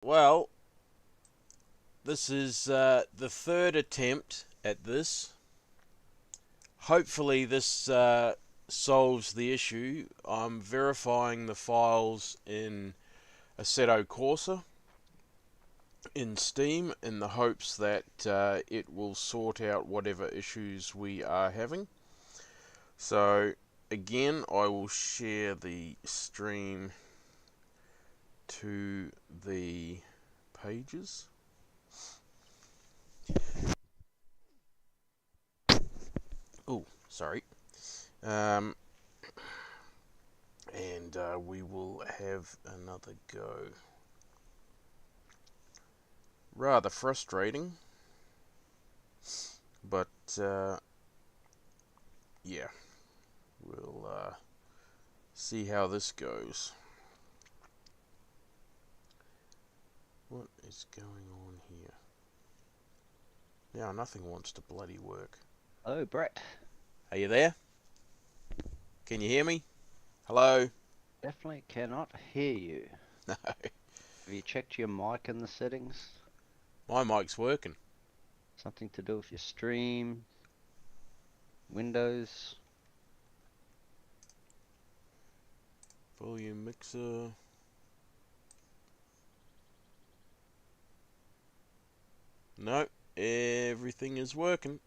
Well, this is the third attempt at this. Hopefully this solves the issue. I'm verifying the files in Assetto Corsa in Steam in the hopes that it will sort out whatever issues we are having. So again, I will share the stream to the pages. Oh, sorry. Um, and we will have another go. Rather frustrating, but yeah, we'll see how this goes. What is going on here? Now nothing wants to bloody work. Oh, Brett. Are you there? Can you hear me? Hello? Definitely cannot hear you. No, Have you checked your mic in the settings? my mic's working. Something to do with your stream, Windows? Volume mixer. No, everything is working.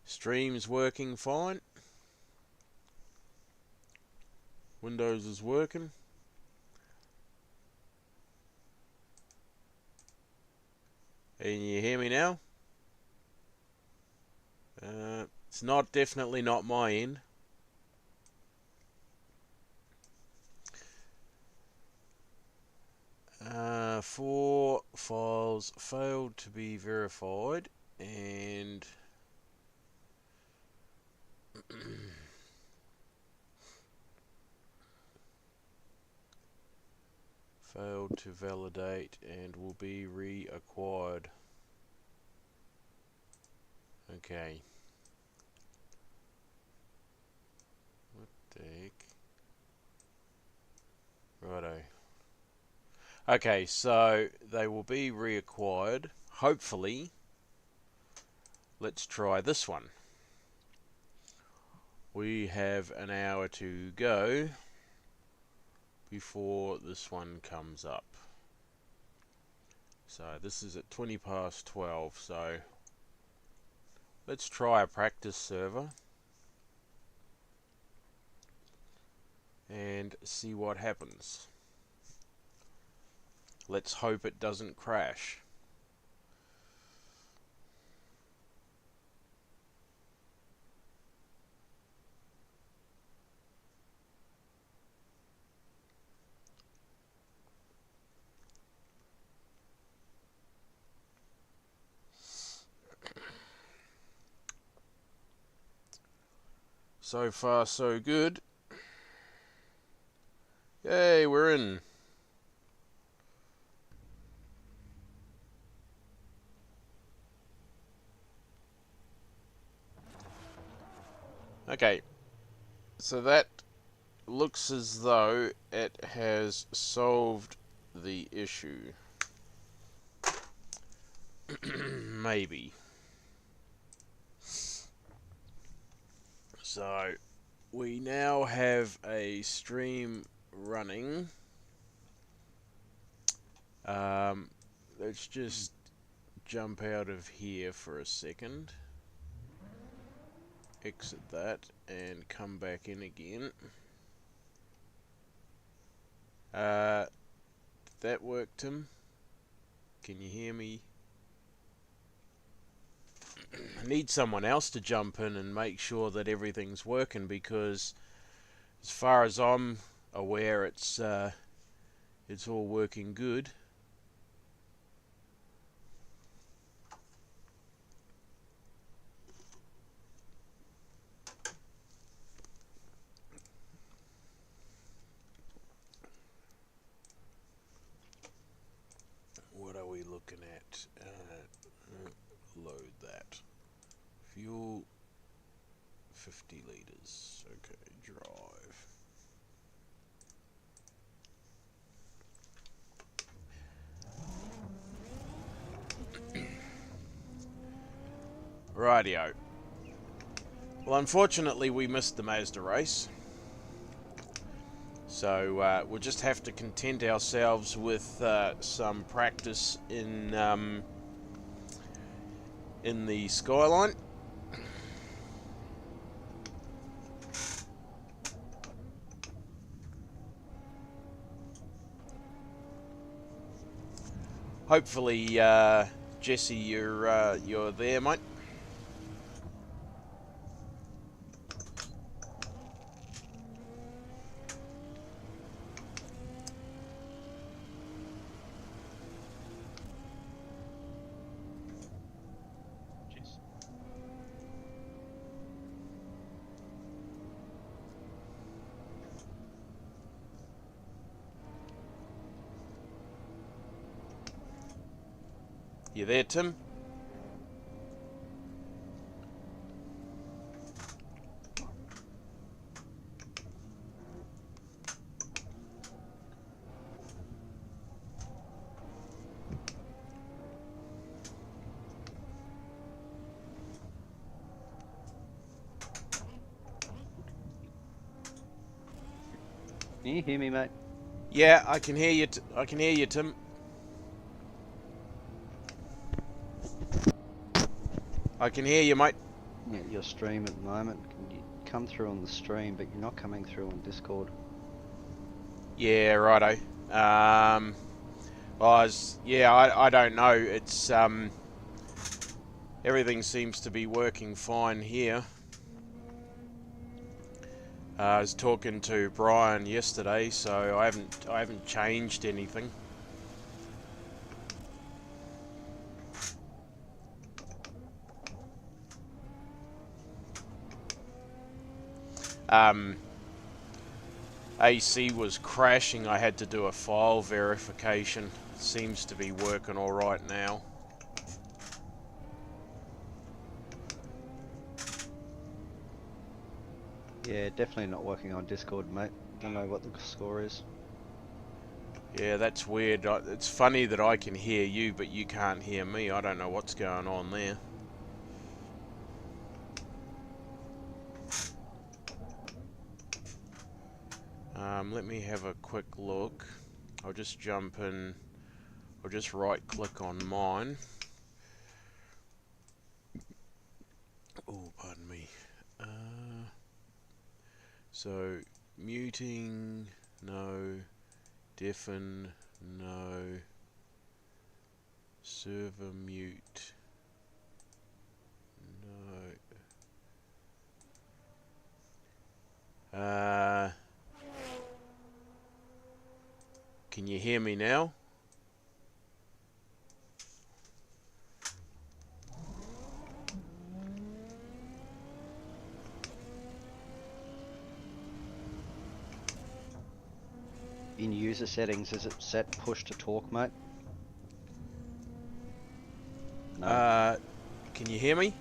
Stream's working fine. Windows is working. Can you hear me now? It's definitely not my end. Four files failed to be verified and failed to validate and will be reacquired. Okay. What the heck? Righto. Okay, so they will be reacquired. Hopefully, let's try this one. We have an hour to go before this one comes up. So this is at 20 past 12, so let's try a practice server and see what happens. Let's hope it doesn't crash. So far so good. Yay, we're in. Okay, so that looks as though it has solved the issue. Maybe. So we now have a stream running. Let's just jump out of here for a second. Exit that and come back in again. Did that work, Tim? Can you hear me? I need someone else to jump in and make sure that everything's working, because as far as I'm aware, it's all working good. What are we looking at? Load that. Fuel 50 liters. Okay, drive. Rightio. Well, unfortunately, we missed the Mazda race. So we'll just have to content ourselves with some practice in the Skyline. Hopefully, Jesse, you're there, mate. You there, Tim? Can you hear me, mate? Yeah, I can hear you. I can hear you, Tim. I can hear you, mate. Yeah, your stream at the moment. Can you come through on the stream, but you're not coming through on Discord? Yeah, righto. I don't know. It's everything seems to be working fine here. I was talking to Brian yesterday, so I haven't changed anything. AC was crashing. I had to do a file verification. Seems to be working all right now. Yeah, definitely not working on Discord, mate. Don't know what the score is. Yeah, that's weird. It's funny that I can hear you, but you can't hear me. I don't know what's going on there. Let me have a quick look. I'll just jump in. I'll just right click on mine. Oh, pardon me. So, muting, no. Deafen, no. Server mute, no. Can you hear me now? In user settings, is it set push to talk, mate? No. Can you hear me?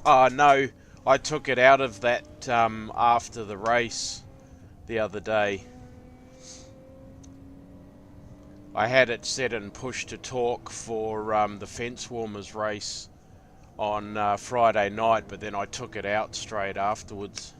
Oh, no. I took it out of that after the race the other day. I had it set in push to talk for the Fence Warmers race on Friday night, but then I took it out straight afterwards.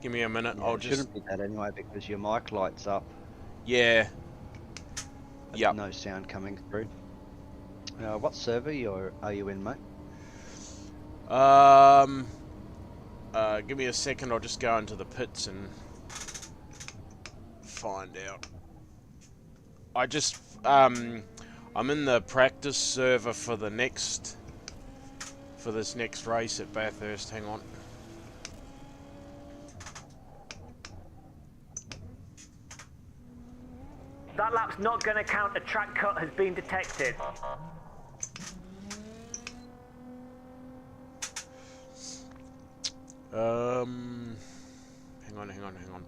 Give me a minute. Yeah, I'll it just... shouldn't be that anyway, because your mic lights up. Yeah. But Yep. no sound coming through. What server are you in, mate? Give me a second. I'll just go into the pits and find out. I'm in the practice server for this next race at Bathurst. Hang on. That lap's not going to count. A track cut has been detected. Hang on, hang on, hang on.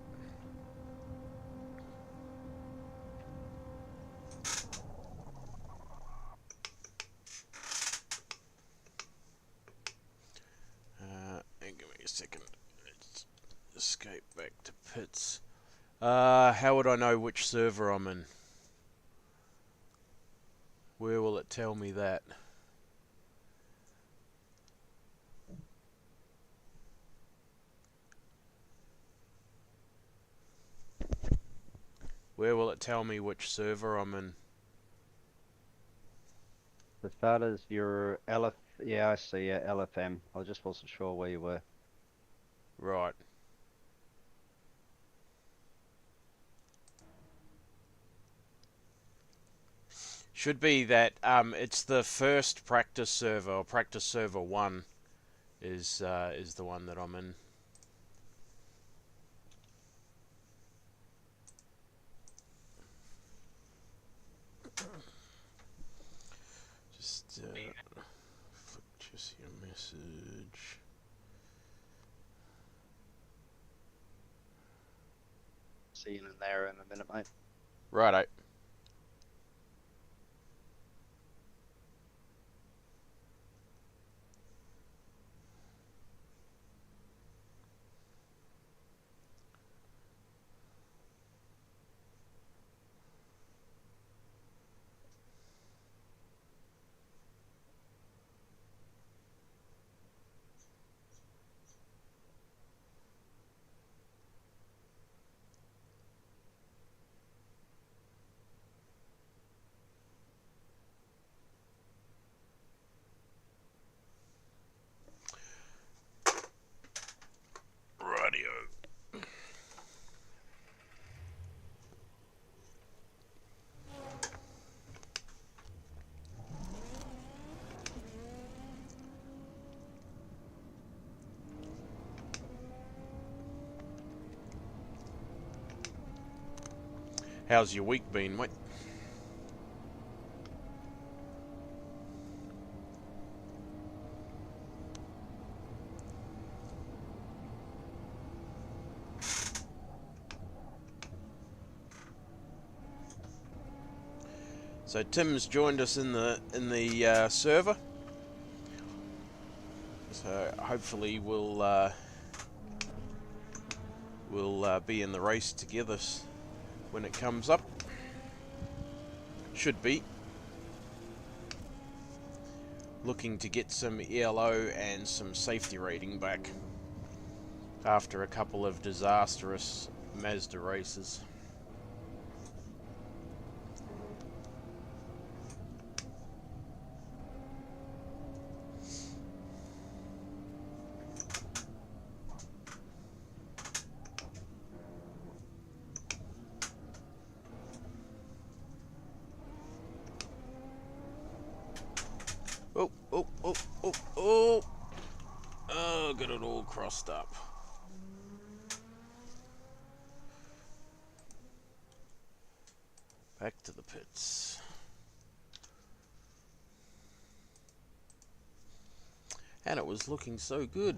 Give me a second. Let's escape back to pits. How would I know which server I'm in? Where will it tell me that? Where will it tell me which server I'm in? For starters, your LF. Yeah, I see. Yeah, LFM. I just wasn't sure where you were. Right. Should be that it's the first practice server, or practice server 1 is the one that I'm in. Just flick just your message. See you in there in a minute, mate. Righto. Radio. How's your week been, mate? So Tim's joined us in the server. So hopefully we'll be in the race together when it comes up. Should be. Looking to get some ELO and some safety rating back after a couple of disastrous Mazda races. Oh, oh, oh, oh, oh! Oh, got it all crossed up. Back to the pits. And it was looking so good.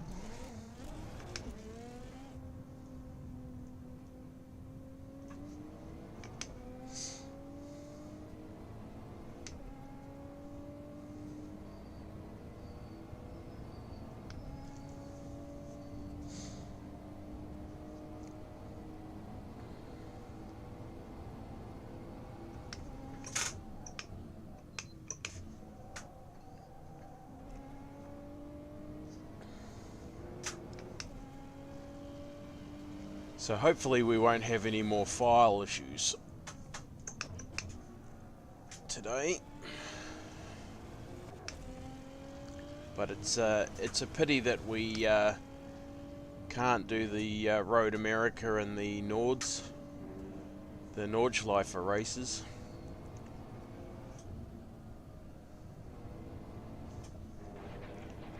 So hopefully we won't have any more file issues today. But it's a pity that we can't do the Road America and the Nordschleifer races.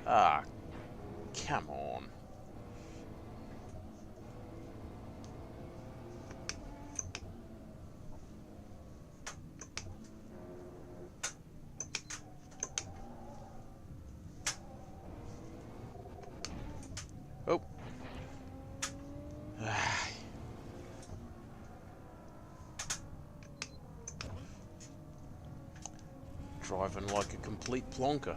Ah, come on. Oh, driving like a complete plonker.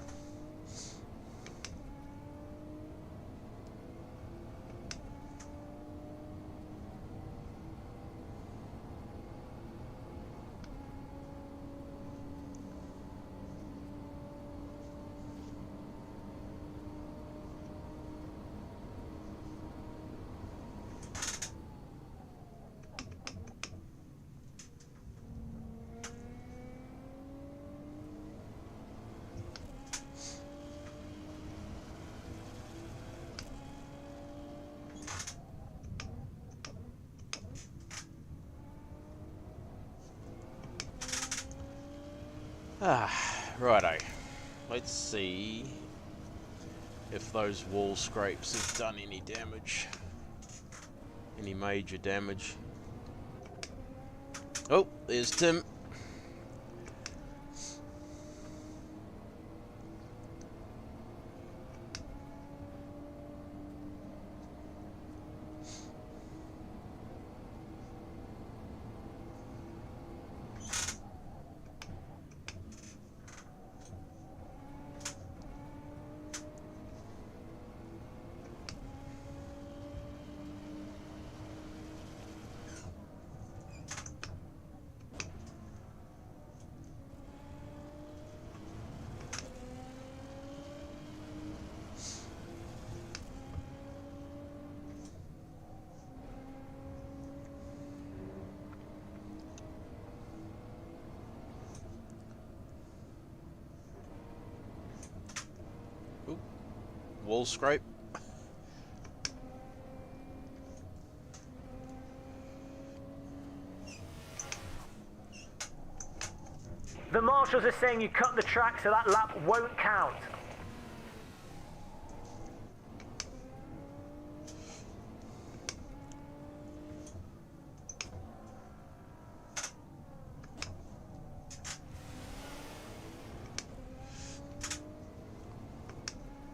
Righto. Let's see if those wall scrapes have done any damage. Any major damage. Oh, there's Tim. Ooh, wall scrape. The marshals are saying you cut the track, so that lap won't count.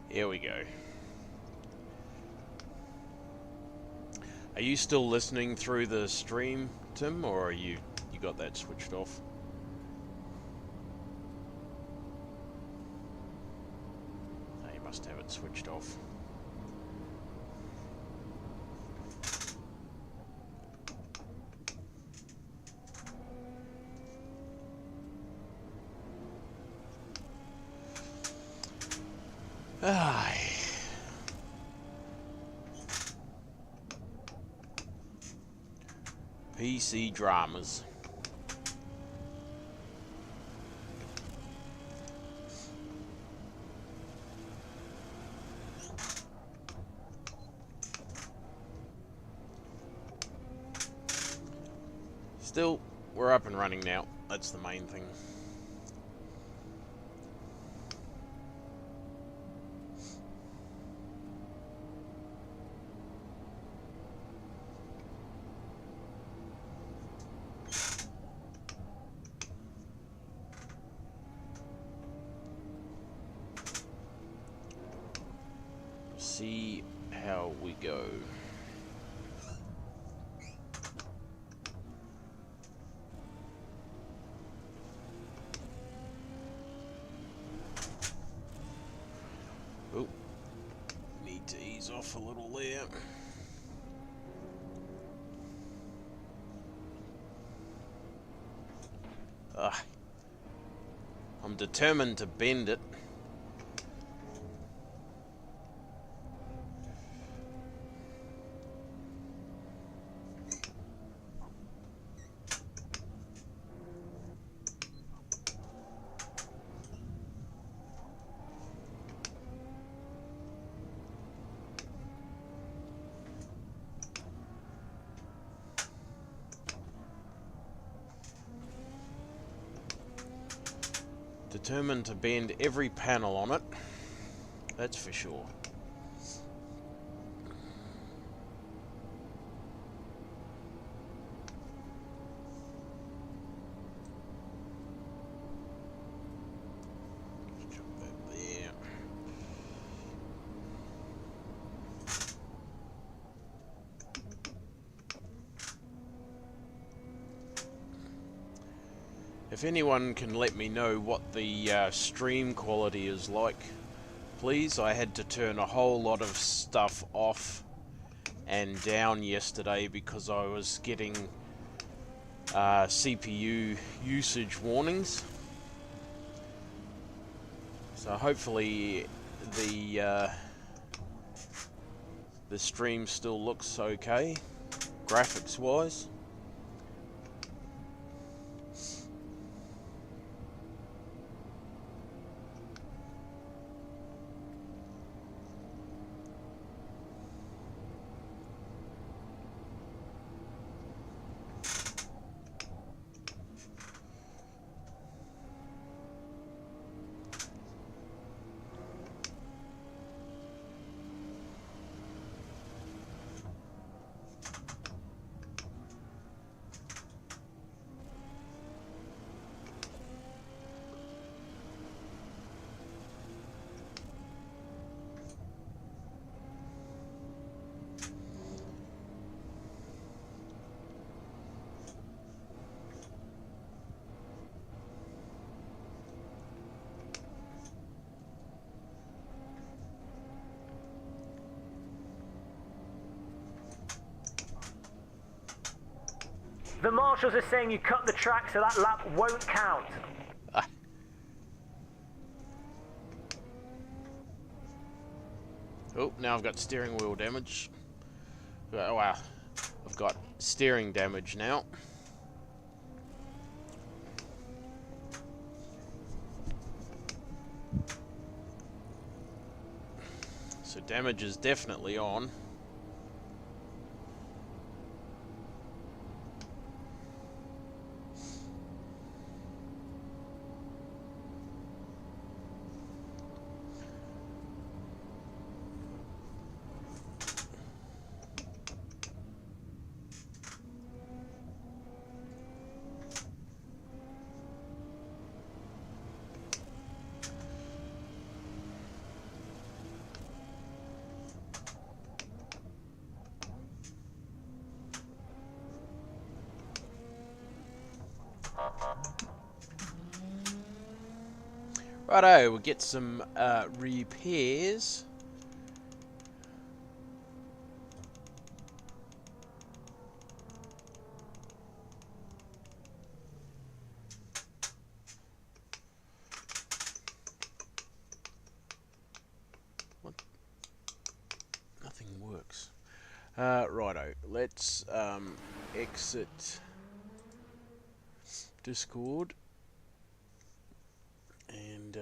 Here we go. Are you still listening through the stream, Tim, or are you got that switched off? No, you must have it switched off. Aye. PC dramas. Still, we're up and running now. That's the main thing. See how we go. Oh, need to ease off a little there. I'm determined to bend it. Determined to bend every panel on it. That's for sure. Chuck that there. If anyone can let me know what the stream quality is like, please. I had to turn a whole lot of stuff off and down yesterday because I was getting CPU usage warnings. So hopefully the stream still looks okay, graphics wise. The marshals are saying you cut the track, so that lap won't count. Oh, now I've got steering wheel damage. Oh wow, I've got steering damage now. So damage is definitely on. Righto, we'll get some repairs. What? Nothing works. Righto, let's exit Discord. And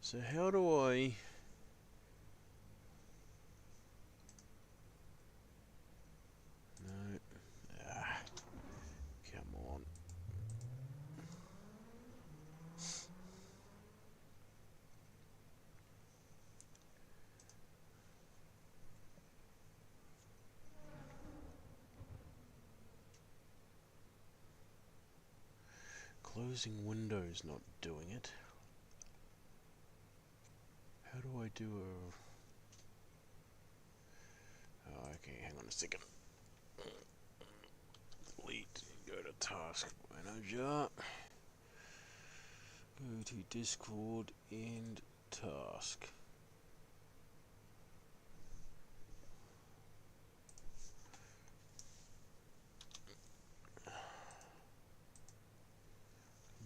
so how do I... No. Come on. Closing windows not doing it. How do I do a... Oh, okay, hang on a second. Delete, go to task manager. Go to Discord and task.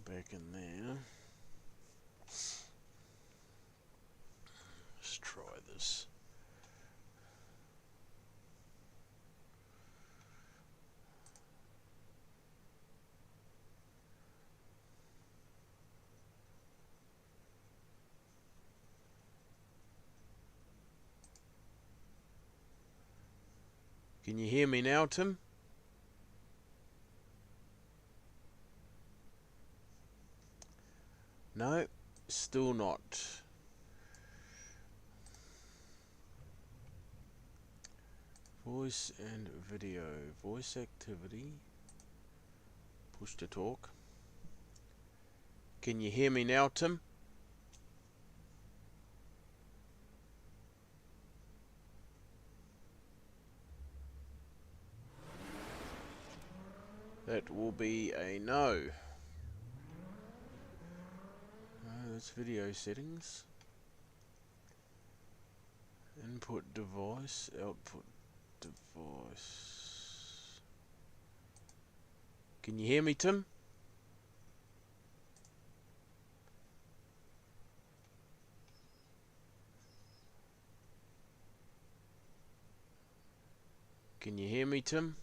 Back in there. Let's try this. Can you hear me now, Tim? No, still not. Voice and video. Voice activity. Push to talk. Can you hear me now, Tim? That will be a no. That's video settings. Input device, output device. Can you hear me, Tim? Can you hear me, Tim?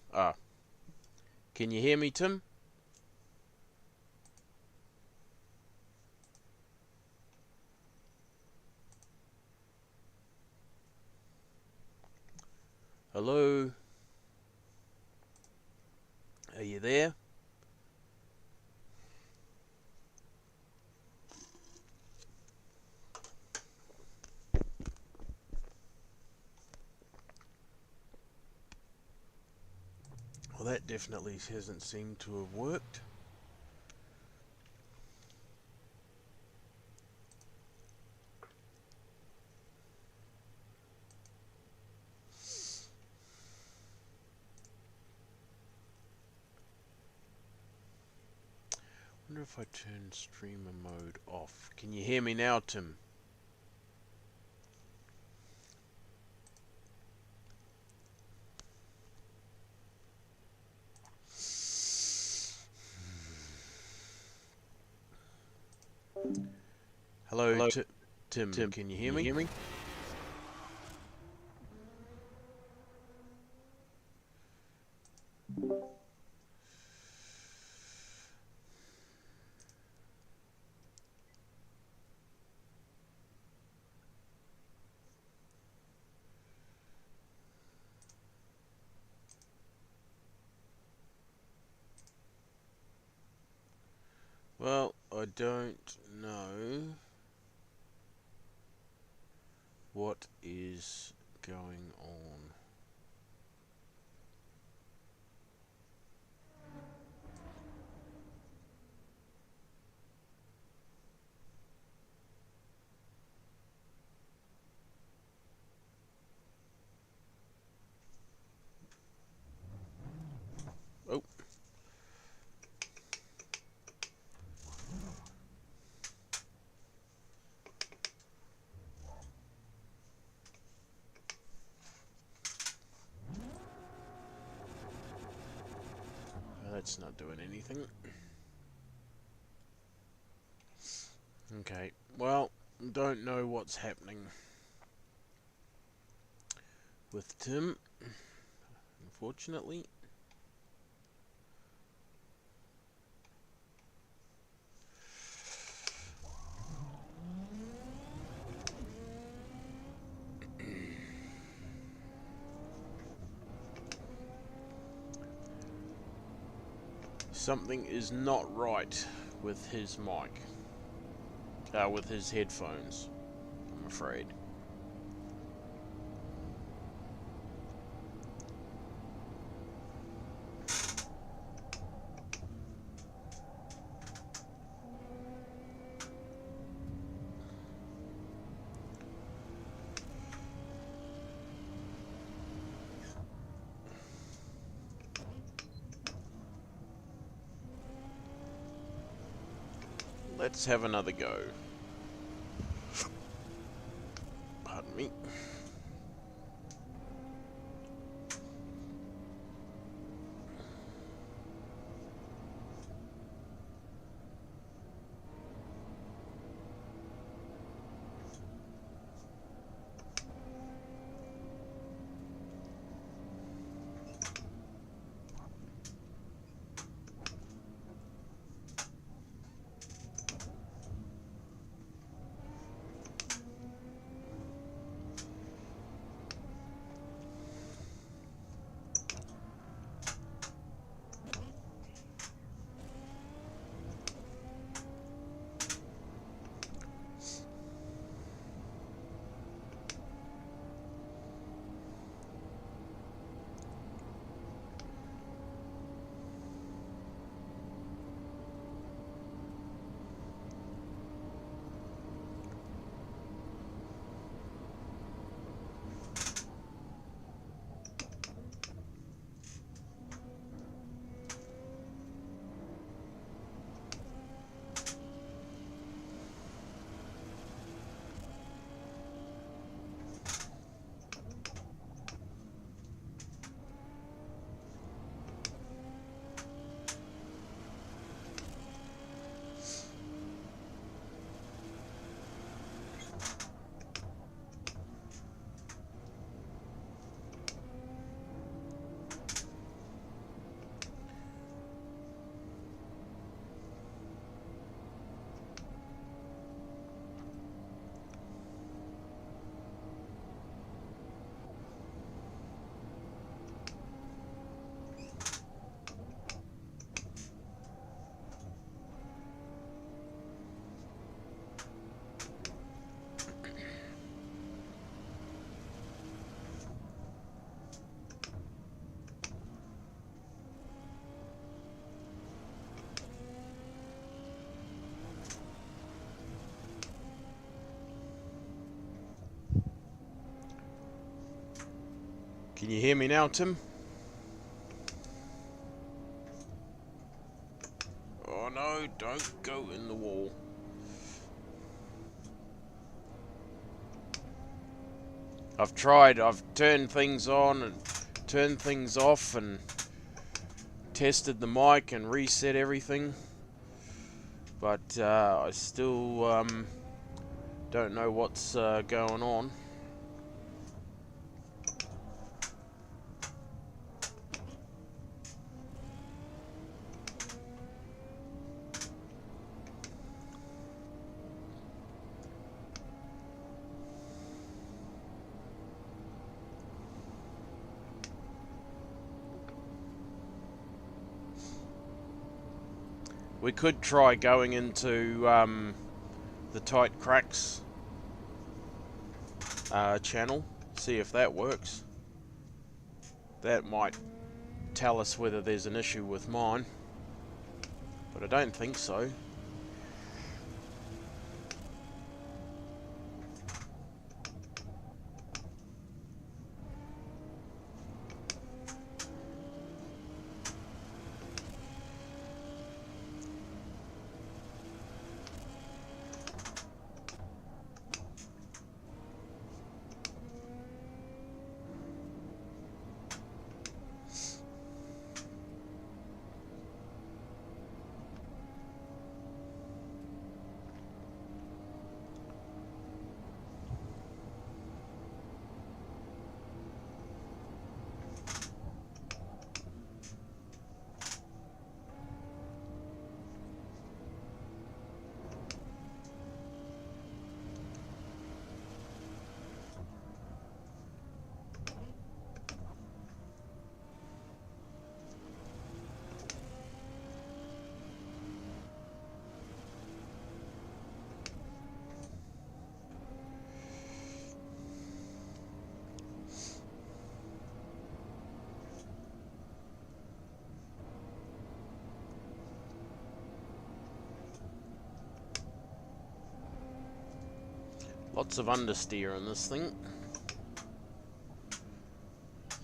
Can you hear me, Tim? Hello? Are you there? Well, that definitely hasn't seemed to have worked. Wonder if I turn streamer mode off. Can you hear me now, Tim? Hello, Tim. Can you hear me? Well, I don't know what is going on. Oh. That's not doing anything. Okay, well, don't know what's happening with Tim, unfortunately. Something is not right with his mic. With his headphones, I'm afraid. Let's have another go. Pardon me. Can you hear me now, Tim? Oh no, don't go in the wall. I've turned things on and turned things off and tested the mic and reset everything. But I still don't know what's going on. We could try going into the tight cracks channel, see if that works. That might tell us whether there's an issue with mine, but I don't think so. Lots of understeer in this thing,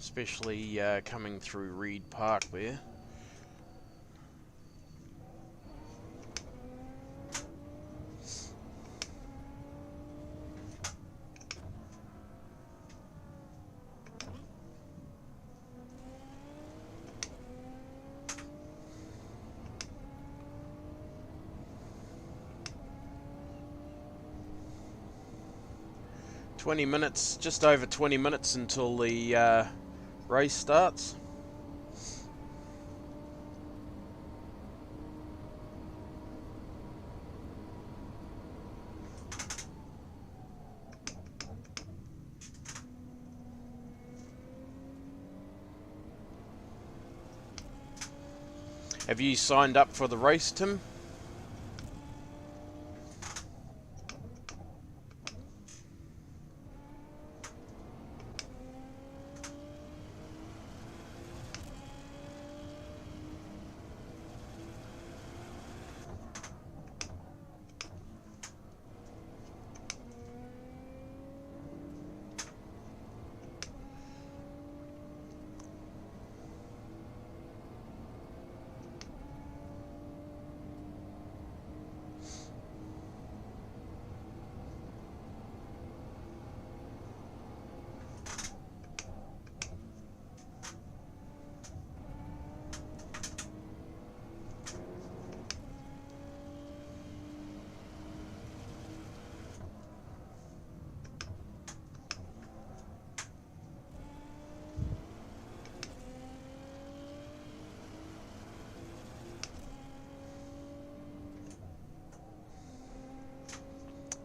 especially coming through Reed Park there. Just over 20 minutes until the race starts. Have you signed up for the race, Tim?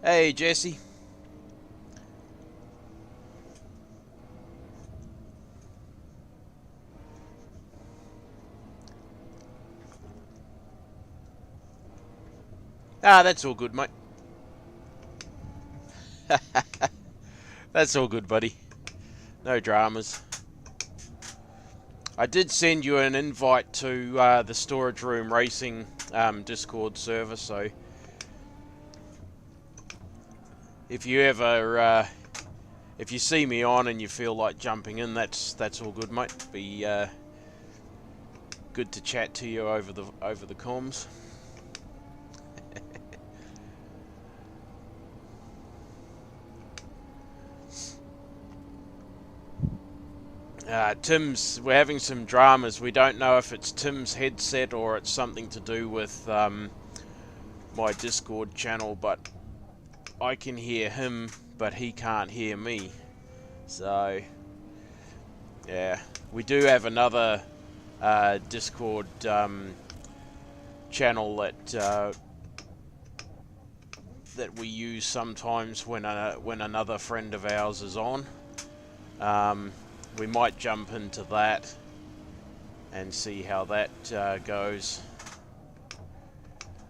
Hey, Jesse. Ah, that's all good, mate. That's all good, buddy. No dramas. I did send you an invite to the Storage Room Racing Discord server, so if you ever if you see me on and you feel like jumping in, that's all good, mate. Be good to chat to you over the comms. We're having some dramas. We don't know if it's Tim's headset or it's something to do with my Discord channel, but I can hear him, but he can't hear me. So, yeah. We do have another Discord channel that we use sometimes when another friend of ours is on. We might jump into that and see how that goes.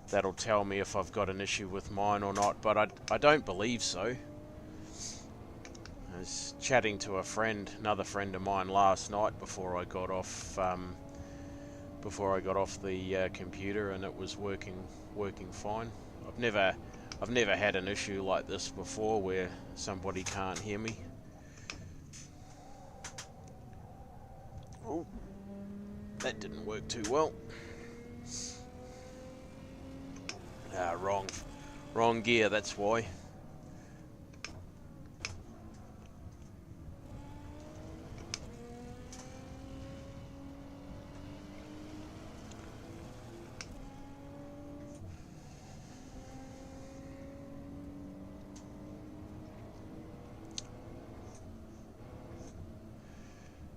That'll tell me if I've got an issue with mine or not, but I don't believe so. I was chatting to another friend of mine last night before I got off the computer, and it was working fine. I've never had an issue like this before where somebody can't hear me. Oh, that didn't work too well. Wrong gear, that's why.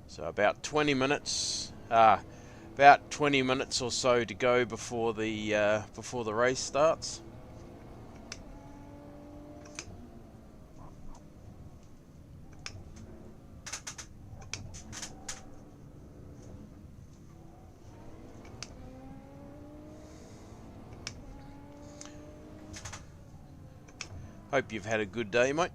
So about 20 minutes or so to go before the race starts. Hope you've had a good day, mate.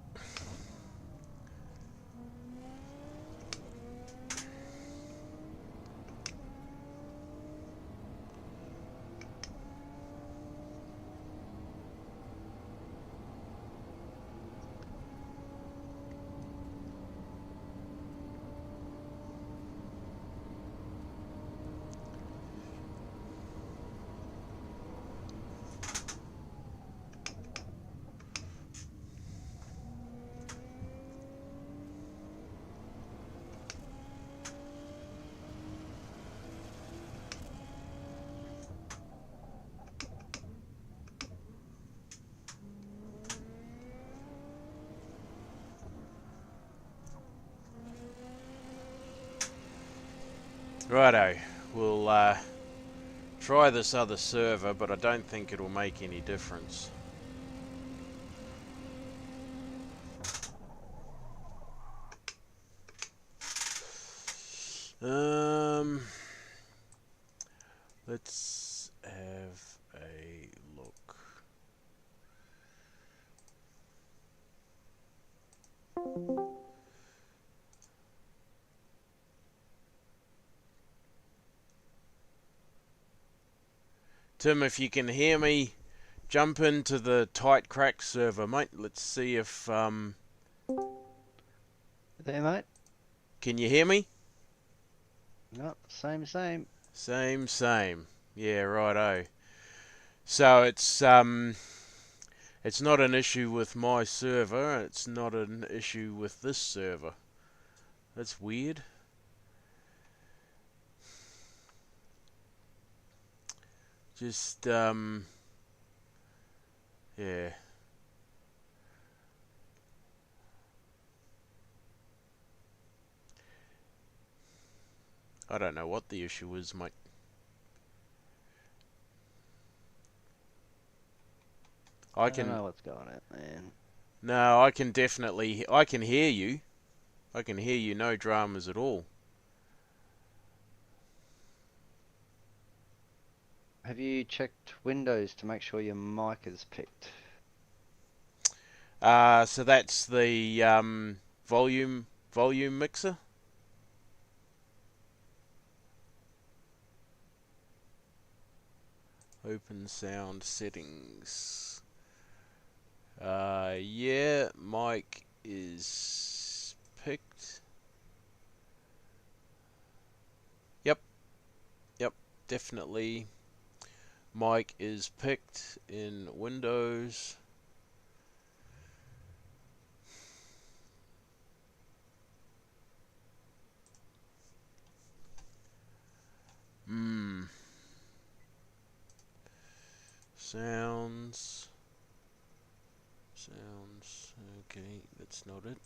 Righto, we'll try this other server, but I don't think it'll make any difference. Let's have a look. Tim, if you can hear me, jump into the tight crack server, mate. Let's see if There, mate? can you hear me? No, same. Same. Yeah, righto. So it's not an issue with my server. It's not an issue with this server. That's weird. Just yeah. I don't know what the issue is, mate. I don't know what's going on, man. No, I can hear you. I can hear you, no dramas at all. Have you checked Windows to make sure your mic is picked? So that's the volume mixer. Open sound settings. Yeah, mic is picked. Yep, yep, definitely. Mic is picked in Windows. Sounds. Okay, that's not it.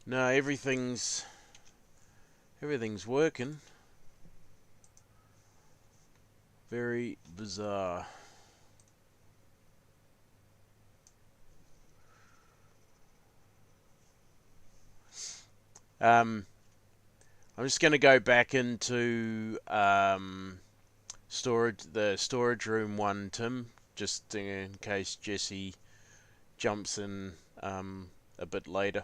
No, everything's working. Very bizarre. I'm just going to go back into the storage room one, Tim, just in case Jesse jumps in a bit later.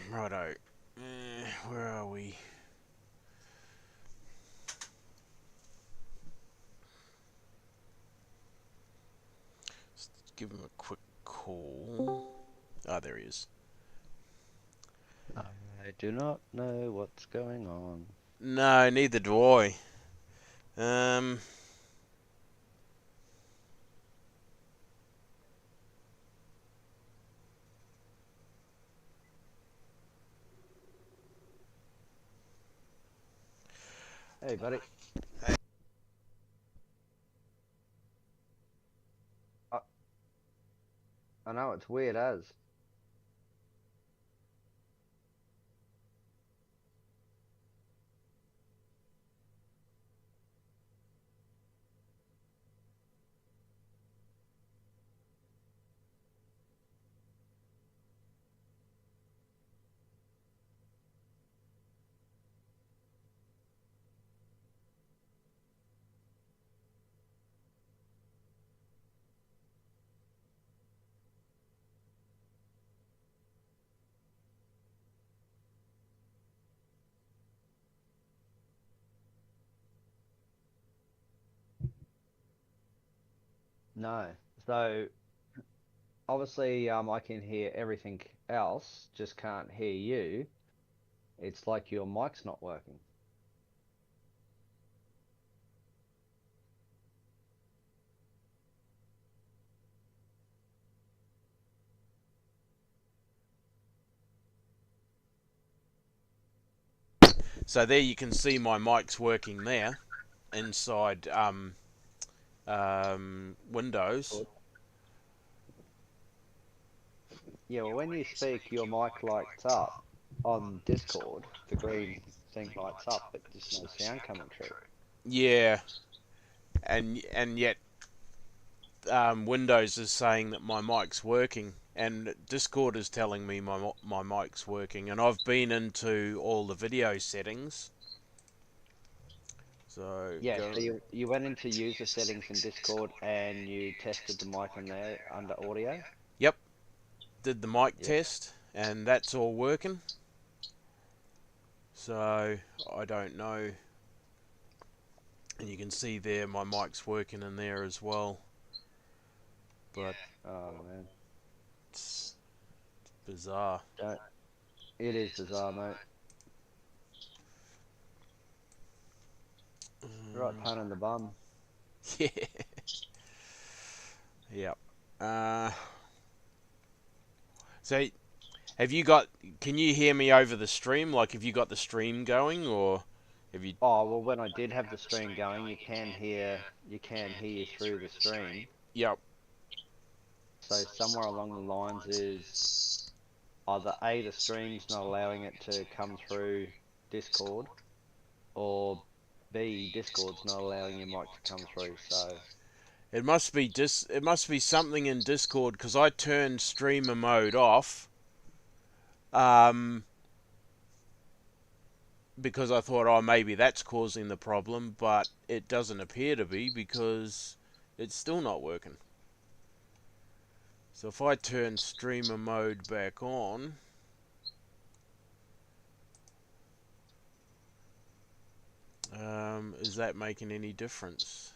Righto. Where are we? Let's give him a quick call. Ah, there he is. I do not know what's going on. No, neither do I. Um, Hey, buddy. I, I know it's weird as. No. So obviously, I can hear everything else, just can't hear you. It's like your mic's not working. so there you can see my mic's working there inside Windows. Good. Yeah, well, when you speak, your mic lights up on Discord. The green thing lights up, but there's no sound coming through. Yeah, and yet Windows is saying that my mic's working, and Discord is telling me my mic's working, and I've been into all the video settings. So Yeah, go. so you went into user settings in Discord and you tested the mic in there under audio. Yep, did the mic Yep. test, and that's all working. So I don't know, and you can see there my mic's working in there as well, but Oh man, it's bizarre. don't. It is bizarre, mate. Right Um, pain in the bum. yeah. Yep. So have you got? Can you hear me over the stream? Like, have you got the stream going, or Have you? Oh, well, when I did have the stream going, you can hear you through the stream. Yep. So somewhere along the lines is either A, the stream's not allowing it to come through Discord, or B, Discord's not allowing your mic to come through. So It must be It must be something in Discord because I turned streamer mode off. Um, because I thought, oh, maybe that's causing the problem, but it doesn't appear to be because it's still not working. So if I turn streamer mode back on, is that making any difference?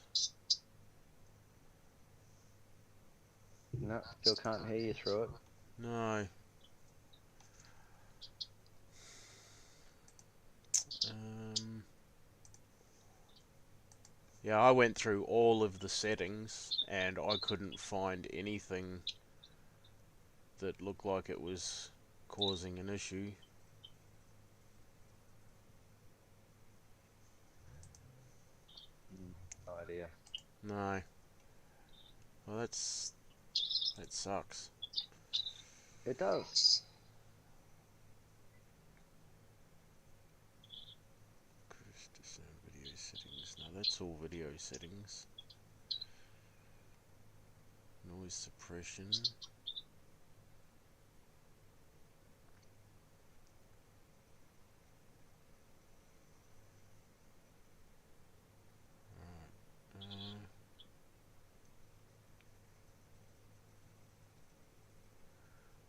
no, still can't hear you through it. No. Um, yeah, I went through all of the settings and I couldn't find anything that looked like it was causing an issue. No idea. No. Well, that sucks. It does. Disable video settings. No, that's all video settings. Noise suppression.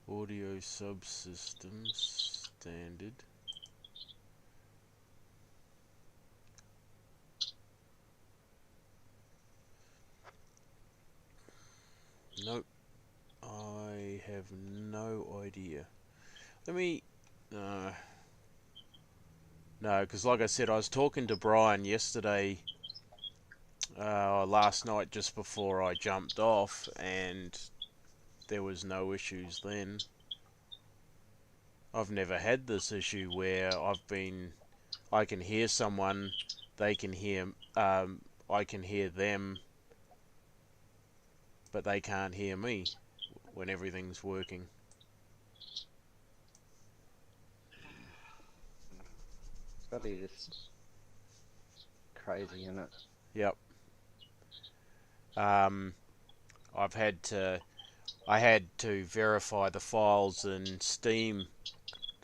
Audio subsystems standard. Nope. I have no idea. Let me... No, because like I said, I was talking to Brian yesterday, last night just before I jumped off, and there was no issues then. I've never had this issue where I can hear someone, they can hear, I can hear them, but they can't hear me when everything's working. It's got to be just crazy, isn't it? Yep. Um, I had to verify the files in Steam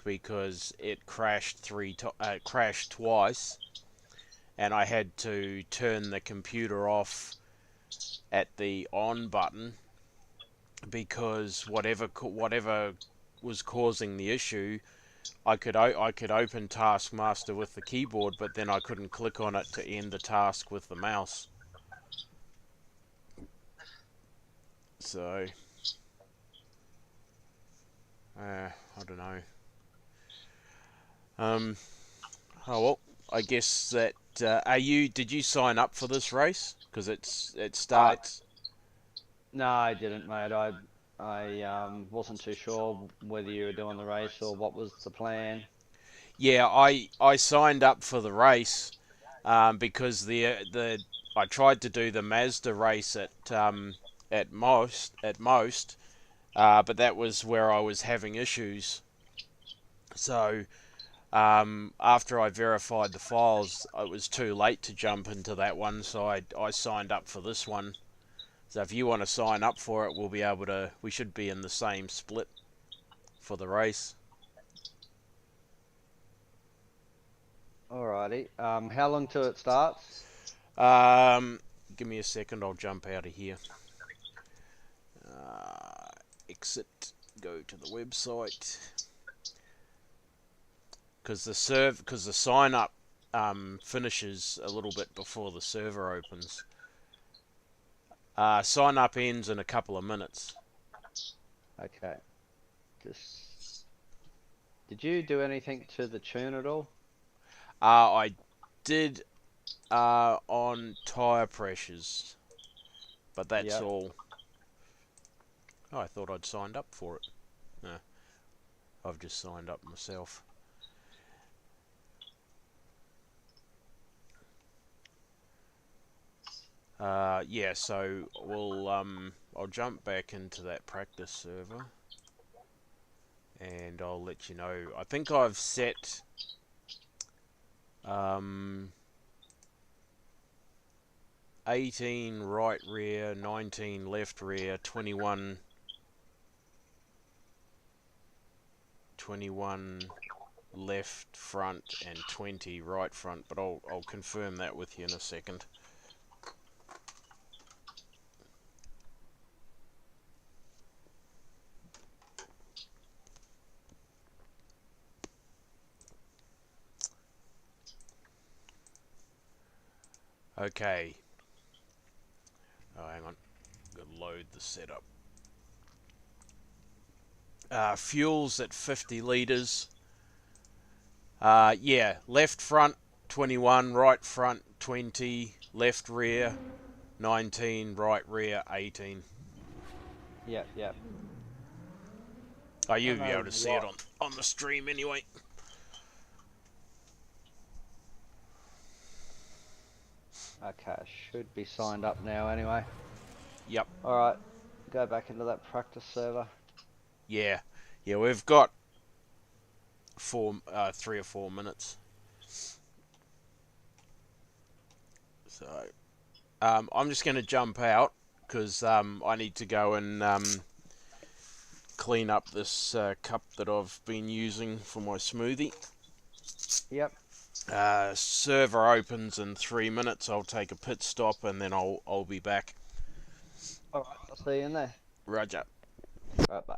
because it crashed crashed twice, and I had to turn the computer off at the on button because whatever was causing the issue, I could open Taskmaster with the keyboard, but then I couldn't click on it to end the task with the mouse. So, I don't know. Oh well, I guess that. Did you sign up for this race? Because it starts. No, I didn't, mate. I wasn't too sure whether you were doing the race or what was the plan. Yeah, I signed up for the race, because the I tried to do the Mazda race at most, but that was where I was having issues. So, after I verified the files, it was too late to jump into that one, so I signed up for this one. So if you want to sign up for it, we should be in the same split for the race. Alrighty. How long till it starts? Um, Give me a second, I'll jump out of here. Exit, go to the website. Because the sign up finishes a little bit before the server opens. Sign up ends in a couple of minutes. Okay. Just. Did you do anything to the tune at all? I did on tyre pressures, but that's Yep. all. Oh, I thought I'd signed up for it. No, I've just signed up myself. Yeah, so I'll jump back into that practice server, and I'll let you know. I think I've set um 18 right rear, 19 left rear, 21 left front, and 20 right front, but I'll confirm that with you in a second. Okay. Oh, hang on. Gotta load the setup. Fuel's at 50 litres. Yeah, left front 21, right front 20, left rear 19, right rear 18. Yep, yep. Oh, I you'll don't be able know to see it what. on the stream anyway. Okay, I should be signed up now anyway. Yep. Alright, go back into that practice server. Yeah. Yeah, we've got 3 or 4 minutes. So, I'm just going to jump out because I need to go and clean up this cup that I've been using for my smoothie. Yep. Server opens in 3 minutes. I'll take a pit stop and then I'll be back. Alright, I'll see you in there. Roger. Right, bye.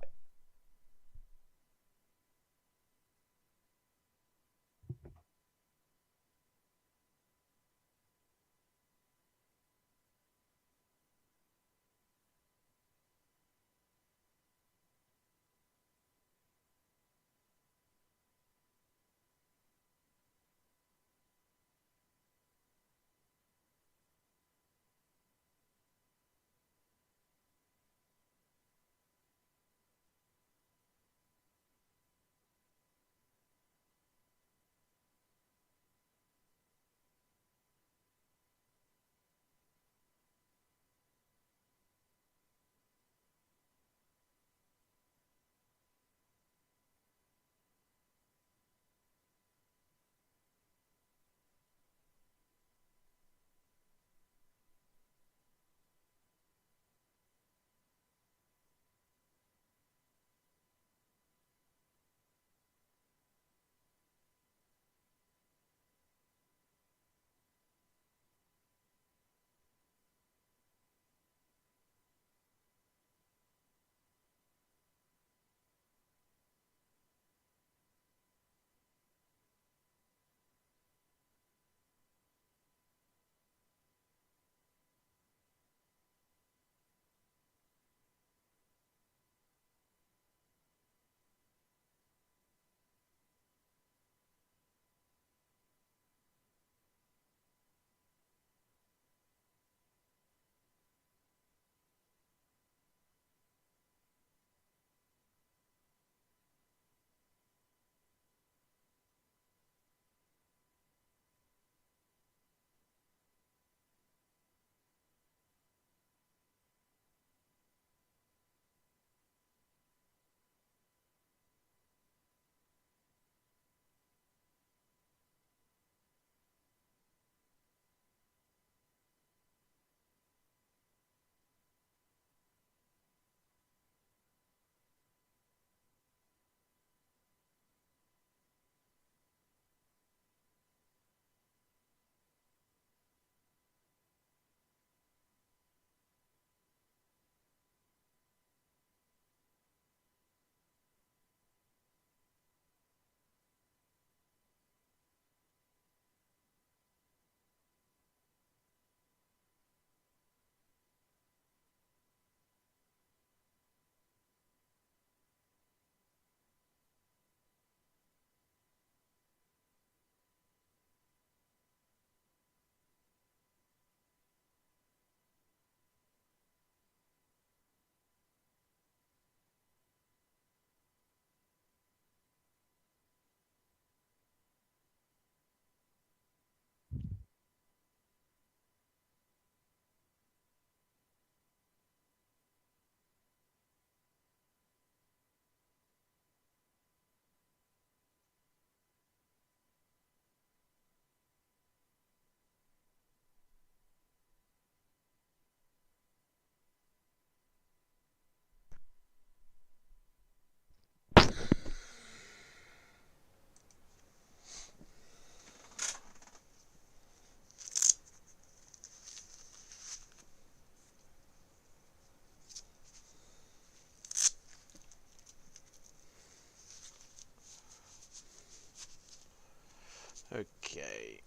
Okay.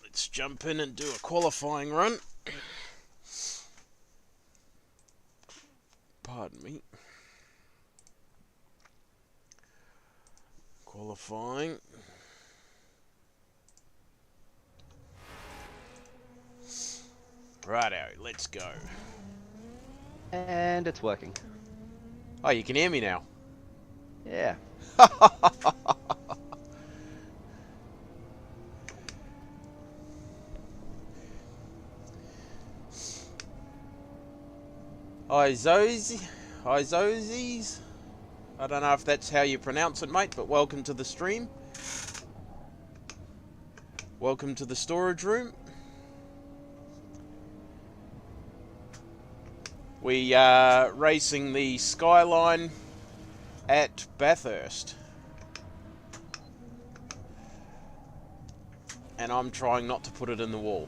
Let's jump in and do a qualifying run. Pardon me. Qualifying. Righto, let's go. And it's working. Oh, you can hear me now. Yeah. Izozis. I don't know if that's how you pronounce it, mate, but welcome to the stream. Welcome to the storage room. We are racing the Skyline at Bathurst. And I'm trying not to put it in the wall.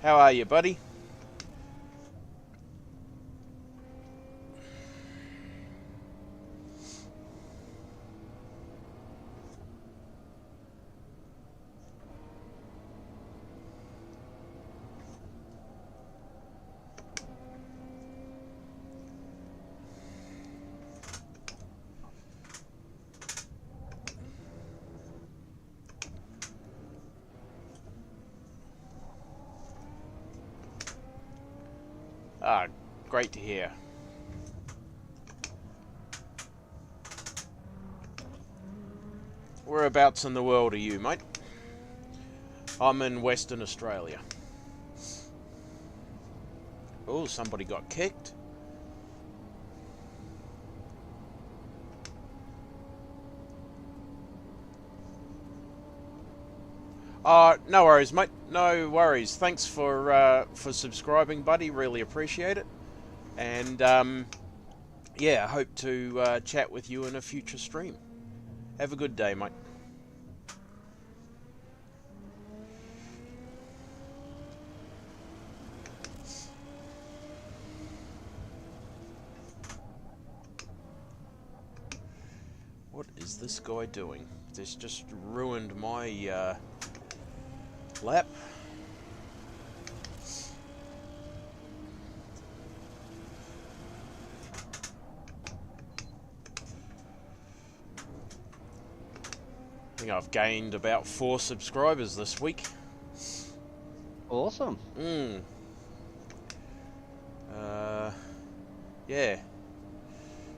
How are you, buddy? Ah, great to hear. Whereabouts in the world are you, mate? I'm in Western Australia. Oh, somebody got kicked. No worries, mate. No worries. Thanks for subscribing, buddy. Really appreciate it. And yeah, I hope to chat with you in a future stream. Have a good day, mate. What is this guy doing? This just ruined my lap. I think I've gained about 4 subscribers this week. Awesome. Yeah.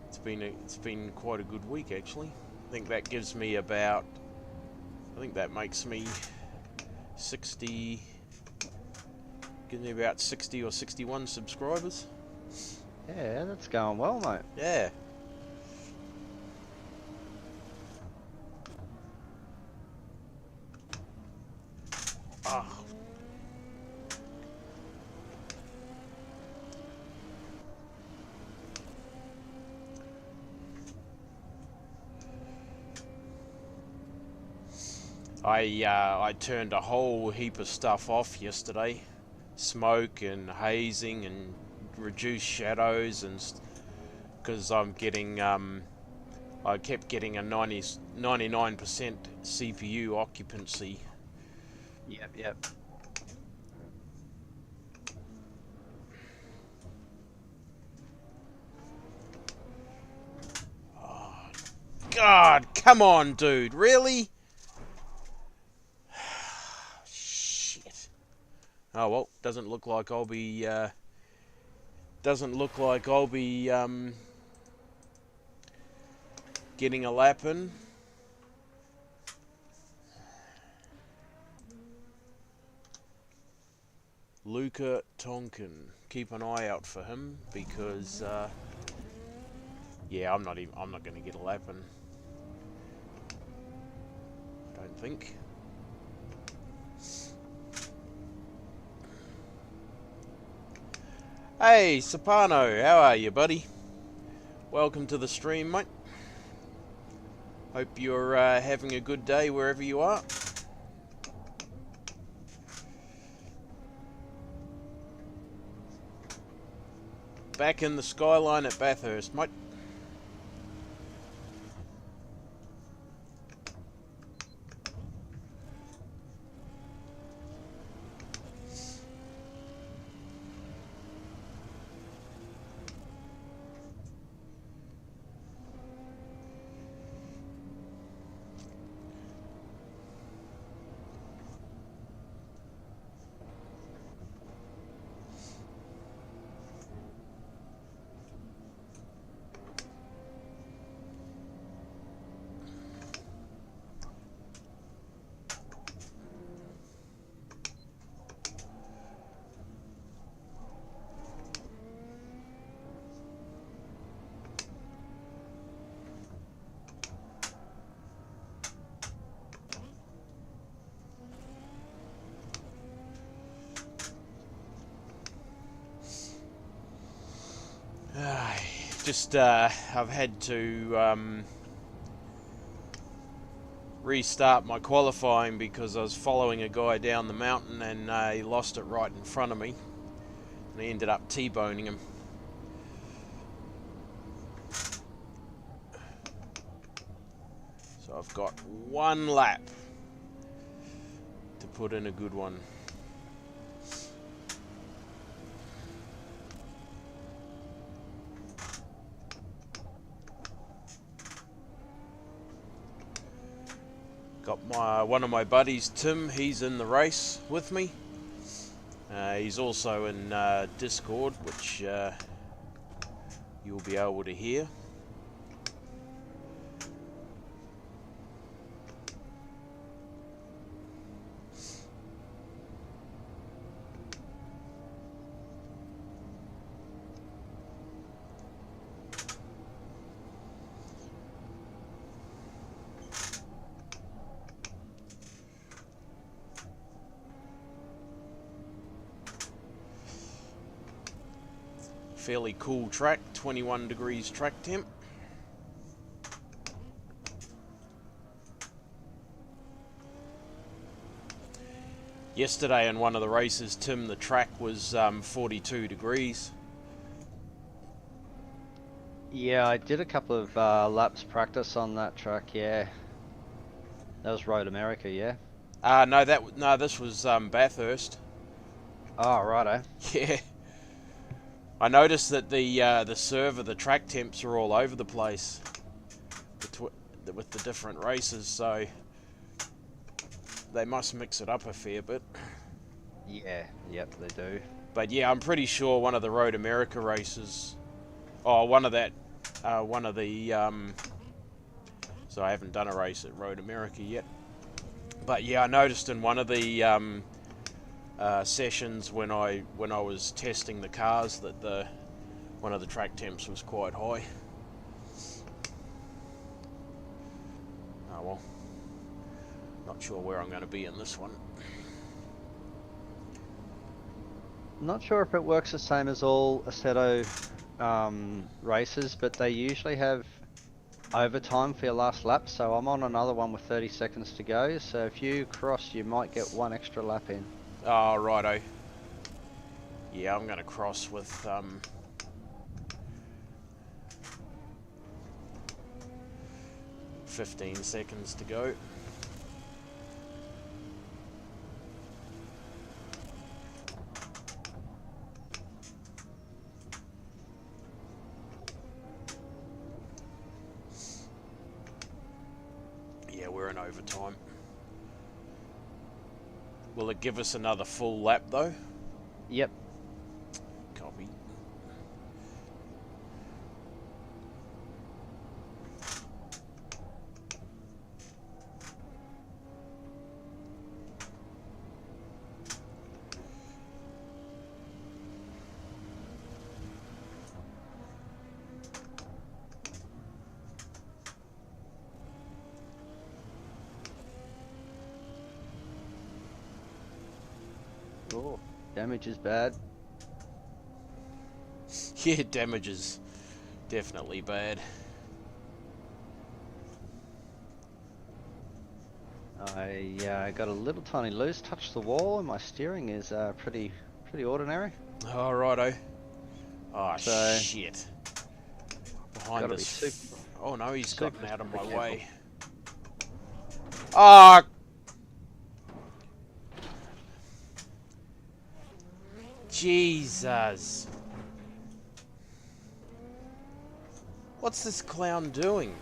It's been quite a good week, actually. I think that gives me about... I think that makes me 60... Gives me about 60 or 61 subscribers. Yeah, that's going well, mate. Yeah. Oh. I turned a whole heap of stuff off yesterday. Smoke and hazing and reduced shadows, and because I'm getting I kept getting a 99% CPU occupancy. Yep. Oh, God, come on, dude, really? Shit. Oh well, doesn't look like I'll be getting a lap in. Luca Tonkin. Keep an eye out for him because yeah, I'm not going to get a lap in. I don't think. Hey, Sapano, how are you, buddy? Welcome to the stream, mate. Hope you're having a good day wherever you are. Back in the Skyline at Bathurst, mate. Just I've had to restart my qualifying because I was following a guy down the mountain and he lost it right in front of me, and he ended up T-boning him. So I've got one lap to put in a good one. Got one of my buddies, Tim. He's in the race with me. He's also in Discord, which you'll be able to hear. Fairly cool track, 21 degrees track temp. Yesterday in one of the races, Tim, the track was 42 degrees. Yeah, I did a couple of laps practice on that track. Yeah, that was Road America. Yeah. No, this was Bathurst. Oh, righto. Yeah. I noticed that the server, the track temps are all over the place with the different races, so they must mix it up a fair bit. Yeah, yep, they do. But yeah, I'm pretty sure one of the Road America races, so I haven't done a race at Road America yet. But yeah, I noticed in one of the sessions when I was testing the cars that one of the track temps was quite high. Oh well, not sure where I'm going to be in this one. Not sure if it works the same as all Assetto races, but they usually have overtime for your last lap, so I'm on another one with 30 seconds to go, so if you cross you might get one extra lap in. Oh, righto. Yeah, I'm going to cross with 15 seconds to go. Yeah, we're in overtime. Will it give us another full lap though? Yep. Copy. Oh, damage is bad. Yeah, damage is definitely bad. I got a little tiny loose, touched the wall, and my steering is pretty ordinary. Oh, righto. Oh, So, shit. Behind this. Oh no, he's gotten out of my way. Ah! Jesus. What's this clown doing?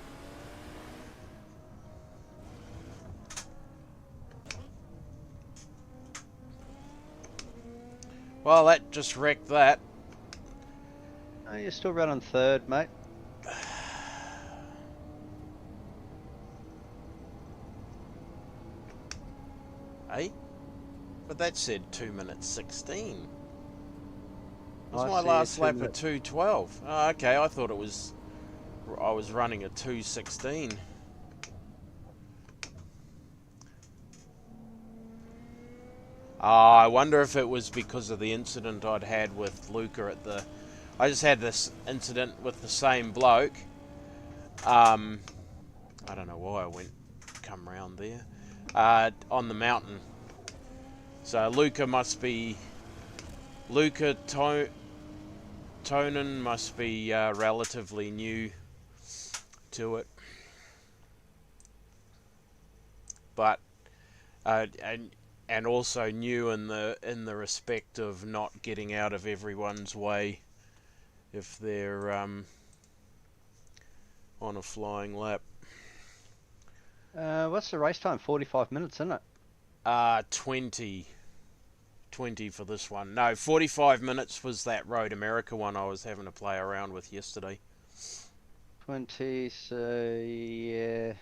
Well, that just wrecked that. Oh, you're still running third, mate. Eh? But that said 2 minutes 16. It was I my see, last 2 lap minutes. at 2:12. Oh, okay, I thought I was running at 2:16. I wonder if it was because of the incident I'd had with Luca at the I just had this incident with the same bloke. I don't know why I come round there. On the mountain. So Luca Tonin must be relatively new to it. But and also new in the respect of not getting out of everyone's way if they're on a flying lap. What's the race time? 45 minutes, isn't it? 20 for this one. No, 45 minutes was that Road America one I was having to play around with yesterday. 20, so yeah.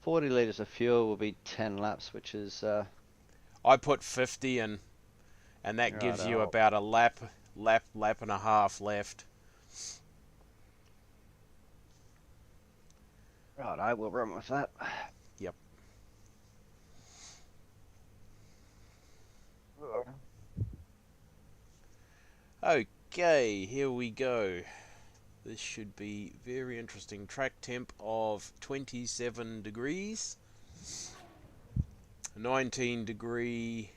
40 litres of fuel will be 10 laps, which is... I put 50 in, and that gives you about a lap and a half left. Right, I will run with that. Yep. Okay, here we go. This should be very interesting. Track temp of 27 degrees. 19 degree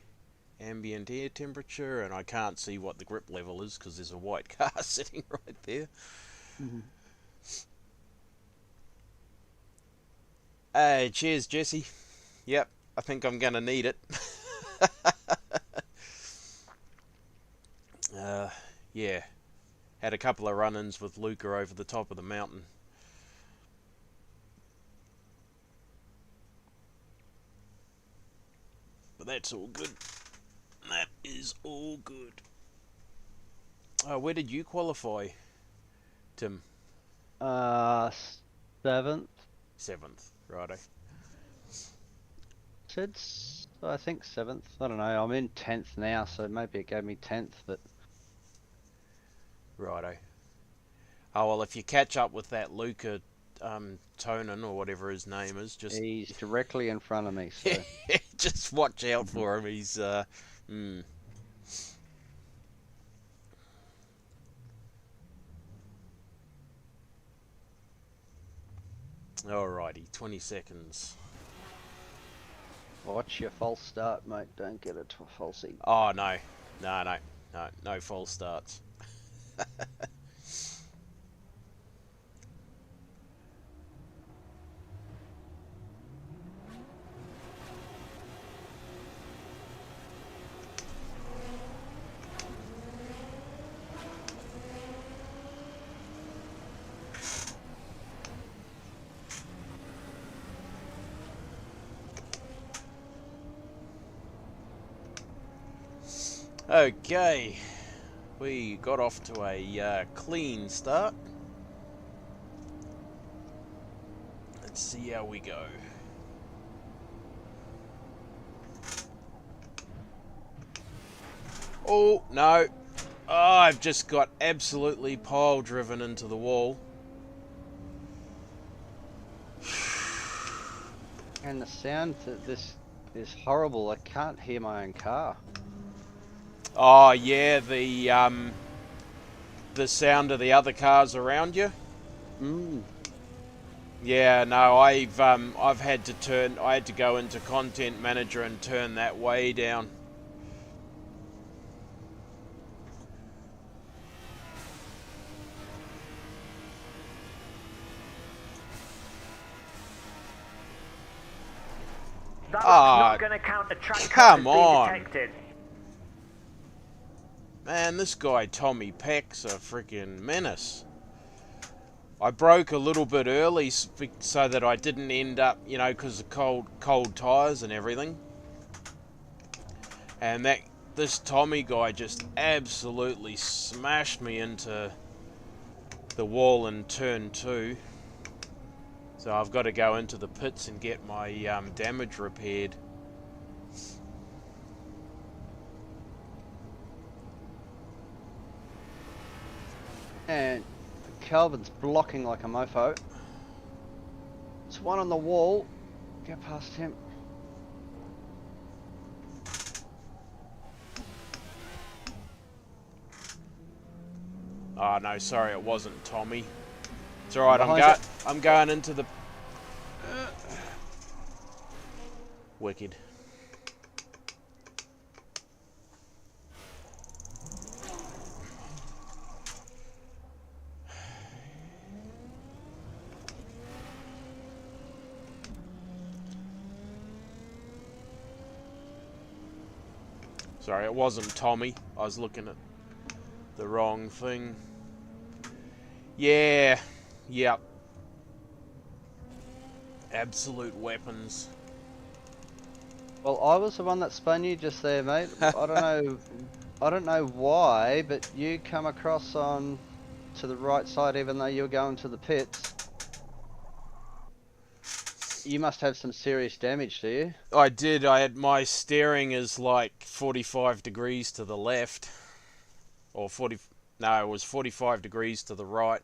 ambient air temperature, and I can't see what the grip level is because there's a white car sitting right there. Cheers, Jesse. Yep, I think I'm going to need it. Yeah, had a couple of run-ins with Luca over the top of the mountain. But that's all good. That is all good. Where did you qualify, Tim? 7th. 7th, righto. I think 7th. I don't know. I'm in 10th now, so maybe it gave me 10th, but... Righto. Oh, well, if you catch up with that Luca Tonin, or whatever his name is, just... He's directly in front of me, so... just watch out for him. He's... Alrighty, 20 seconds. Watch your false start, mate. Don't get it to a falsie. Oh, no. No false starts. Okay, we got off to a clean start. Let's see how we go. Oh, no. Oh, I've just got absolutely pile driven into the wall. And the sound to this is horrible. I can't hear my own car. Oh, yeah, the sound of the other cars around you. Yeah, no, I've had to go into Content Manager and turn that way down. That's not going to count. A track come cut has on. been detected. Man, this guy Tommy Peck's a freaking menace. I broke a little bit early so that I didn't end up, because of cold tyres and everything. And this Tommy guy just absolutely smashed me into the wall in turn 2. So I've got to go into the pits and get my damage repaired. And Calvin's blocking like a mofo. There's one on the wall. Get past him. Oh no, sorry, it wasn't Tommy. It's alright, Behind I'm going into the... Wicked. Sorry, it wasn't Tommy. I was looking at the wrong thing. Yeah. Yep. Absolute weapons. Well, I was the one that spun you just there, mate. I don't know why, but you come across on to the right side even though you were going to the pits. You must have some serious damage, do you? I did. I had my steering is like 45 degrees to the left. Or 40... No, it was 45 degrees to the right.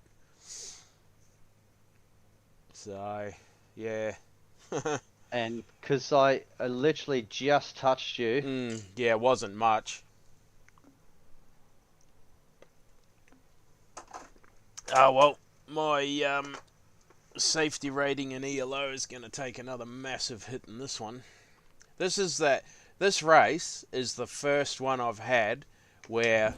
So, yeah. And because I literally just touched you. Yeah, it wasn't much. Oh, well, my safety rating in ELO is going to take another massive hit in this one. This race is the first one I've had where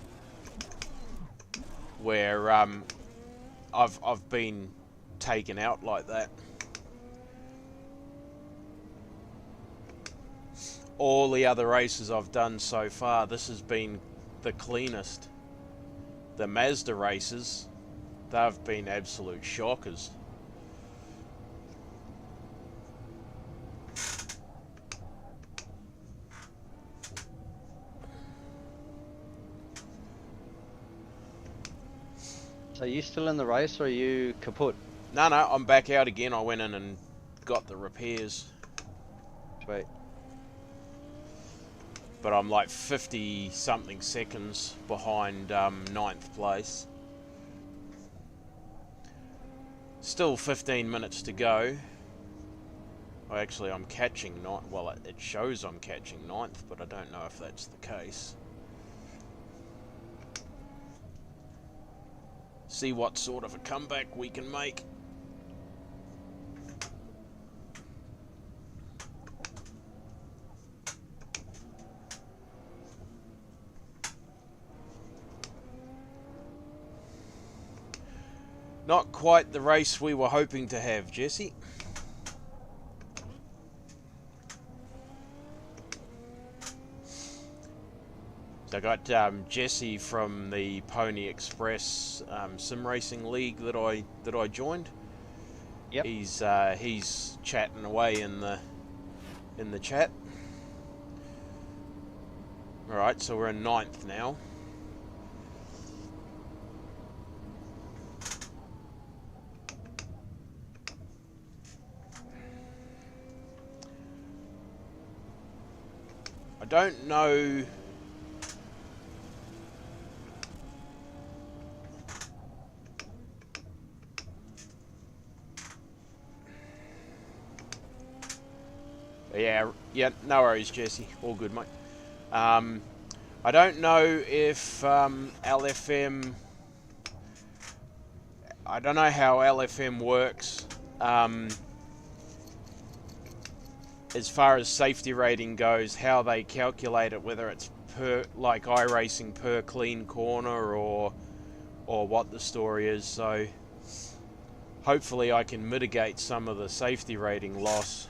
I've been taken out like that. All the other races I've done so far, this has been the cleanest. The Mazda races, they've been absolute shockers. So are you still in the race or are you kaput? No, I'm back out again. I went in and got the repairs. Sweet. But I'm like 50 something seconds behind 9th place. Still 15 minutes to go. Well, actually, I'm catching 9th. Well, it shows I'm catching 9th, but I don't know if that's the case. See what sort of a comeback we can make. Not quite the race we were hoping to have, Jesse. So I got Jesse from the Pony Express sim racing league that I joined. Yep. He's chatting away in the chat. All right, so we're in 9th now. I don't know. Yeah, no worries, Jesse. All good, mate. I don't know if LFM... I don't know how LFM works as far as safety rating goes, how they calculate it, whether it's per, like iRacing per clean corner or what the story is. So hopefully I can mitigate some of the safety rating loss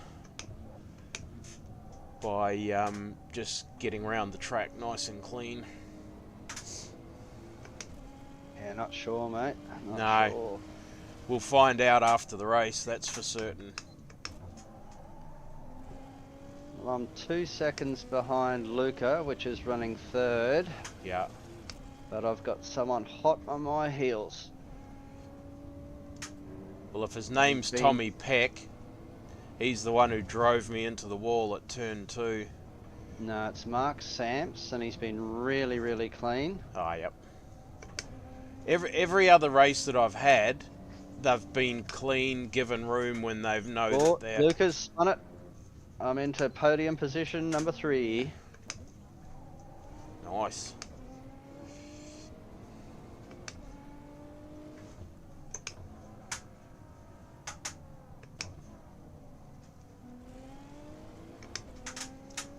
by just getting around the track nice and clean. Yeah, not sure, mate. No. Sure. We'll find out after the race, that's for certain. Well, I'm 2 seconds behind Luca, which is running 3rd. Yeah. But I've got someone hot on my heels. Well, if his name's Tommy Peck, he's the one who drove me into the wall at turn 2. No, it's Mark Samps, and he's been really, really clean. Oh, yep. Every other race that I've had, they've been clean, given room when they've known that they're... Luca's spun it. I'm into podium position number 3. Nice.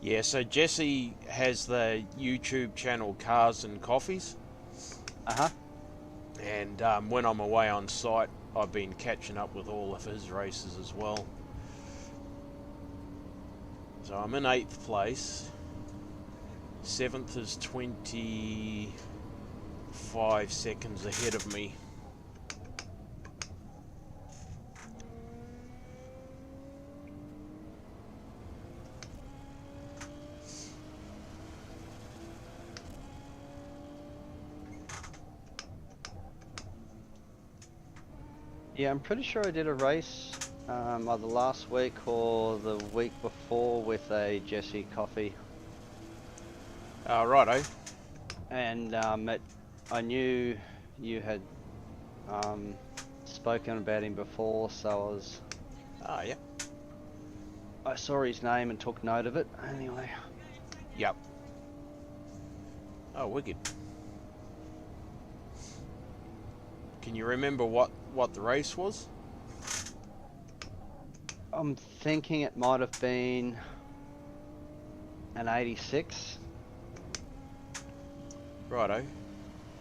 Yeah, so Jesse has the YouTube channel Cars and Coffees, Uh-huh. and when I'm away on site, I've been catching up with all of his races as well. So I'm in 8th place. 7th is 25 seconds ahead of me. Yeah, I'm pretty sure I did a race either last week or the week before with a Jesse coffee. Righto. And I knew you had spoken about him before, so Yeah. I saw his name and took note of it. Anyway. Yep. Oh, wicked. Can you remember what the race was? I'm thinking it might have been an 86. Righto.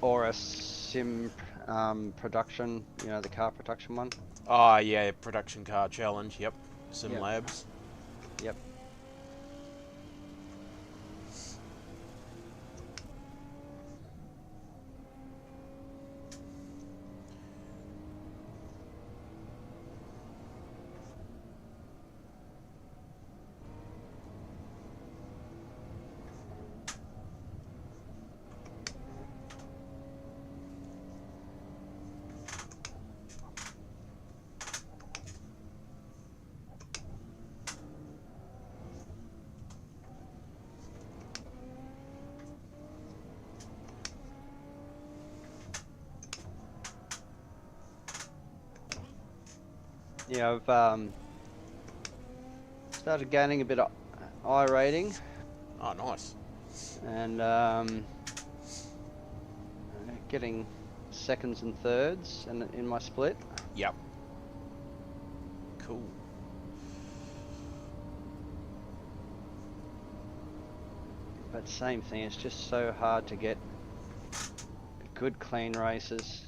Or a sim production, you know, the car production one. Ah, yeah, production car challenge. Yep. Sim Yep. Labs. Yep. Yeah, I've started gaining a bit of I rating Oh, nice. and getting seconds and thirds in my split. Yep. Cool. But same thing, it's just so hard to get good clean races.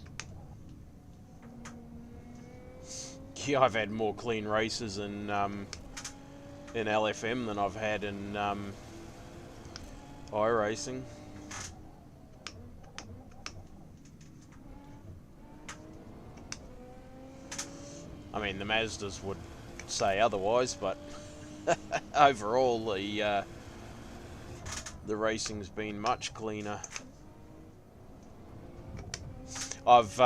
Yeah, I've had more clean races in LFM than I've had in iRacing. I mean, the Mazdas would say otherwise, but overall, the racing's been much cleaner. I've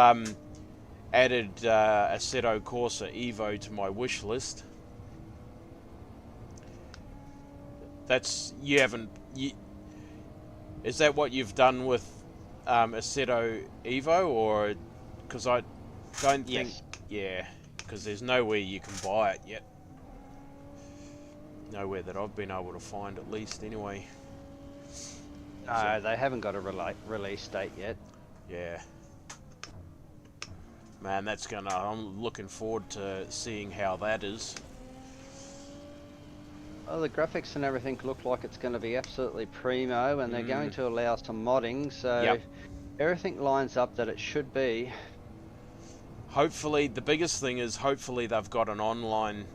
added Assetto Corsa Evo to my wish list. That's is that what you've done with Assetto Evo, or because I don't think because there's nowhere you can buy it yet. Nowhere that I've been able to find, at least, anyway. No, they haven't got a release date yet. Yeah. Man, I'm looking forward to seeing how that is. Well, the graphics and everything look like it's going to be absolutely primo, and they're going to allow some modding, so everything lines up that it should be. Hopefully, the biggest thing is hopefully they've got an online,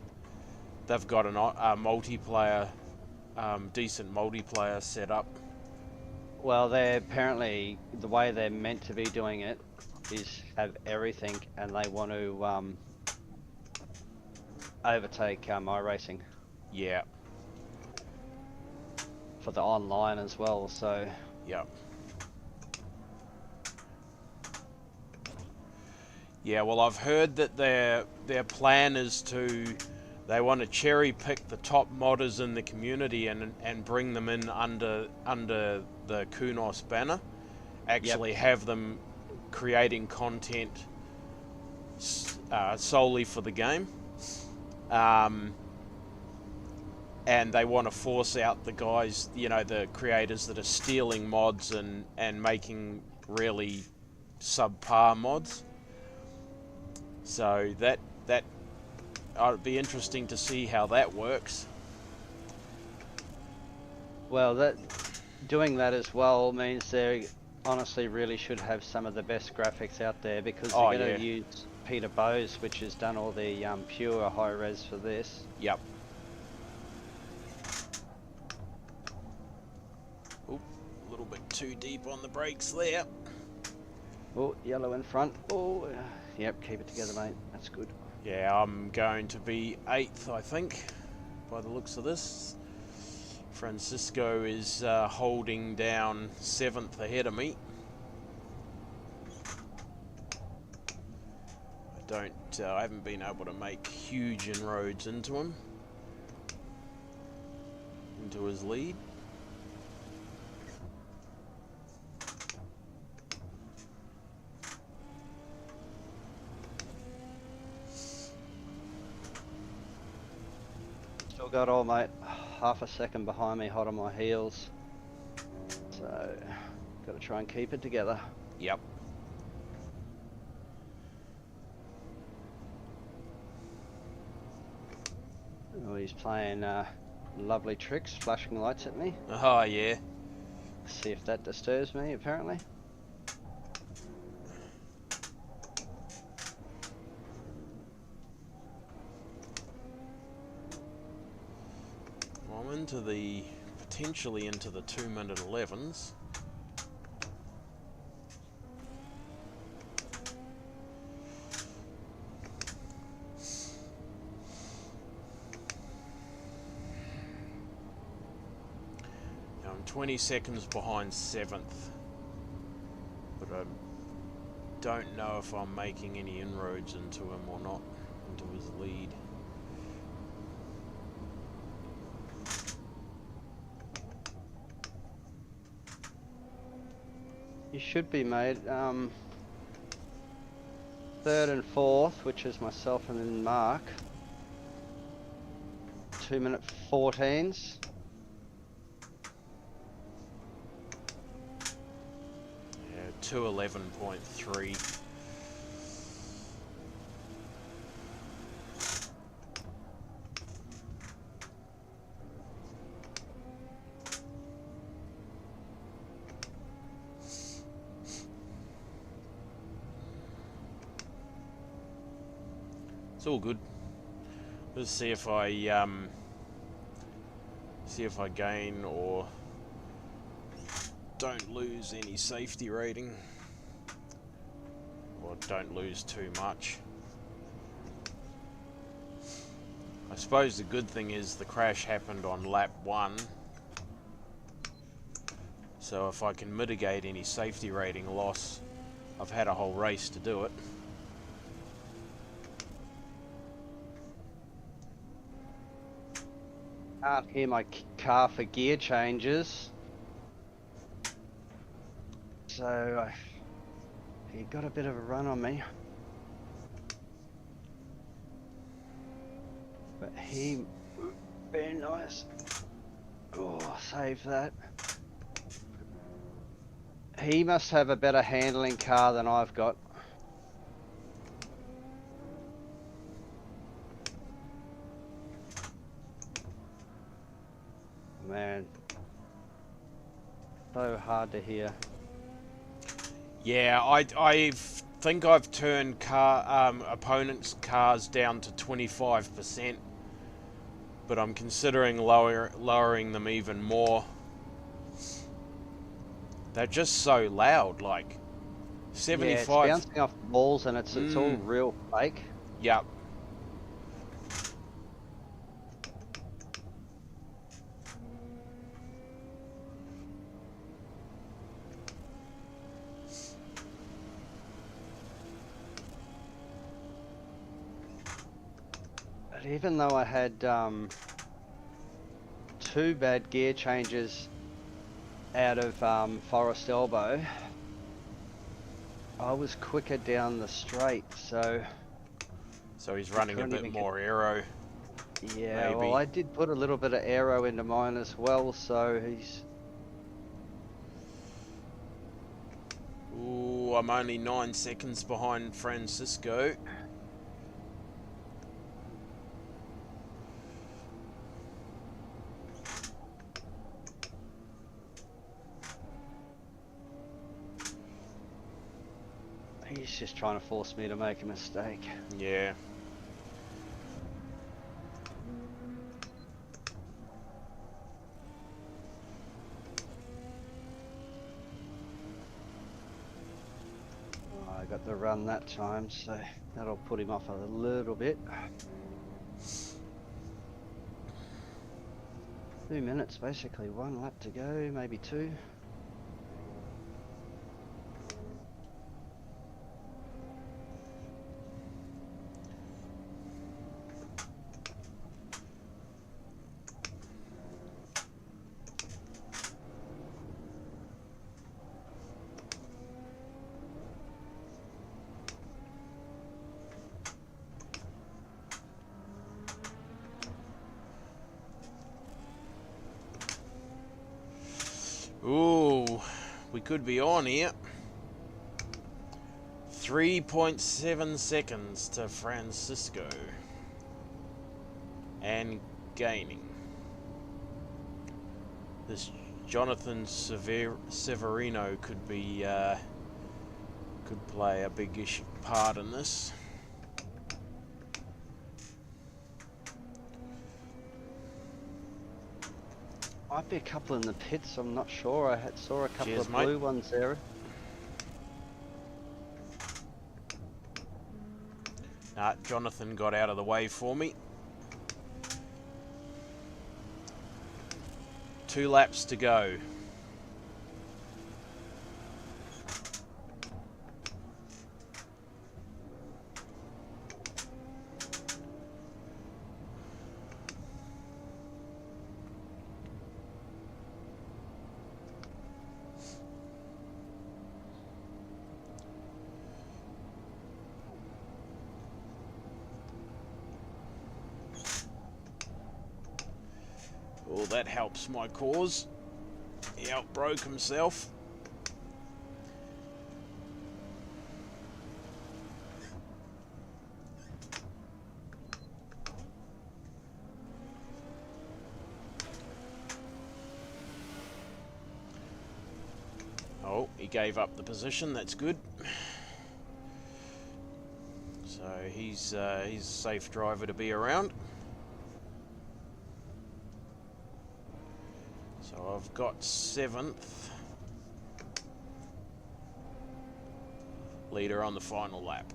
they've got a multiplayer, decent multiplayer set up. Well, they're apparently, the way they're meant to be doing it is have everything, and they want to overtake iRacing. Yeah. For the online as well, so. Yep. Yeah, well, I've heard that their plan is they want to cherry pick the top modders in the community and bring them in under the Kunos banner. Actually have them creating content solely for the game. And they want to force out the guys, the creators that are stealing mods and making really subpar mods. So that it'd be interesting to see how that works. Well, that doing that as well means they honestly really should have some of the best graphics out there, because they're Oh going yeah. to use Peter Bose, which has done all the pure high res for this. Yep. Oop, a little bit too deep on the brakes there. Oh, yellow in front. Oh, yep, keep it together, mate. That's good. Yeah, I'm going to be 8th, I think, by the looks of this. Francisco is holding down 7th ahead of me. I haven't been able to make huge inroads into him, into his lead. Still got all, mate. Half a second behind me, hot on my heels. So, got to try and keep it together. Yep. Oh, he's playing lovely tricks, flashing lights at me. Oh yeah. See if that disturbs me, apparently. Well, I'm potentially into the 2-minute 11s. I'm 20 seconds behind 7th, but I don't know if I'm making any inroads into him or not, into his lead. You should be, mate. Third and fourth, which is myself and then Mark. 2-minute 14s. Yeah, 2:11.3. It's all good. Let's see if I gain or don't lose any safety rating, or don't lose too much. I suppose the good thing is the crash happened on lap 1, so if I can mitigate any safety rating loss, I've had a whole race to do it. Can't hear my car for gear changes. So he got a bit of a run on me. But he, very nice. Oh, save that. He must have a better handling car than I've got. Man, so hard to hear. Yeah, I think I've turned opponents' cars down to 25%, but I'm considering lowering them even more. They're just so loud, like 75. Yeah, it's bouncing off the walls and it's all real fake. Yep. But even though I had 2 bad gear changes out of Forest Elbow, I was quicker down the straight, so he's running a bit more aero. yeah, maybe. well, I did put a little bit of aero into mine as well, so he's... Ooh, I'm only 9 seconds behind Francisco. just trying to force me to make a mistake. Yeah. I got the run that time, so that'll put him off a little bit. 2 minutes basically, 1 lap to go, maybe 2. Ooh, we could be on here. 3.7 seconds to Francisco. And gaining. This Jonathan Severino could be could play a big part in this. Might be a couple in the pits, I'm not sure. I saw a couple Cheers, of mate. blue ones there. Nah, Jonathan got out of the way for me. 2 laps to go. Oh, that helps my cause. He outbroke himself. Oh, he gave up the position. That's good. So he's a safe driver to be around. So I've got 7th. Leader on the final lap.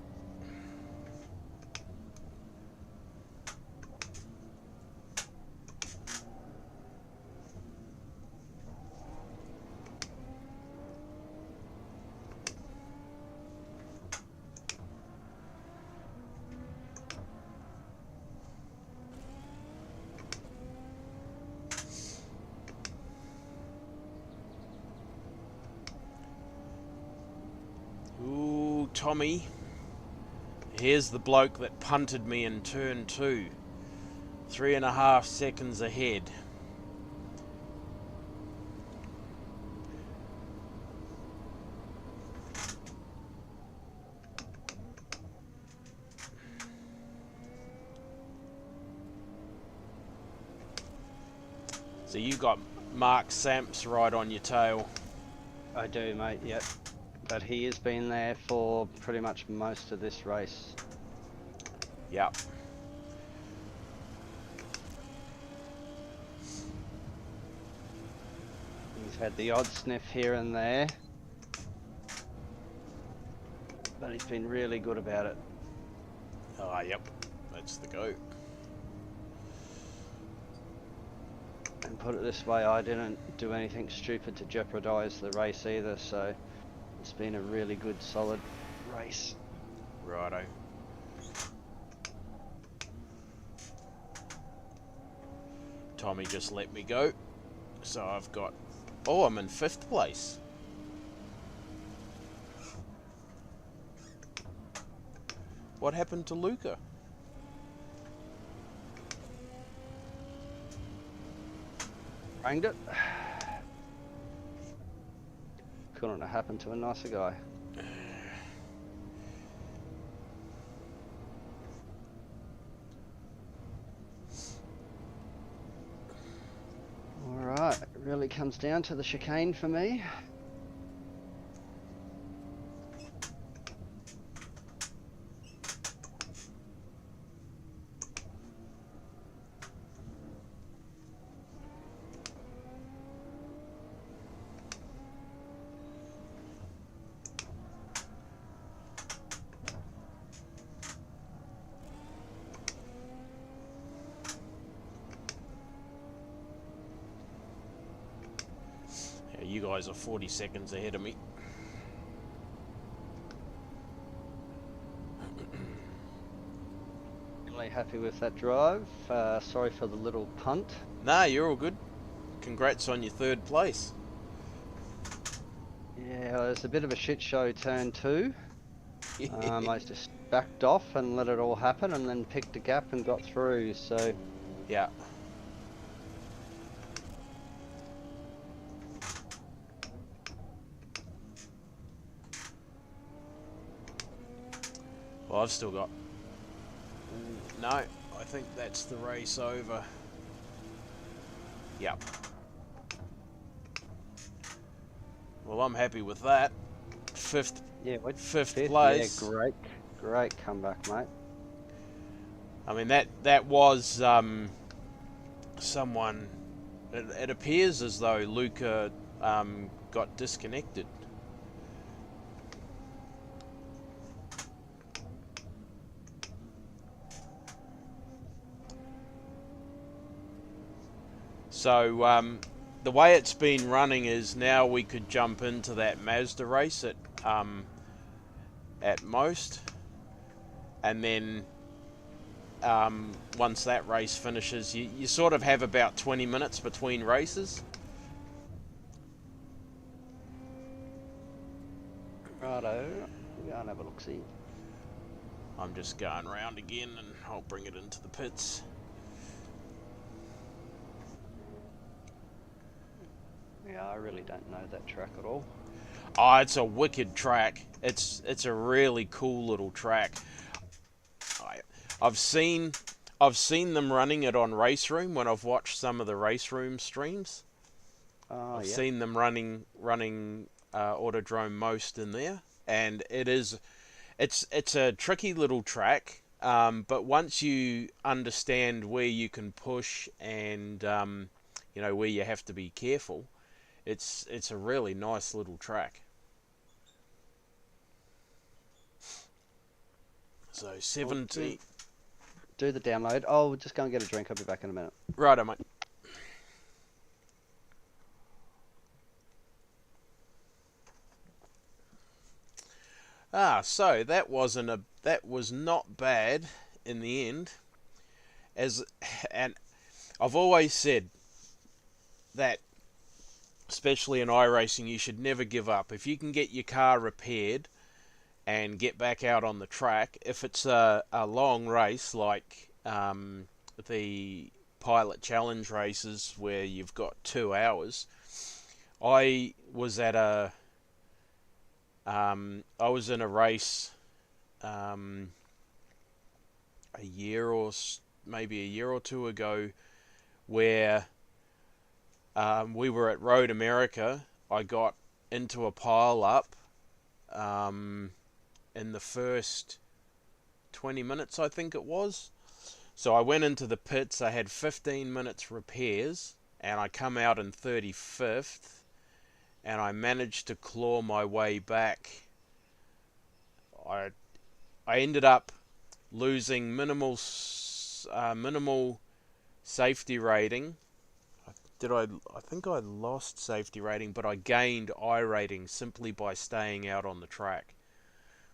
Ooh, Tommy. Here's the bloke that punted me in turn 2. 3.5 seconds ahead. So you got Mark Samps right on your tail. I do, mate, yep. But he has been there for pretty much most of this race. Yep. He's had the odd sniff here and there, but he's been really good about it. Ah, yep. That's the go. And put it this way, I didn't do anything stupid to jeopardise the race either, so it's been a really good, solid race. Righto. Tommy just let me go. So I've got... Oh, I'm in 5th place. What happened to Luca? Ranged it. Couldn't have happened to a nicer guy. Alright, it really comes down to the chicane for me. guys are 40 seconds ahead of me. Really happy with that drive. Sorry for the little punt. Nah, you're all good. Congrats on your 3rd place. Yeah, it was a bit of a shit show turn 2. I just backed off and let it all happen and then picked a gap and got through, so... Yeah. Well, I've still got... No, I think that's the race over. Yep. Well, I'm happy with that. Fifth Fifth place. Yeah, great comeback, mate. I mean, that was someone... It appears as though Luca got disconnected. So the way it's been running is now we could jump into that Mazda race at most, and then once that race finishes, you sort of have about 20 minutes between races. Righto, we'll go and have a look-see. I'm just going around again and I'll bring it into the pits. Yeah, I really don't know that track at all. Oh, it's a wicked track. It's a really cool little track. I've seen them running it on Race Room when I've watched some of the Race Room streams. I've seen them running Autodrome Most in there, and it's a tricky little track. But once you understand where you can push and where you have to be careful, it's a really nice little track. So 70. Do the download. Oh, just go and get a drink. I'll be back in a minute. Righto, mate. So that was not bad in the end. And I've always said that, especially in iRacing, you should never give up. If you can get your car repaired and get back out on the track, if it's a long race like the Pilot Challenge races where you've got 2 hours, I was in a race maybe a year or two ago where we were at Road America. I got into a pile up in the first 20 minutes, I think it was. So I went into the pits. I had 15 minutes repairs, and I come out in 35th, and I managed to claw my way back. I ended up losing minimal safety rating. I think I lost safety rating, but I gained I rating simply by staying out on the track.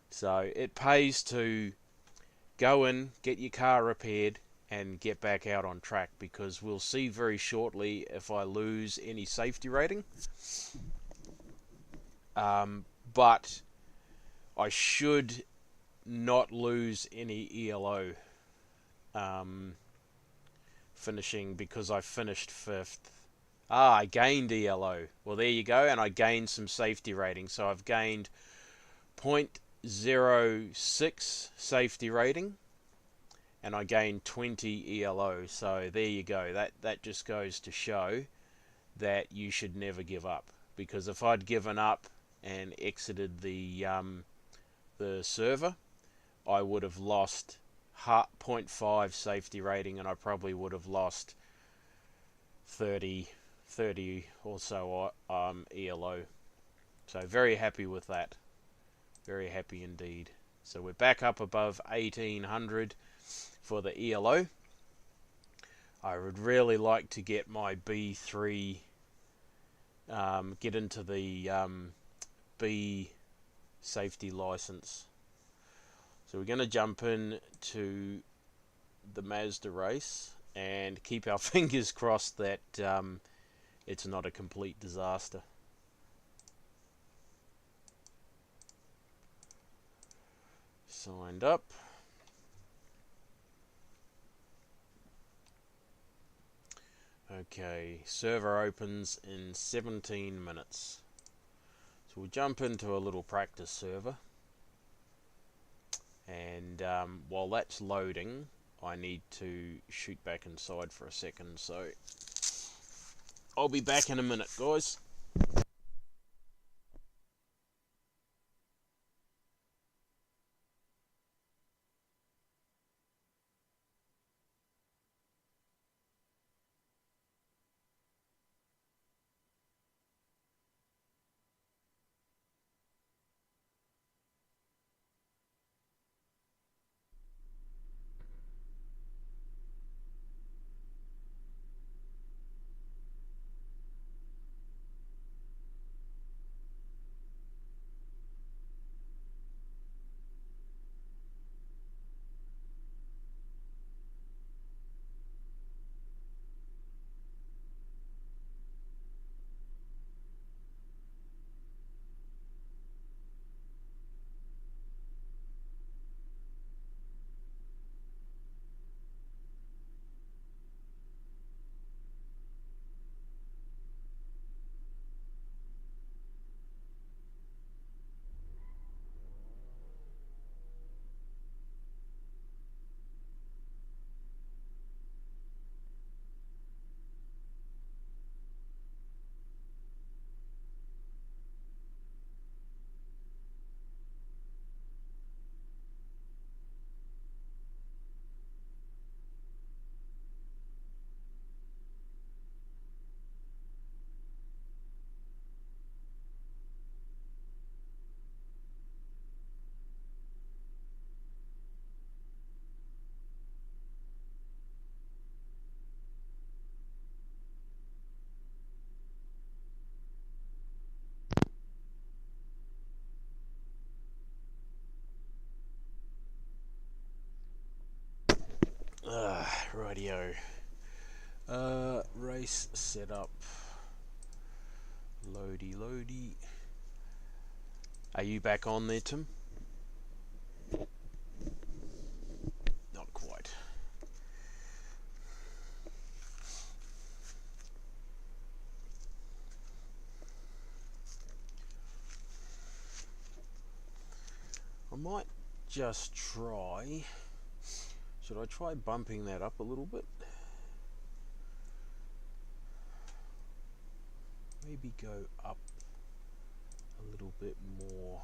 So it pays to go in, get your car repaired, and get back out on track, because we'll see very shortly if I lose any safety rating. But I should not lose any ELO finishing, because I finished 5th. I gained ELO. Well, there you go, and I gained some safety rating. So I've gained 0.06 safety rating, and I gained 20 ELO. So there you go. That just goes to show that you should never give up, because if I'd given up and exited the server, I would have lost 0.5 safety rating, and I probably would have lost 30 or so ELO. So very happy with that. Very happy indeed. So we're back up above 1800 for the ELO. I would really like to get my B3 get into the B safety license. So we're going to jump in to the Mazda race and keep our fingers crossed that it's not a complete disaster. Signed up. Okay, server opens in 17 minutes. So we'll jump into a little practice server. And while that's loading, I need to shoot back inside for a second. So I'll be back in a minute, guys. Rightio. Race setup. Loady. Are you back on there, Tim? Not quite. I might just try. Should I try bumping that up a little bit? Maybe go up a little bit more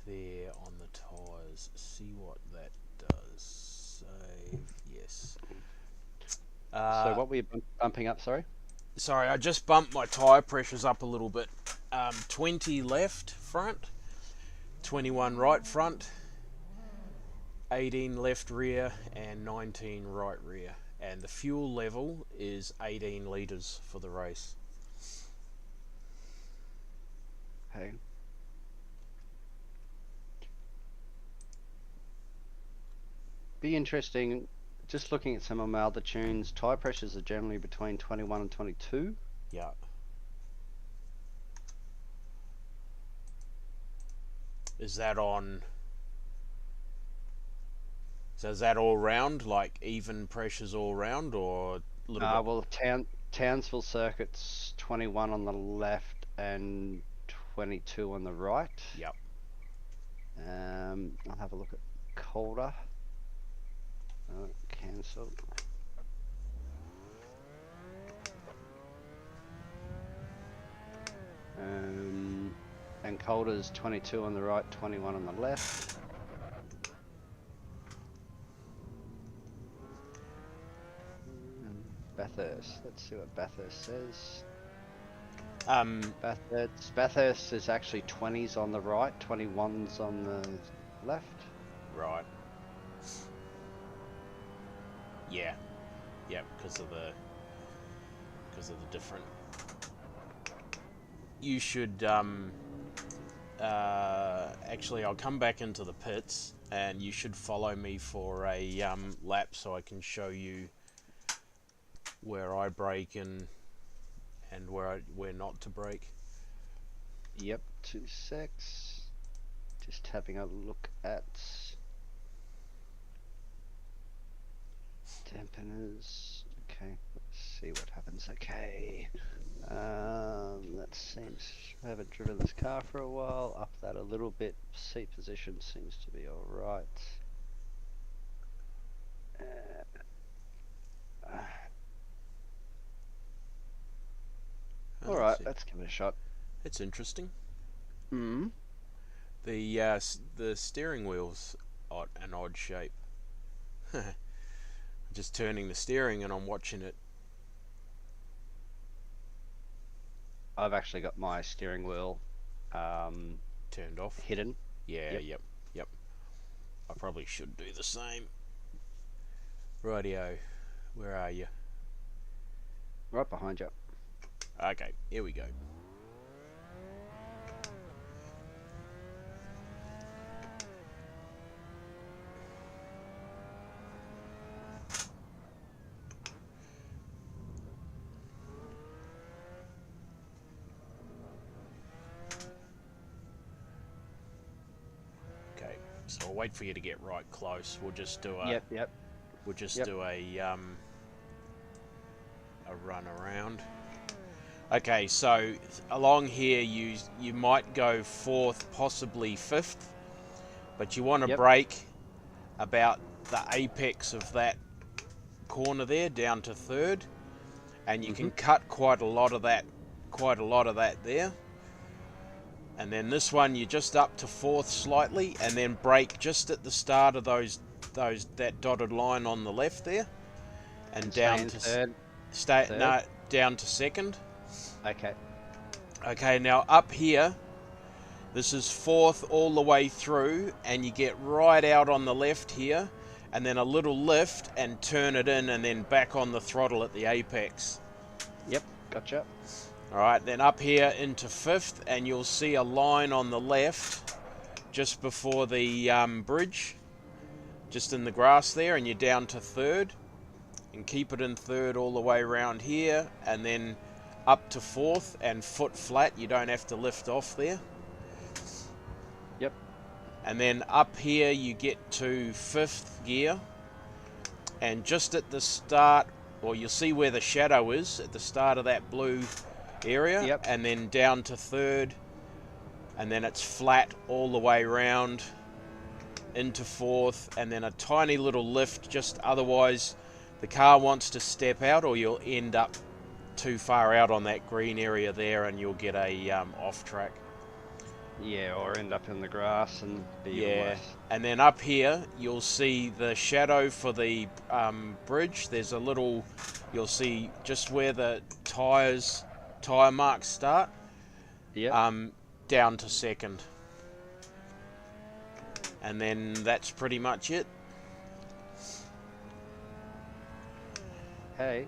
there on the tyres. See what that does. Save. Yes. So what were you bumping up, sorry? Sorry, I just bumped my tyre pressures up a little bit. 20 left front, 21 right front, 18 left rear, and 19 right rear. And the fuel level is 18 litres for the race. Okay. Be interesting, just looking at some of my other tunes, tyre pressures are generally between 21 and 22. Yeah. Is that on... So is that all round, like even pressures all round, or a little bit? Well, Townsville circuit's 21 on the left and 22 on the right. Yep. I'll have a look at Calder. Cancel. And Calder's 22 on the right, 21 on the left. Bathurst. Let's see what Bathurst says. Bathurst is actually 20s on the right, 21s on the left. Right. Yeah. Yep, because of the different you should actually, I'll come back into the pits, and you should follow me for a lap so I can show you where I brake and where not to brake. Yep, 2 secs. Just having a look at dampeners. Okay, let's see what happens. Okay. That seems, I haven't driven this car for a while. Up that a little bit. Seat position seems to be alright. Alright, let's give it a shot. It's interesting. Hmm. The steering wheel's an odd shape. Just turning the steering and I'm watching it. I've actually got my steering wheel Turned off. hidden. Yeah, yep. I probably should do the same. Rightio, where are you? Right behind you. Okay, here we go. Okay, so I'll wait for you to get right close. We'll just do a Yep. We'll just Yep. do a run around. Okay, so along here you might go fourth, possibly fifth, but you want to Yep. brake about the apex of that corner there down to third, and you can cut quite a lot of that there. And then this one you're just up to fourth slightly, and then brake just at the start of that dotted line on the left there, and down to third. down to second. Okay. Okay, now up here, this is fourth all the way through, and you get right out on the left here, and then a little lift and turn it in, and then back on the throttle at the apex. Yep, gotcha. Alright, then up here into fifth, and you'll see a line on the left just before the bridge, just in the grass there, and you're down to third, and keep it in third all the way around here, and then up to fourth and foot flat. You don't have to lift off there. Yep. And then up here you get to fifth gear, and just at the start, or you'll see where the shadow is at the start of that blue area. Yep. And then down to third, and then it's flat all the way around into fourth, and then a tiny little lift, just otherwise the car wants to step out, or you'll end up too far out on that green area there, and you'll get a off track. Yeah, or end up in the grass and be even worse. And then up here you'll see the shadow for the bridge. There's a little, you'll see just where the tyre marks start. Yep. Down to second, and then that's pretty much it. Hey.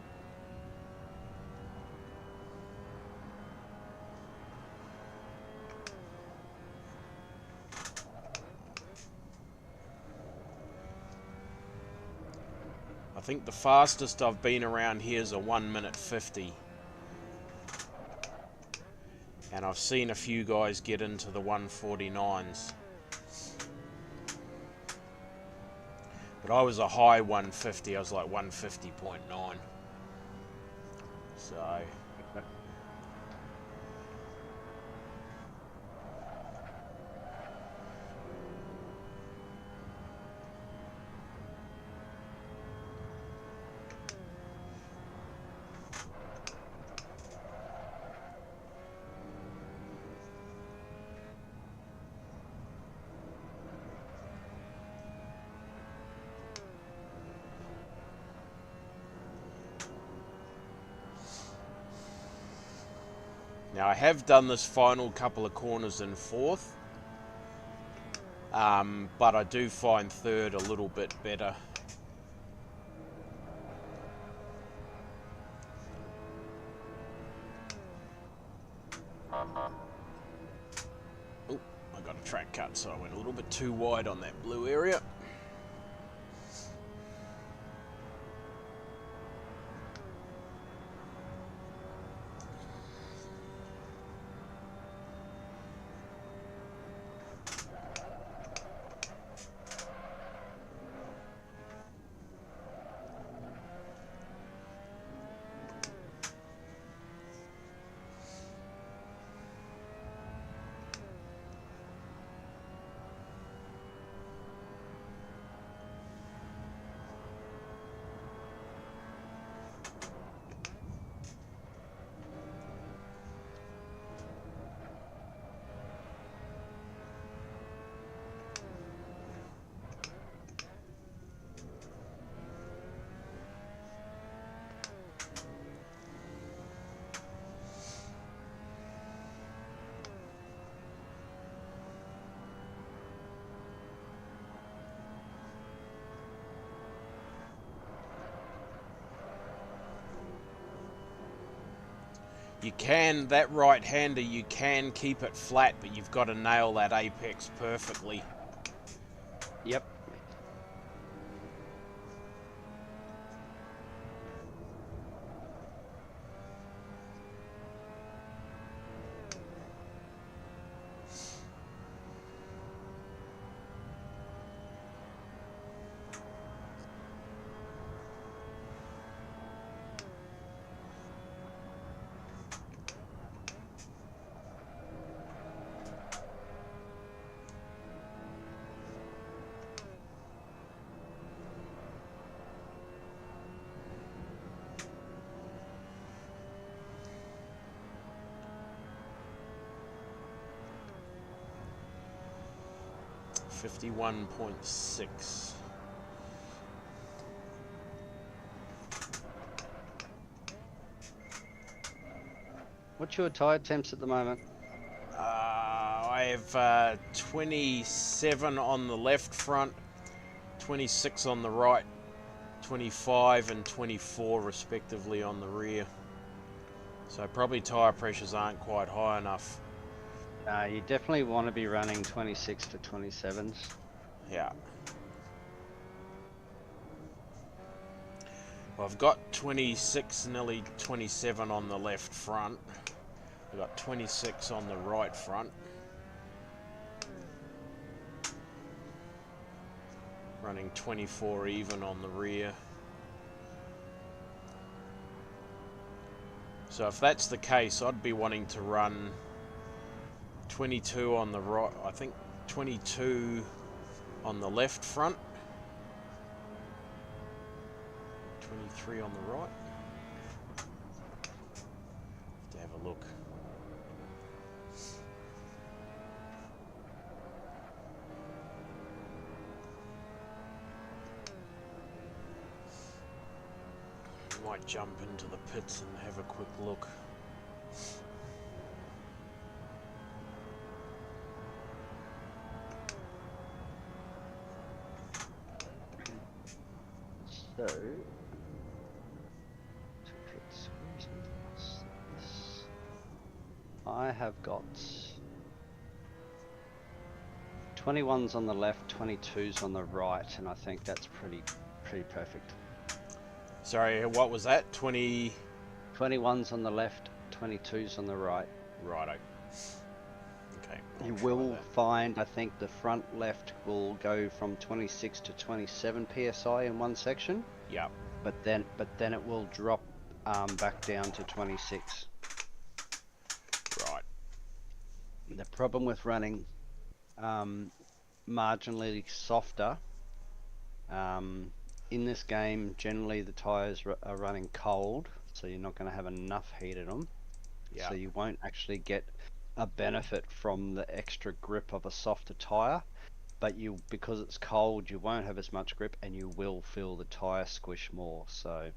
I think the fastest I've been around here is a 1:50. And I've seen a few guys get into the 1:49s. But I was a high 1:50, I was like 1:50.9. So... Now I have done this final couple of corners in fourth, but I do find third a little bit better. cut, so I went a little bit too wide on that blue area. You can, that right-hander, you can keep it flat, but you've got to nail that apex perfectly. Yep. .6. What's your tyre temps at the moment? I have 27 on the left front, 26 on the right, 25 and 24 respectively on the rear. So probably tyre pressures aren't quite high enough. You definitely want to be running 26 to 27s. Yeah. Well, I've got 26, nearly 27 on the left front. I've got 26 on the right front. Running 24 even on the rear. So if that's the case, I'd be wanting to run 22 on the right, I think 22 on the left front, 23 on the right. To have a look. Might jump into the pits and have a quick look. So, I have got 21s on the left, 22s on the right, and I think that's pretty perfect. Sorry, what was that? 20... 21s on the left, 22s on the right. Righto. Okay. You will find, I think, the front left will go from 26 to 27 psi in one section. Yeah. But then it will drop back down to 26. Right. The problem with running marginally softer in this game, generally the tires are running cold, so you're not going to have enough heat in them. Yeah. So you won't actually get a benefit from the extra grip of a softer tire, but because it's cold, you won't have as much grip and you will feel the tire squish more. So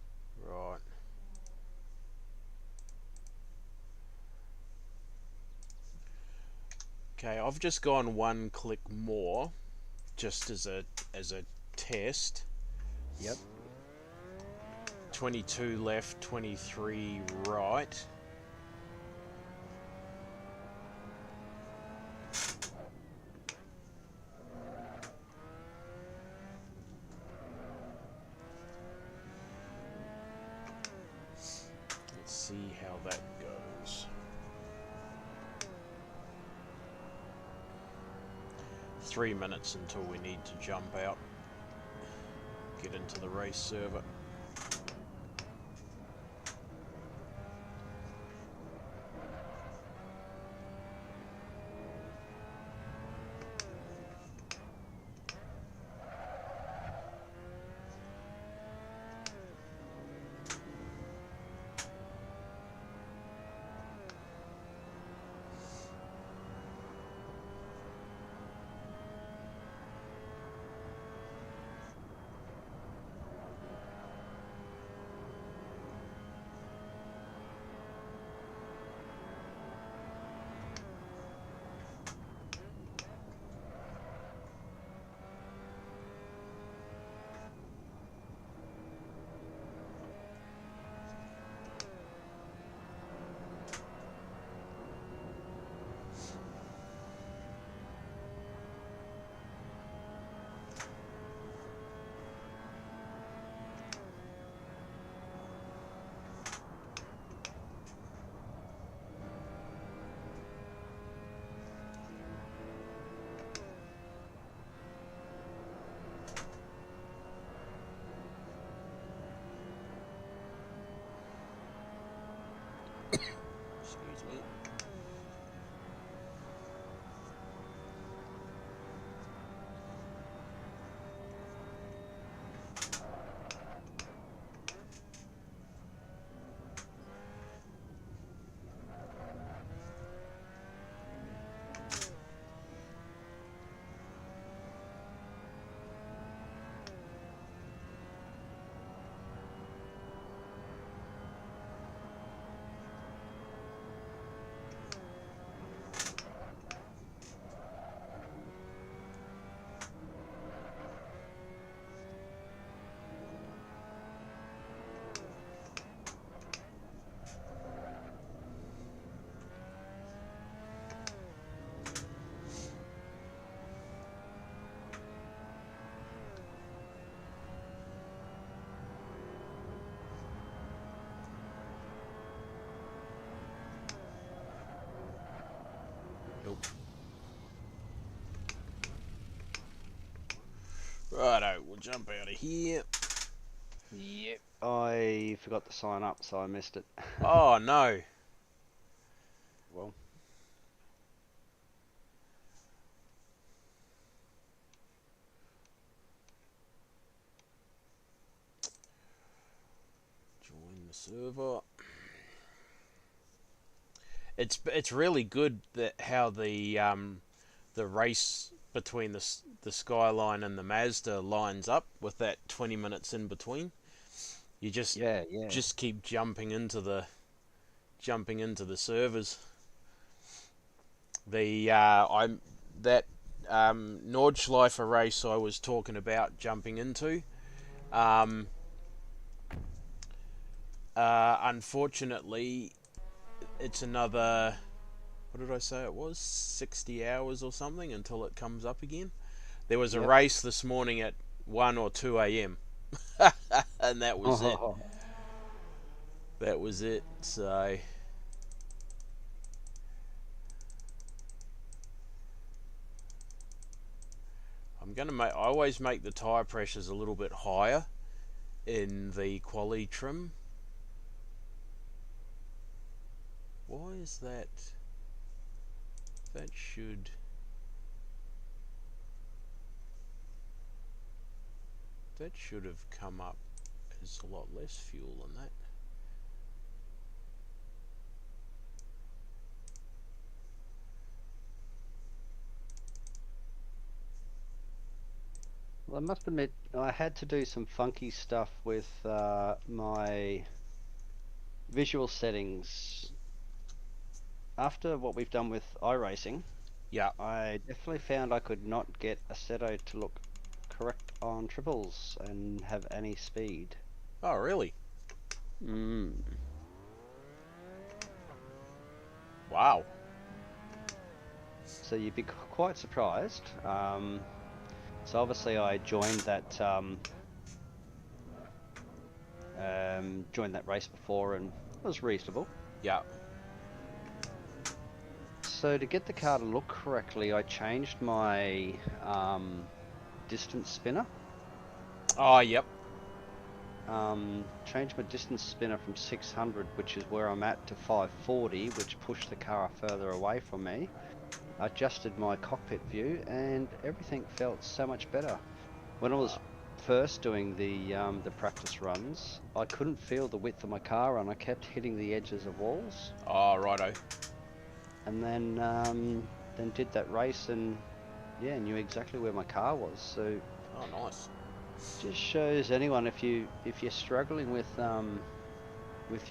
Right. Okay, I've just gone one click more, just as a test. yep. 22 left, 23 right. see how that goes. 3 minutes until we need to jump out. Get into the race server. Excuse me. Nope. Righto, we'll jump out of here. Yep. I forgot to sign up, so I missed it. Oh no. Well, Join the server. It's really good that how the race between the Skyline and the Mazda lines up with that 20 minutes in between. You yeah. just keep jumping into the servers. The I'm that Nordschleifer race I was talking about jumping into. Unfortunately, it's another. What did I say it was? 60 hours or something until it comes up again. There was a Yep. race this morning at 1 or 2 a.m. and that was it. That was it. So I'm gonna make. I always make the tire pressures a little bit higher in the quali trim. Why is that? That should. That should have come up as a lot less fuel than that. Well, I must admit, I had to do some funky stuff with my visual settings. After what we've done with iRacing, Yeah. I definitely found I could not get Assetto to look correct on triples and have any speed. Oh, really? Wow. So you'd be quite surprised. So obviously I joined that race before and was reasonable. Yeah. So to get the car to look correctly, I changed my distance spinner. Oh, yep. Changed my distance spinner from 600, which is where I'm at, to 540, which pushed the car further away from me. Adjusted my cockpit view, and everything felt so much better. When I was first doing the practice runs, I couldn't feel the width of my car, and I kept hitting the edges of walls. Oh, righto. And then did that race, and yeah, knew exactly where my car was. So Oh, nice. just shows anyone, if you're struggling with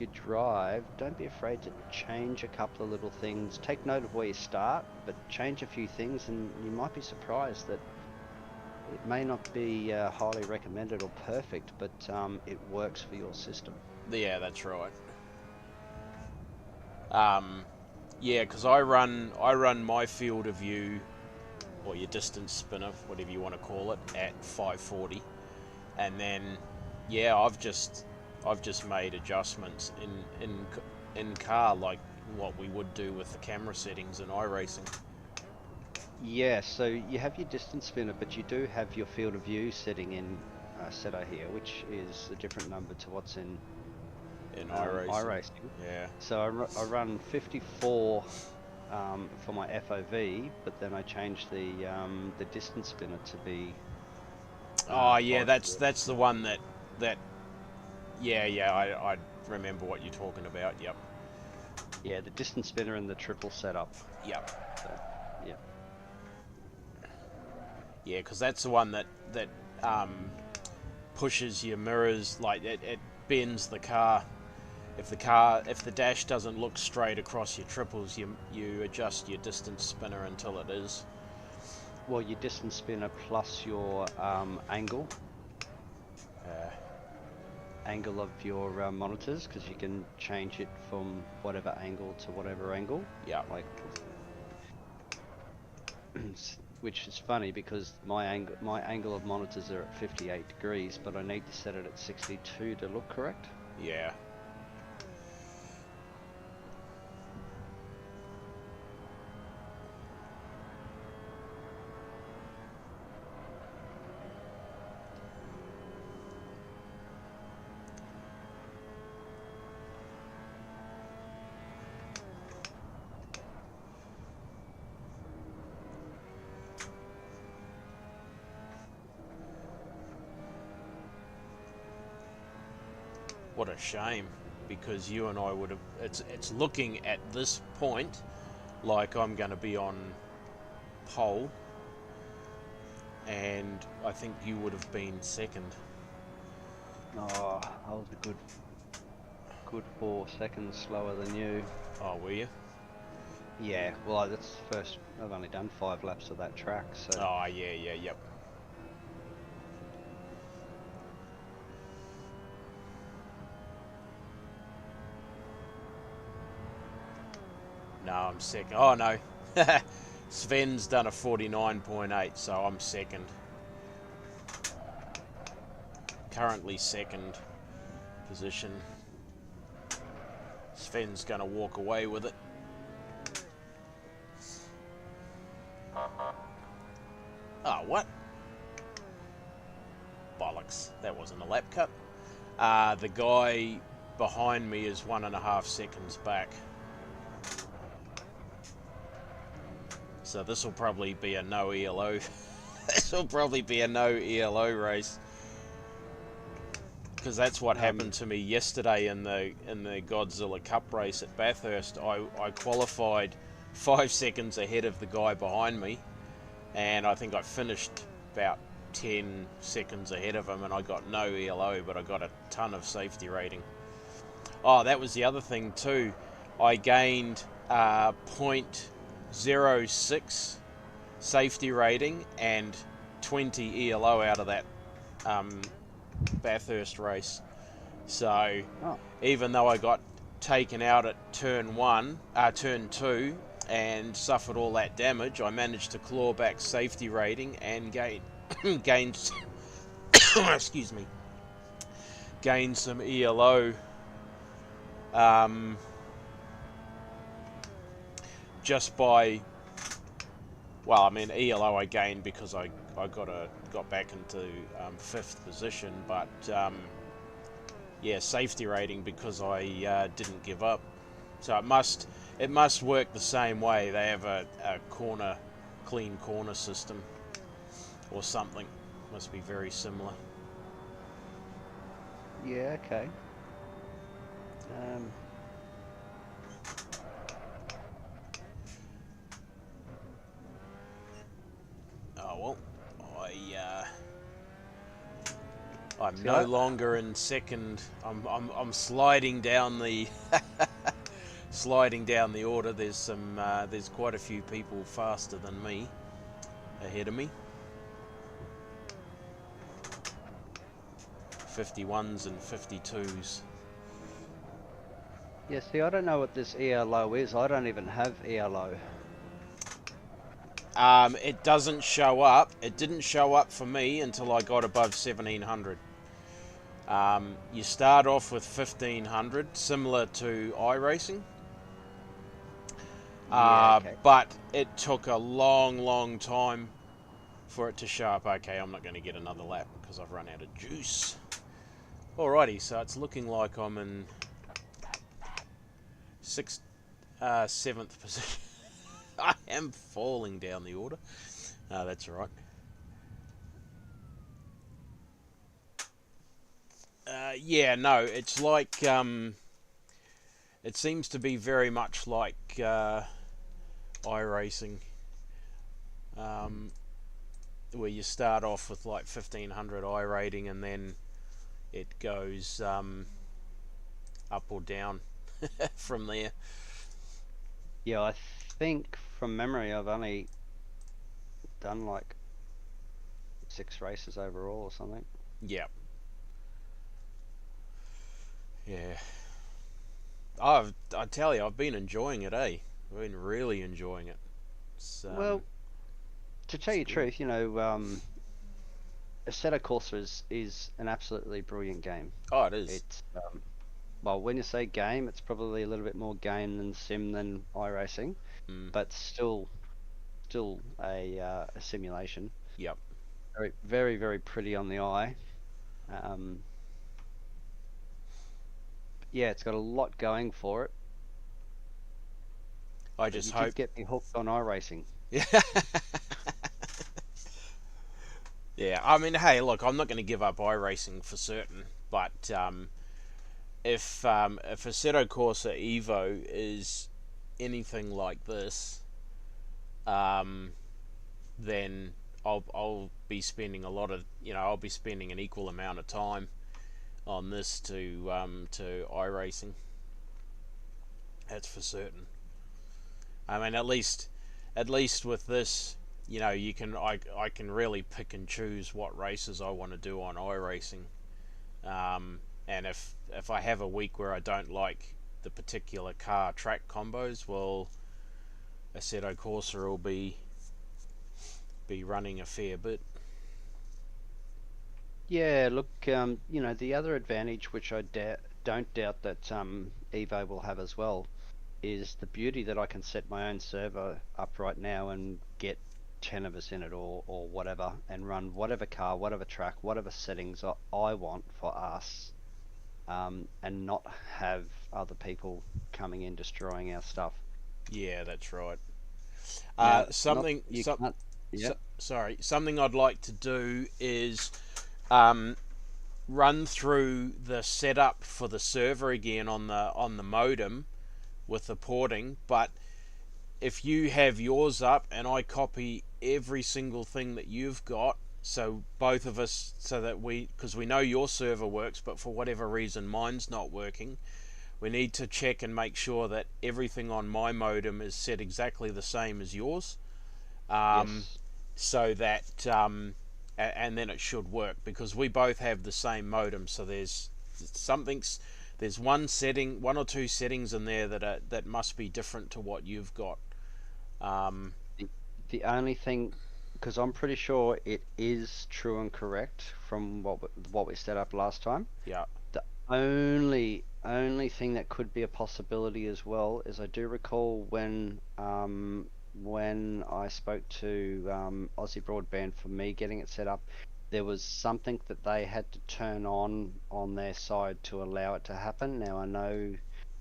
your drive, don't be afraid to change a couple of little things. Take note of where you start, but change a few things, and you might be surprised that it may not be highly recommended or perfect, but it works for your system. Yeah, that's right. Yeah, because I run my field of view, or your distance spinner, whatever you want to call it, at 540, and then yeah, I've just made adjustments in car, like what we would do with the camera settings in iRacing. Yeah, so you have your distance spinner, but you do have your field of view setting in Assetto here, which is a different number to what's in iRacing. Yeah. So I run 54 for my FOV, but then I changed the distance spinner to be. Oh yeah, that's the one that yeah, I remember what you're talking about. Yep. Yeah, the distance spinner and the triple setup. Yep. So, yeah. Yeah, because that's the one that pushes your mirrors, like it bends the car. If the dash doesn't look straight across your triples, you adjust your distance spinner until it is. Well, your distance spinner plus your angle of your monitors, because you can change it from whatever angle to whatever angle. Yeah. Like, which is funny because my angle of monitors are at 58 degrees, but I need to set it at 62 to look correct. Yeah. What a shame, because you and I would have. It's looking at this point like I'm going to be on pole, and I think you would have been second. Oh, I was a good 4 seconds slower than you. Oh, were you? Yeah, well, that's the first. I've only done 5 laps of that track, so. Oh, yeah, yep. No, I'm second. Oh, no. Sven's done a 49.8, so I'm second. Currently second position. Sven's going to walk away with it. Oh, what? Bollocks. That wasn't a lap cut. The guy behind me is 1.5 seconds back. So this will probably be a no ELO. This will probably be a no ELO race. Because that's what happened to me yesterday in the Godzilla Cup race at Bathurst. I qualified 5 seconds ahead of the guy behind me, and I think I finished about 10 seconds ahead of him, and I got no ELO, but I got a ton of safety rating. Oh, that was the other thing too. I gained 0.06 safety rating and 20 ELO out of that Bathurst race. So even though I got taken out at turn 2 and suffered all that damage, I managed to claw back safety rating and gained excuse me, gained some ELO um, just by, well, I mean, ELO I gained because I got back into 5th position, but yeah, safety rating because I didn't give up. So it must work the same way. They have a clean corner system or something. Must be very similar. Yeah, okay. Um, Oh well, I'm see, no longer in second. I'm sliding down the sliding down the order. There's quite a few people faster than me ahead of me. 51s and 52s. yeah, see, I don't know what this ELO is. I don't even have ELO. It doesn't show up. It didn't show up for me until I got above 1700. You start off with 1500, similar to iRacing. Yeah, okay. But it took a long time for it to show up. Okay, I'm not going to get another lap because I've run out of juice. Alrighty, so it's looking like I'm in 7th position. I am falling down the order. No, that's alright. Yeah, no, it's like it seems to be very much like iRacing, where you start off with like 1500 I rating and then it goes up or down from there. Yeah, I think from memory I've only done like 6 races overall or something. Yeah. Yeah. I tell you, I've been enjoying it, eh? I've been really enjoying it. It's, Well, to tell you the good. truth, Assetto Corsa is an absolutely brilliant game. Oh, it is. It's well, when you say game, it's probably a little bit more game than sim than iRacing, Mm. but still a simulation. Yep. Very, very, very pretty on the eye. Um, yeah, it's got a lot going for it. I But just you hope. did get me hooked on iRacing. Yeah. Yeah. I mean, hey, look, I'm not going to give up iRacing for certain, but if Assetto Corsa Evo is anything like this, um, then I'll be spending a lot of I'll be spending an equal amount of time on this to iRacing. That's for certain. I mean, at least with this, I can really pick and choose what races I want to do on iRacing. And if I have a week where I don't like the particular car track combos, well, Assetto Corsa will be running a fair bit. Yeah, look, the other advantage, which I don't doubt that Evo will have as well, is the beauty that I can set my own server up right now and get 10 of us in it or whatever and run whatever car, whatever track, whatever settings I want for us, and not have other people coming in destroying our stuff. Yeah, that's right. Now, not Something you some, can't. Yeah. sorry, something I'd like to do is run through the setup for the server again on the modem with the porting, but if you have yours up and I copy every single thing that you've got, so both of us, so that because we know your server works, but for whatever reason mine's not working, we need to check and make sure that everything on my modem is set exactly the same as yours, Yes. so that and then it should work because we both have the same modem. So something's there's one or two settings in there that must be different to what you've got. The, the only thing, because I'm pretty sure it is true and correct from what we set up last time. Yeah. The only only thing that could be a possibility as well is I do recall when I spoke to Aussie Broadband for me getting it set up, there was something that they had to turn on their side to allow it to happen. Now I know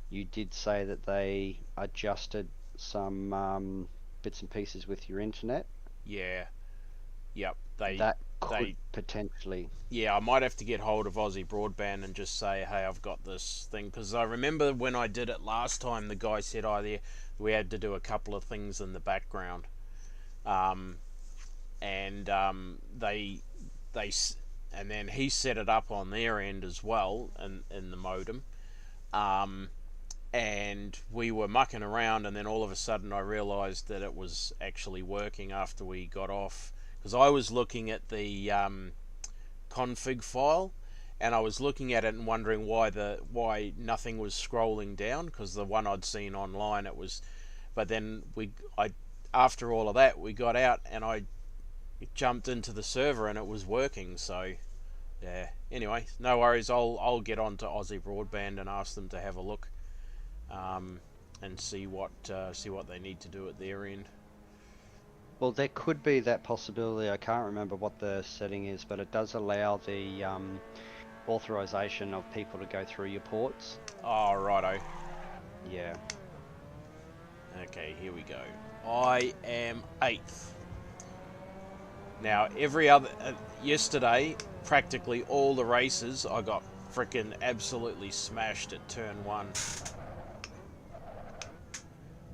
you did say that they adjusted some bits and pieces with your internet. Yeah. Yep. They That could they potentially. yeah, I might have to get hold of Aussie Broadband and just say, hey, I've got this thing. Because I remember when I did it last time, the guy said, oh, there, we had to do a couple of things in the background. Um, and they, and then he set it up on their end as well in the modem. Um, and we were mucking around, and then all of a sudden I realised that it was actually working after we got off. Because I was looking at the config file, and I was looking at it and wondering why nothing was scrolling down, because the one I'd seen online it was. But then I after all of that we got out and I jumped into the server and it was working. So yeah. Anyway, no worries. I'll get on to Aussie Broadband and ask them to have a look, and see what they need to do at their end. Well, there could be that possibility. I can't remember what the setting is, but it does allow the authorization of people to go through your ports. Oh, righto. Yeah. Okay, here we go. I am 8th. Now, every other yesterday, practically all the races, I got freaking absolutely smashed at turn 1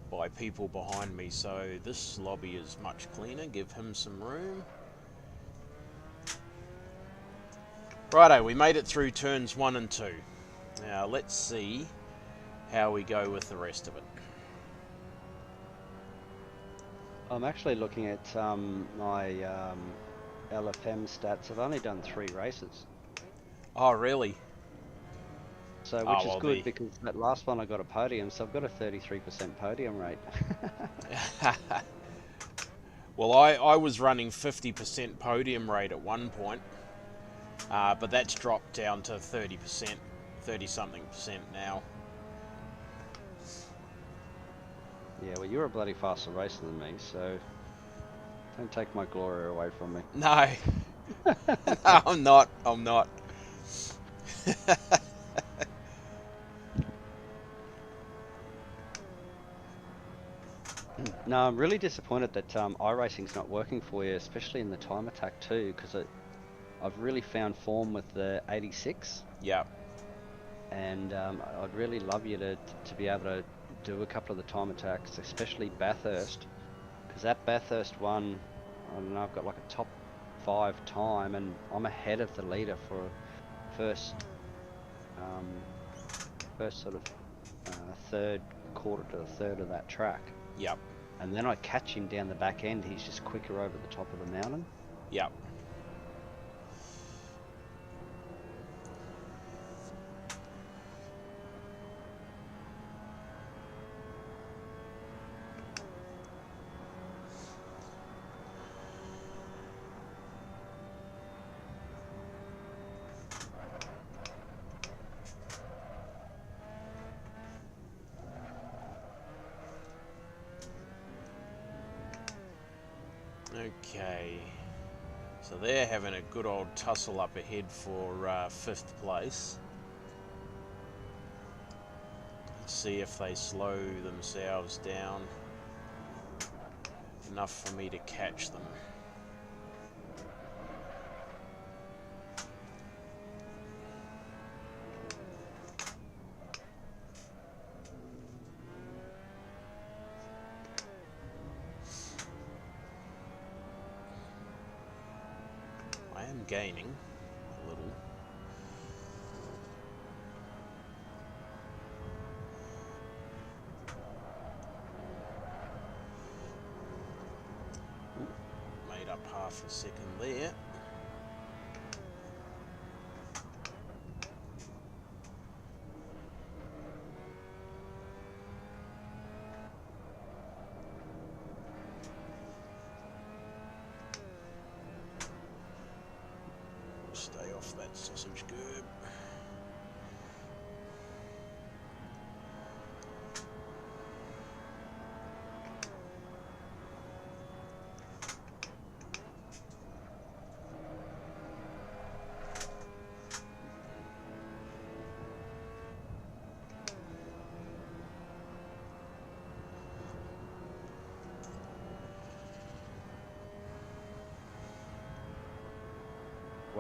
by people behind me. So this lobby is much cleaner. Give him some room. Righto, we made it through turns 1 and 2. Now let's see how we go with the rest of it. I'm actually looking at my LFM stats. I've only done 3 races. Oh, really? So, which is good because that last one I got a podium, so I've got a 33% podium rate. Well, I was running 50% podium rate at one point, but that's dropped down to 30%, 30-something percent now. Yeah, well, you're a bloody faster racer than me, so don't take my glory away from me. No, no, I'm not. I'm not. No, I'm really disappointed that iRacing's not working for you, especially in the time attack too, because I've really found form with the 86. Yeah. And I'd really love you to be able to do a couple of the time attacks, especially Bathurst, because that Bathurst one, I don't know, I've got like a top 5 time, and I'm ahead of the leader for first sort of third quarter to the third of that track. Yep. And then I catch him down the back end. He's just quicker over the top of the mountain. Yep. Okay, so they're having a good old tussle up ahead for 5th place. Let's see if they slow themselves down enough for me to catch them. I am gaining a little. Ooh, made up half a second there. Stay off that sausage gerb.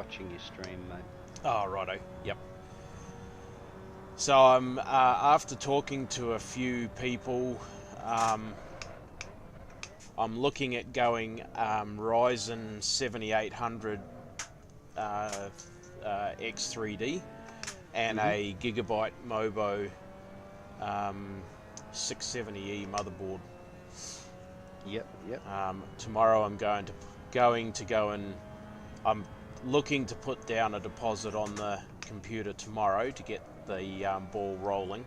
watching your stream, mate. Oh, righto. Yep. So I'm after talking to a few people, I'm looking at going Ryzen 7800 X3D and a Gigabyte Mobo 670E motherboard. Yep. Tomorrow I'm going to go and I'm looking to put down a deposit on the computer tomorrow to get the ball rolling,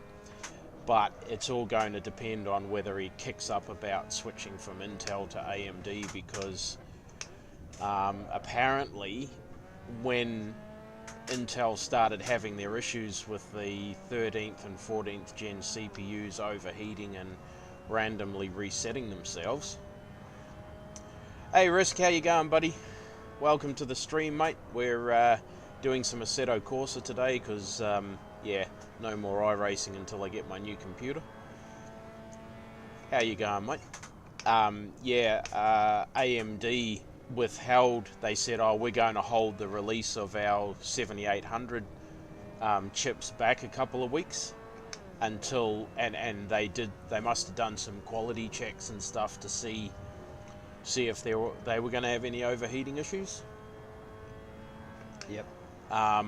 but it's all going to depend on whether he kicks up about switching from Intel to AMD, because apparently when Intel started having their issues with the 13th and 14th gen CPUs overheating and randomly resetting themselves. Hey Risk, how you going, buddy? Welcome to the stream, mate. We're doing some Assetto Corsa today because, yeah, no more iRacing until I get my new computer. How you going, mate? AMD withheld. They said, oh, we're going to hold the release of our 7800 chips back a couple of weeks until, and they must have done some quality checks and stuff to see if they were going to have any overheating issues. Yep. Yeah,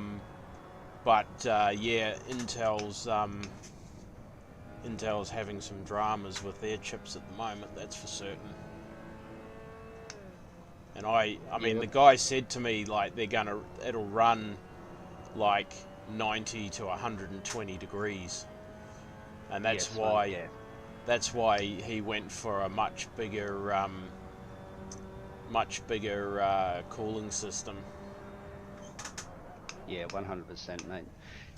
Intel's having some dramas with their chips at the moment, that's for certain. And I mean, the guy said to me, like, it'll run like 90 to 120 degrees, and that's why he went for a much bigger cooling system. Yeah, 100%, mate.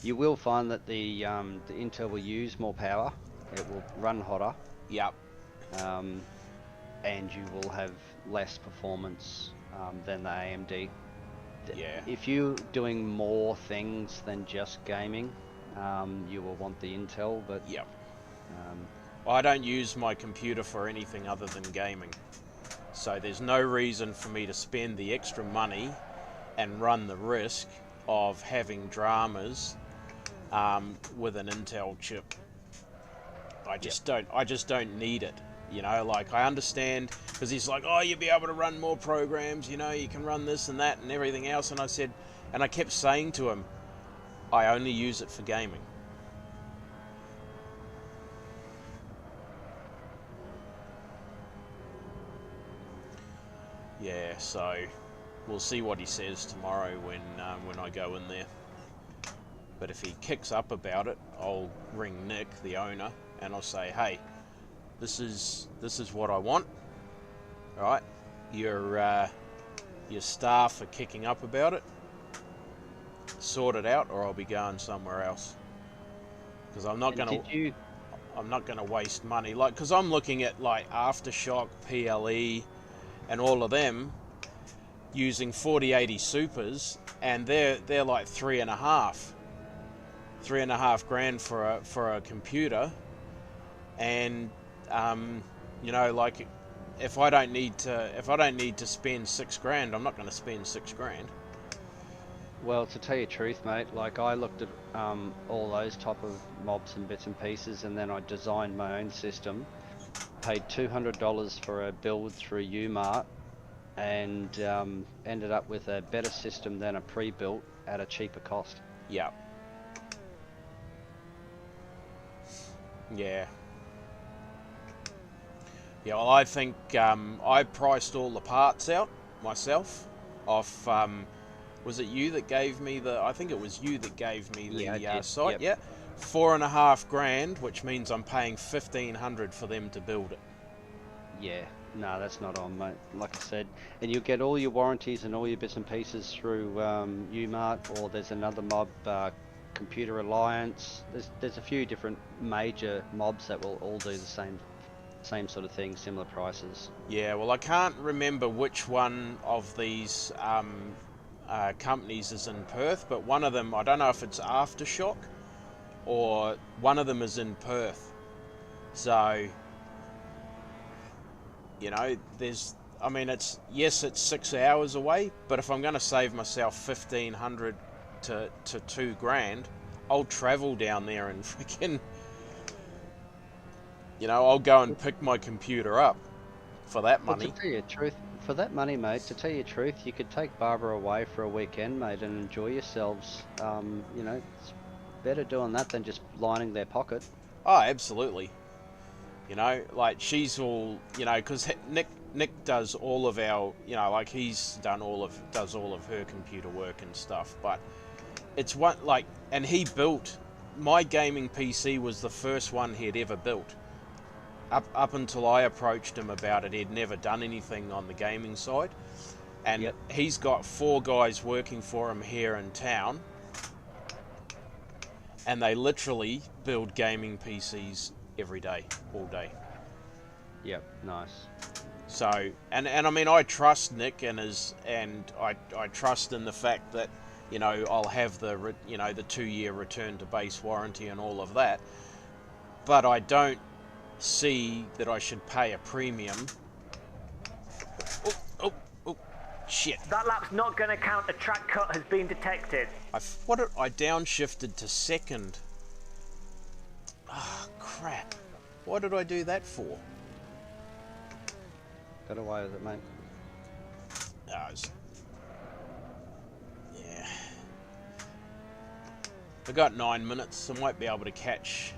You will find that the Intel will use more power. It will run hotter. Yep. And you will have less performance than the AMD. Yeah. If you're doing more things than just gaming, you will want the Intel, but... Yep. I don't use my computer for anything other than gaming. So there's no reason for me to spend the extra money and run the risk of having dramas with an Intel chip. I just don't need it. You know, like, I understand, because he's like, oh, you'll be able to run more programs, you know, you can run this and that and everything else. And I kept saying to him, I only use it for gaming. Yeah, so we'll see what he says tomorrow when I go in there. But if he kicks up about it, I'll ring Nick, the owner, and I'll say, hey, this is what I want. All right, your staff are kicking up about it. Sort it out, or I'll be going somewhere else. Because I'm not gonna waste money. Like, because I'm looking at like Aftershock, PLE, and all of them using 4080 Supers, and they're like $3.5 grand for a computer, and you know, like, if I don't need to spend $6 grand, I'm not going to spend $6 grand. Well, to tell you the truth, mate, like, I looked at all those type of mobs and bits and pieces, and then I designed my own system, paid $200 for a build through Umart, and ended up with a better system than a pre-built at a cheaper cost. Yeah. Yeah. Yeah, well, I think I priced all the parts out myself off, was it you that gave me I think it was you that gave me the site, yep. Yeah. $4.5 grand, which means I'm paying $1,500 for them to build it. Yeah, no, that's not on, mate. Like I said, and you'll get all your warranties and all your bits and pieces through Umart, or there's another mob, Computer Alliance. There's a few different major mobs that will all do the same sort of thing, similar prices. Yeah, well, I can't remember which one of these companies is in Perth, but one of them, I don't know if it's Aftershock or one of them is in Perth. So, you know, there's I mean, it's 6 hours away, but if I'm going to save myself 1,500 to $2,000, I'll travel down there and freaking, I'll go and pick my computer up for that Well, to money. tell you the truth, for that money, mate, to tell you the truth, you could take Barbara away for a weekend, mate, and enjoy yourselves. It's better doing that than just lining their pocket. Oh, absolutely. Like she's all, because Nick does all of our, like he's does all of her computer work and stuff. But it's what like, and he built my gaming PC was the first one he'd ever built. Up until I approached him about it, he'd never done anything on the gaming side, and Yep. he's got 4 guys working for him here in town, and they literally build gaming PCs every day, all day. Yep, nice. So, and I mean, I trust Nick and I trust in the fact that, I'll have the 2-year return to base warranty and all of that, but I don't see that I should pay a premium. Oh, oh, oh, shit. That lap's not going to count. A track cut has been detected. I downshifted to second. Ah, crap. Why did I do that for? Got away with it, mate. Ah, yeah. I got 9 minutes. I might be able to catch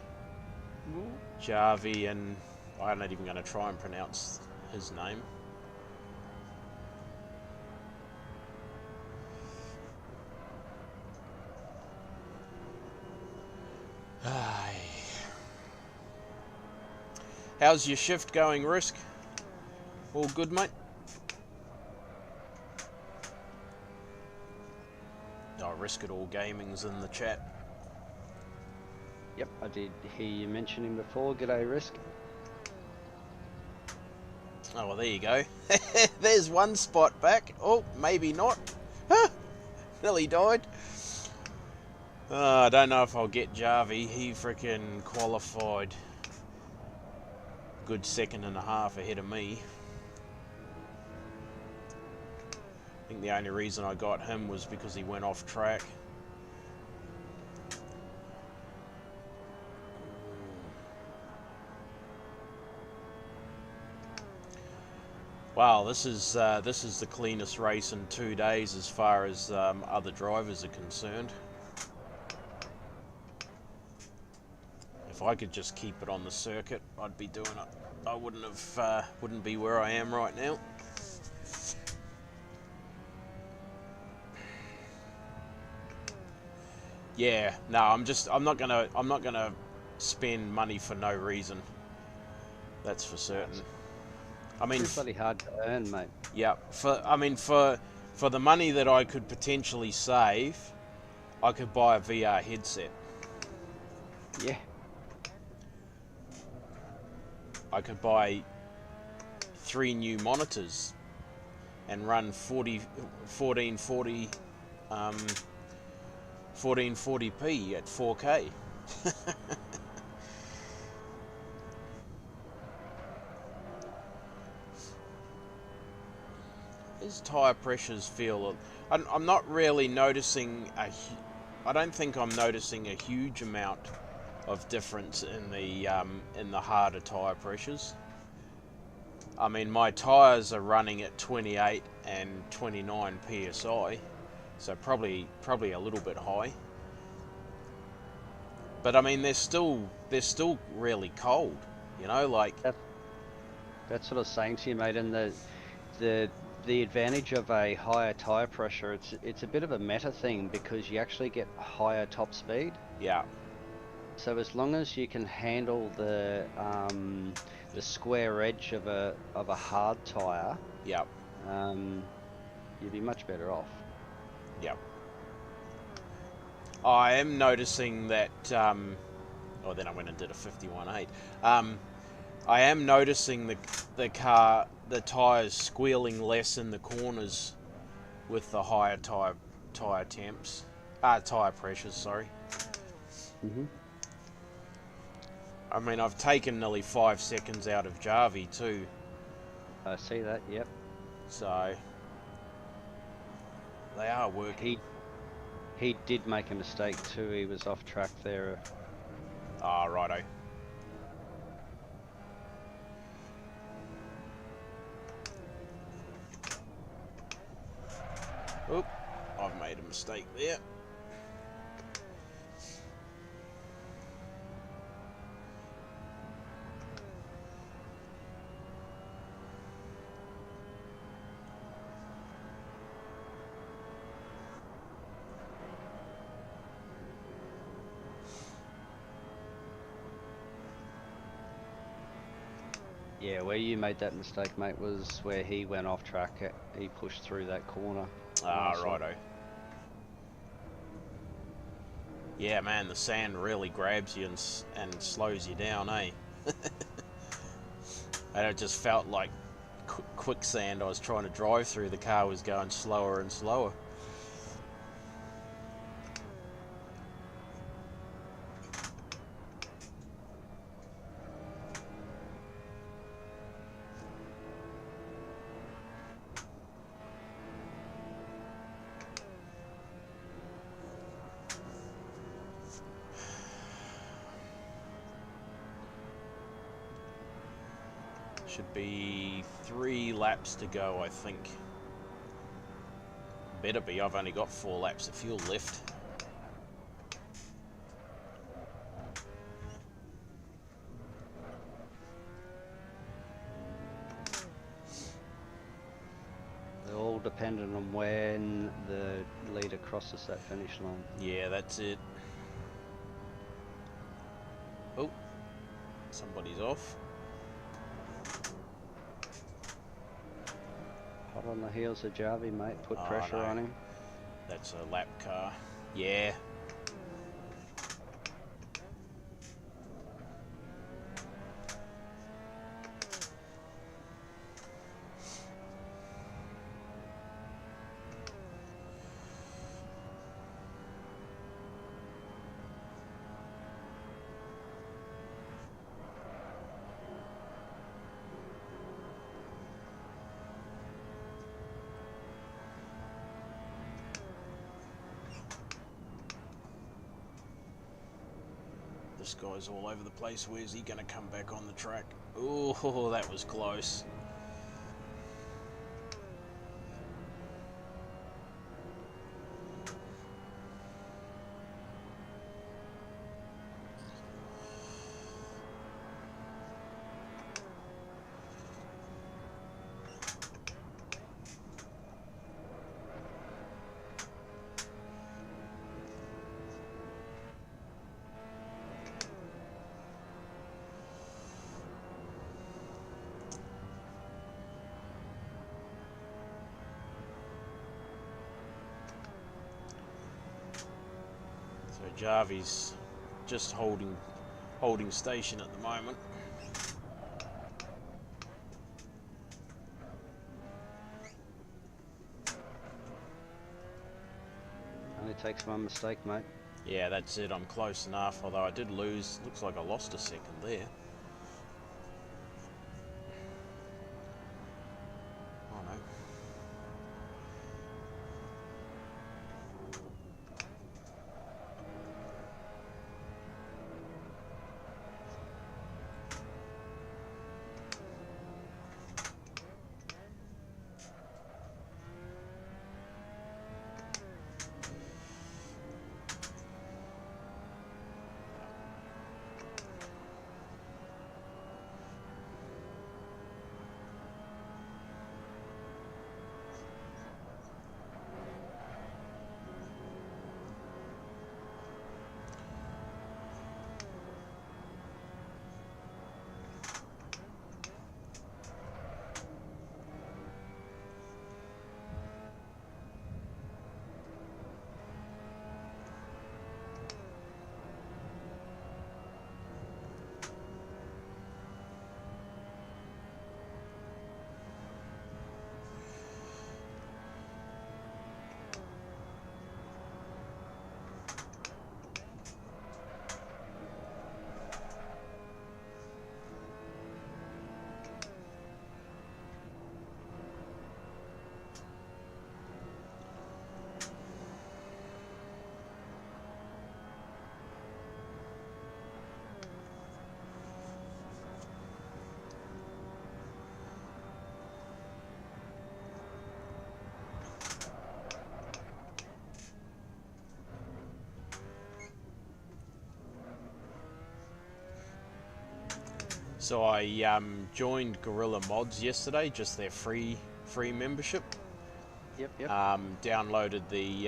Jarvie, and I'm not even going to try and pronounce his name. Aye. How's your shift going, Risk? All good, mate? Oh, Risk at All Gaming's in the chat. Yep, I did hear you mention him before. G'day, Risk. Oh, well, there you go. There's one spot back. Oh, maybe not. Huh, nearly died. I don't know if I'll get Jarvie. He freaking qualified good 2.5 ahead of me. I think the only reason I got him was because he went off track. Wow, this is the cleanest race in 2 days as far as other drivers are concerned. If I could just keep it on the circuit, I'd be doing it. I wouldn't be where I am right now. Yeah, no, I'm not gonna spend money for no reason. That's for certain. I mean, It's bloody hard to earn, mate. yeah, for the money that I could potentially save, I could buy a VR headset. Yeah. I could buy 3 new monitors and run 1440 1440p at 4K. His tyre pressures feel... I'm not really noticing I don't think I'm noticing a huge amount of difference in the harder tyre pressures. I mean, my tyres are running at 28 and 29 psi, so probably a little bit high. But I mean, they're still really cold, like... That's what I was saying to you, mate. And the advantage of a higher tyre pressure, it's a bit of a meta thing because you actually get higher top speed. Yeah. So as long as you can handle the square edge of a hard tyre, Yeah. you'd be much better off. Yeah. I am noticing that. Oh, then I went and did a 51.8. I am noticing the tyres squealing less in the corners with the higher tyre temps, tyre pressures. Sorry. Mhm. I mean, I've taken nearly 5 seconds out of Jarvie too. I see that. Yep. So they are working. He did make a mistake too. He was off track there. Ah, righto. Oop, I've made a mistake there. Yeah, where you made that mistake, mate, was where he went off track. He pushed through that corner. Ah, righto. Yeah, man, the sand really grabs you and slows you down, eh? And it just felt like quicksand I was trying to drive through. The car was going slower and slower. Should be 3 laps to go, I think. Better be, I've only got 4 laps of fuel left. They're all dependent on when the leader crosses that finish line. Yeah, that's it. Oh, somebody's off. Hot on the heels of Jarvie, mate. Put pressure no. on him. That's a lap car. Yeah. This guy's all over the place. Where's he going to come back on the track? Oh, that was close. So Jarvie's just holding station at the moment. Only takes one mistake, mate. Yeah, that's it. I'm close enough, although I did lose. Looks like I lost a second there. Oh no. So I joined Gorilla Mods yesterday, just their free membership. Yep, yep. Downloaded the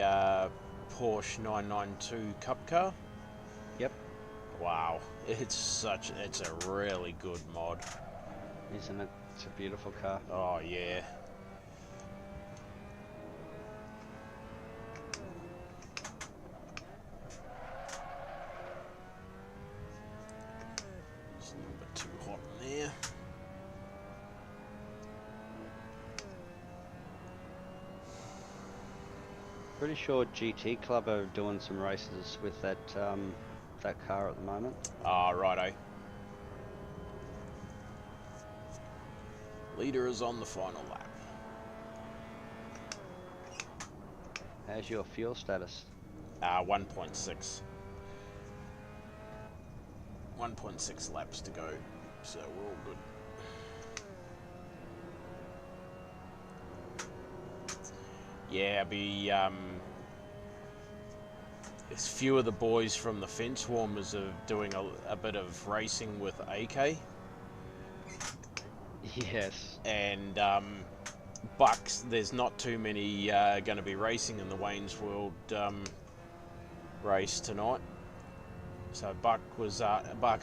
Porsche 992 Cup car. Yep. Wow, it's a really good mod. Isn't it? It's a beautiful car. Oh yeah. It's a little bit too hot in there. Pretty sure GT Club are doing some races with that car at the moment. Ah, righto. Leader is on the final lap. How's your fuel status? 1.6. 1.6 laps to go, so we're all good. Yeah, a few of the boys from the fence warmers are doing a bit of racing with AK, Yes. and Bucks. There's not too many going to be racing in the Wayne's World race tonight. So Buck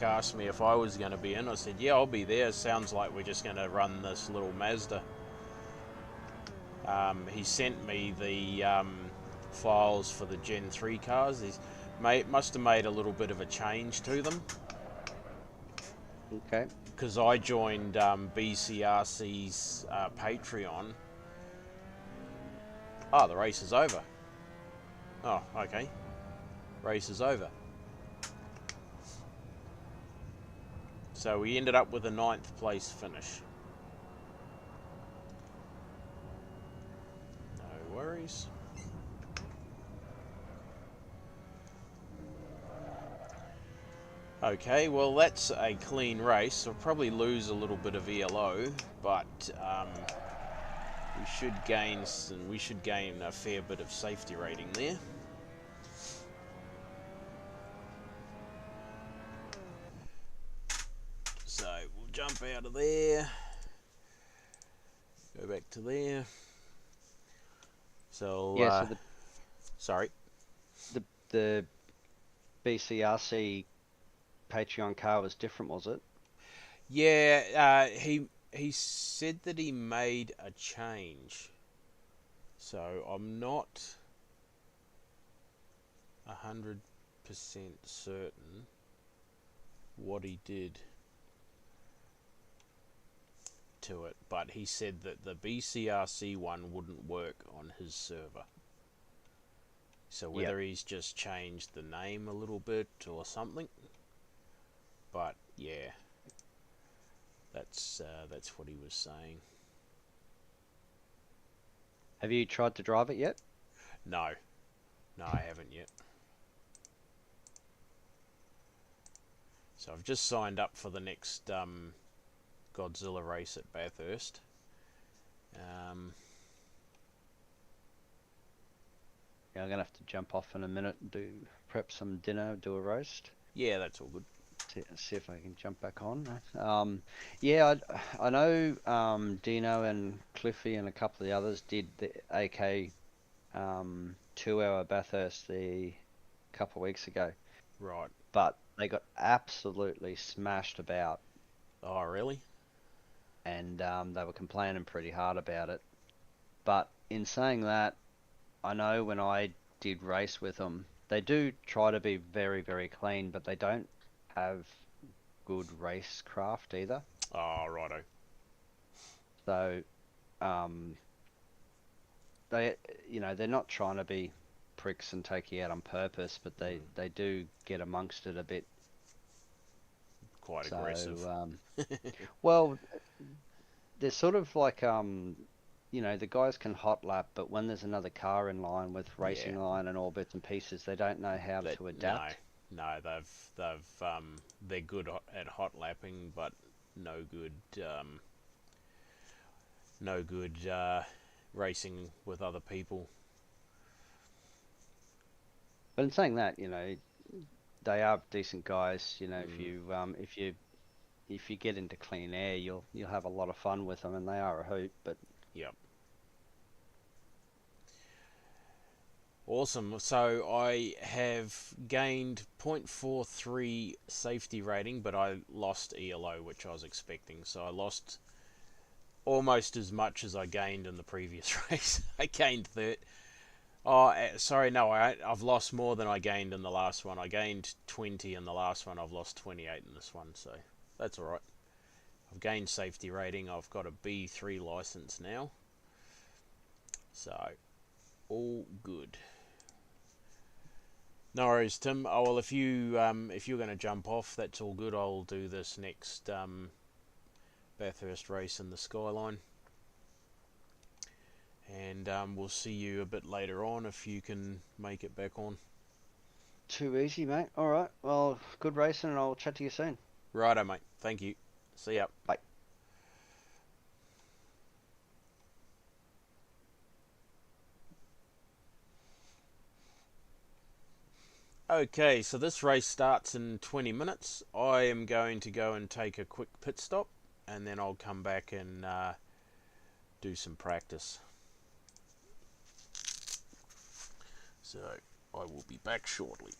asked me if I was going to be in. I said, yeah, I'll be there. Sounds like we're just going to run this little Mazda. He sent me the files for the Gen 3 cars. Must have made a little bit of a change to them. Okay. Because I joined BCRC's Patreon. Oh, the race is over. Oh, okay. Race is over. So we ended up with a 9th place finish. No worries. Okay, well that's a clean race. I'll probably lose a little bit of ELO, but we should gain a fair bit of safety rating there. So we'll jump out of there, go back to there. So Yeah. So sorry. the BCRC Patreon car was different, was it? Yeah, he said that he made a change. So I'm not 100% certain what he did to it, but he said that the BCRC one wouldn't work on his server. So whether he's just changed the name a little bit or something, but yeah, that's what he was saying. Have you tried to drive it yet? No, I haven't yet. So I've just signed up for the next Godzilla race at Bathurst. Yeah, I'm gonna have to jump off in a minute and prep some dinner, do a roast. Yeah, that's all good. See if I can jump back on. Yeah, I know Dino and Cliffy and a couple of the others did the AK 2-hour Bathurst a couple of weeks ago, Right. but they got absolutely smashed about, Oh, really? and they were complaining pretty hard about it. But in saying that, I know when I did race with them, they do try to be very, very clean, but they don't have good racecraft either. Oh, righto. So, they're not trying to be pricks and take you out on purpose, but they do get amongst it a bit. Quite aggressive. Well, they're sort of like, the guys can hot lap, but when there's another car in line with racing line and all bits and pieces, they don't know how to adapt. No, they're good at hot lapping, but no good racing with other people. But in saying that, they are decent guys. If you if you get into clean air, you'll have a lot of fun with them, and they are a hoot. But Yep. Awesome. So I have gained 0.43 safety rating, but I lost ELO, which I was expecting. So I lost almost as much as I gained in the previous race. I gained 30. Oh, sorry, no, I've lost more than I gained in the last one. I gained 20 in the last one. I've lost 28 in this one, so that's alright. I've gained safety rating. I've got a B3 license now. So, all good. No worries, Tim. Oh well, if you're going to jump off, that's all good. I'll do this next Bathurst race in the Skyline, and we'll see you a bit later on if you can make it back on. too easy, mate. All right. Well, good racing, and I'll chat to you soon. Righto, mate. Thank you. See ya. Bye. Okay, so this race starts in 20 minutes. I am going to go and take a quick pit stop, and then I'll come back and do some practice. So I will be back shortly.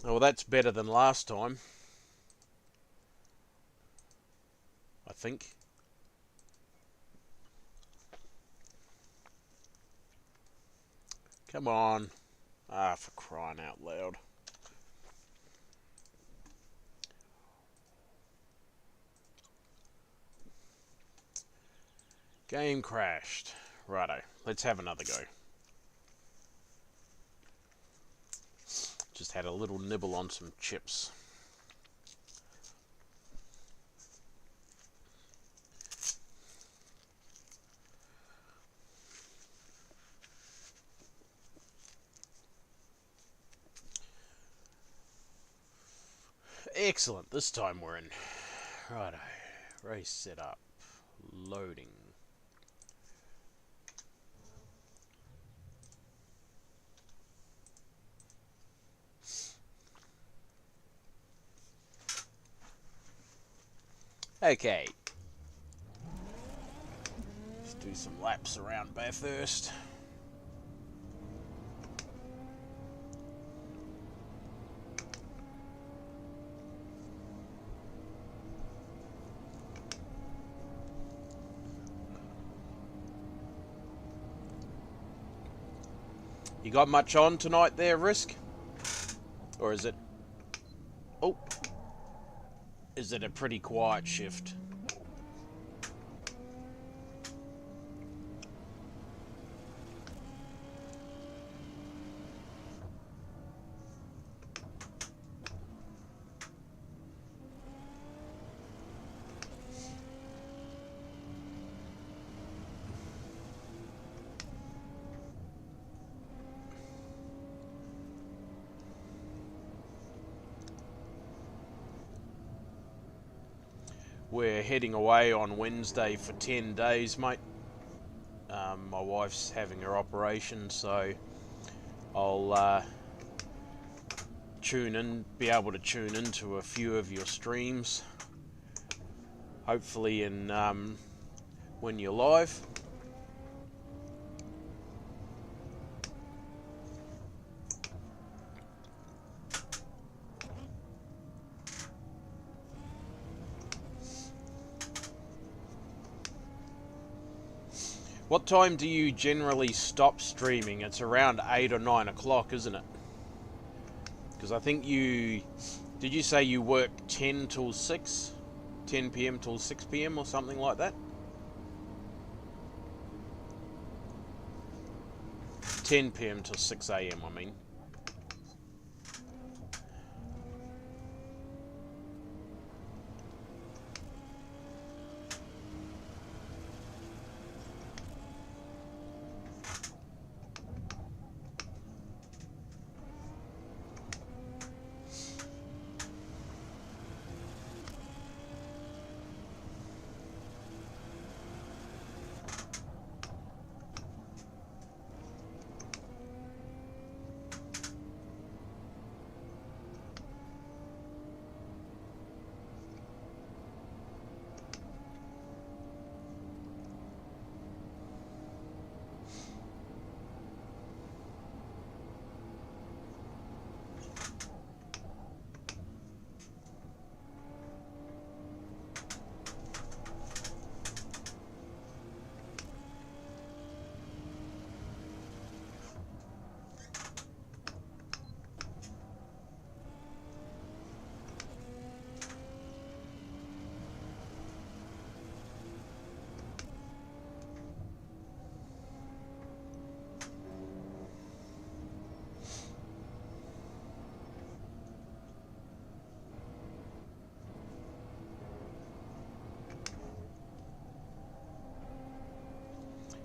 Well, that's better than last time, I think. Come on. Ah, for crying out loud. Game crashed. Righto, let's have another go. Just had a little nibble on some chips. Excellent, this time we're in. Righto, race set up. Loading. Okay. Let's do some laps around Bathurst. You got much on tonight there, Risk? Or is it... Oh. Is it a pretty quiet shift? We're heading away on Wednesday for 10 days, mate. My wife's having her operation, so I'll be able to tune into a few of your streams. Hopefully when you're live. What time do you generally stop streaming? It's around 8 or 9 o'clock, isn't it? Because I think did you say you work 10 till 6? 10 p.m. till 6 p.m. or something like that? 10 p.m. till 6 a.m. I mean.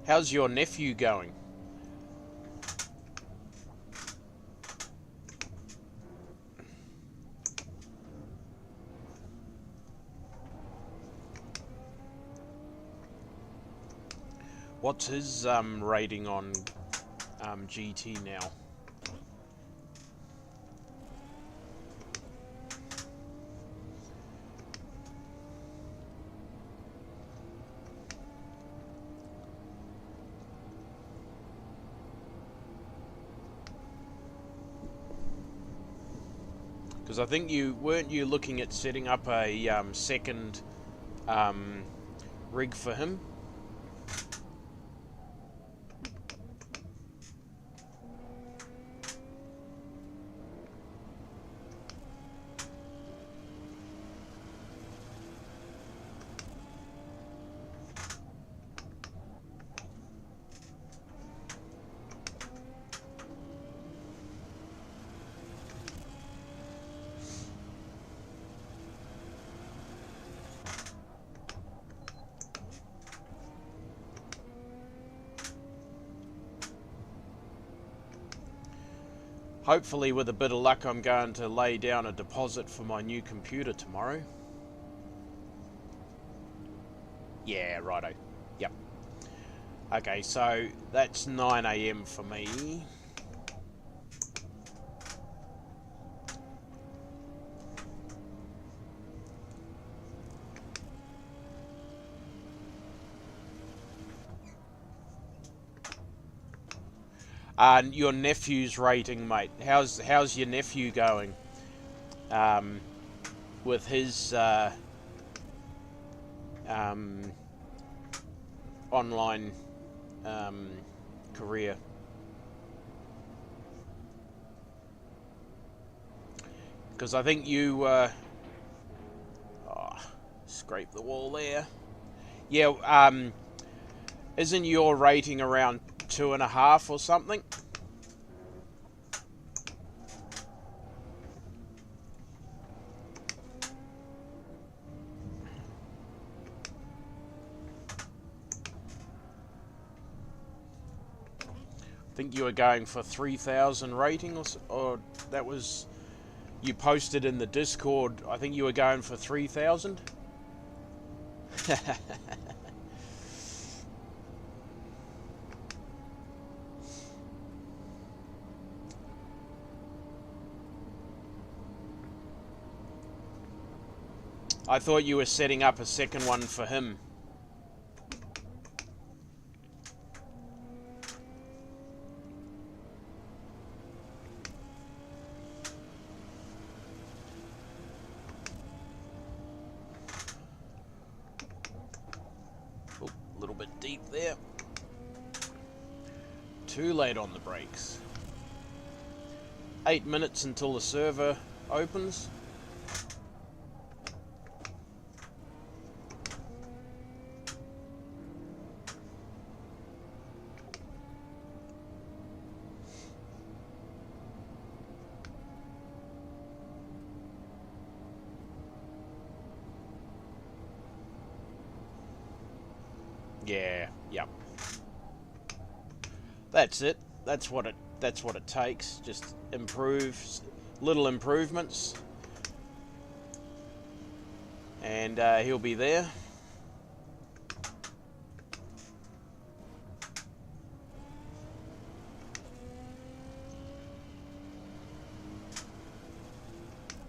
How's your nephew going? What's his rating on GT now? Because I think weren't you looking at setting up a second rig for him? Hopefully, with a bit of luck, I'm going to lay down a deposit for my new computer tomorrow. Yeah, righto. Yep. Okay, so that's 9 AM for me. Your nephew's rating, mate. How's your nephew going? With his online career. Because I think you scrape the wall there. Yeah, isn't your rating around 2.5 or something? I think you were going for 3,000 rating, or that was, you posted in the Discord. I think you were going for 3,000. I thought you were setting up a second one for him. Oh, a little bit deep there. Too late on the brakes. 8 minutes until the server opens. Yeah, yep. That's it. That's what it takes. Just little improvements, and he'll be there.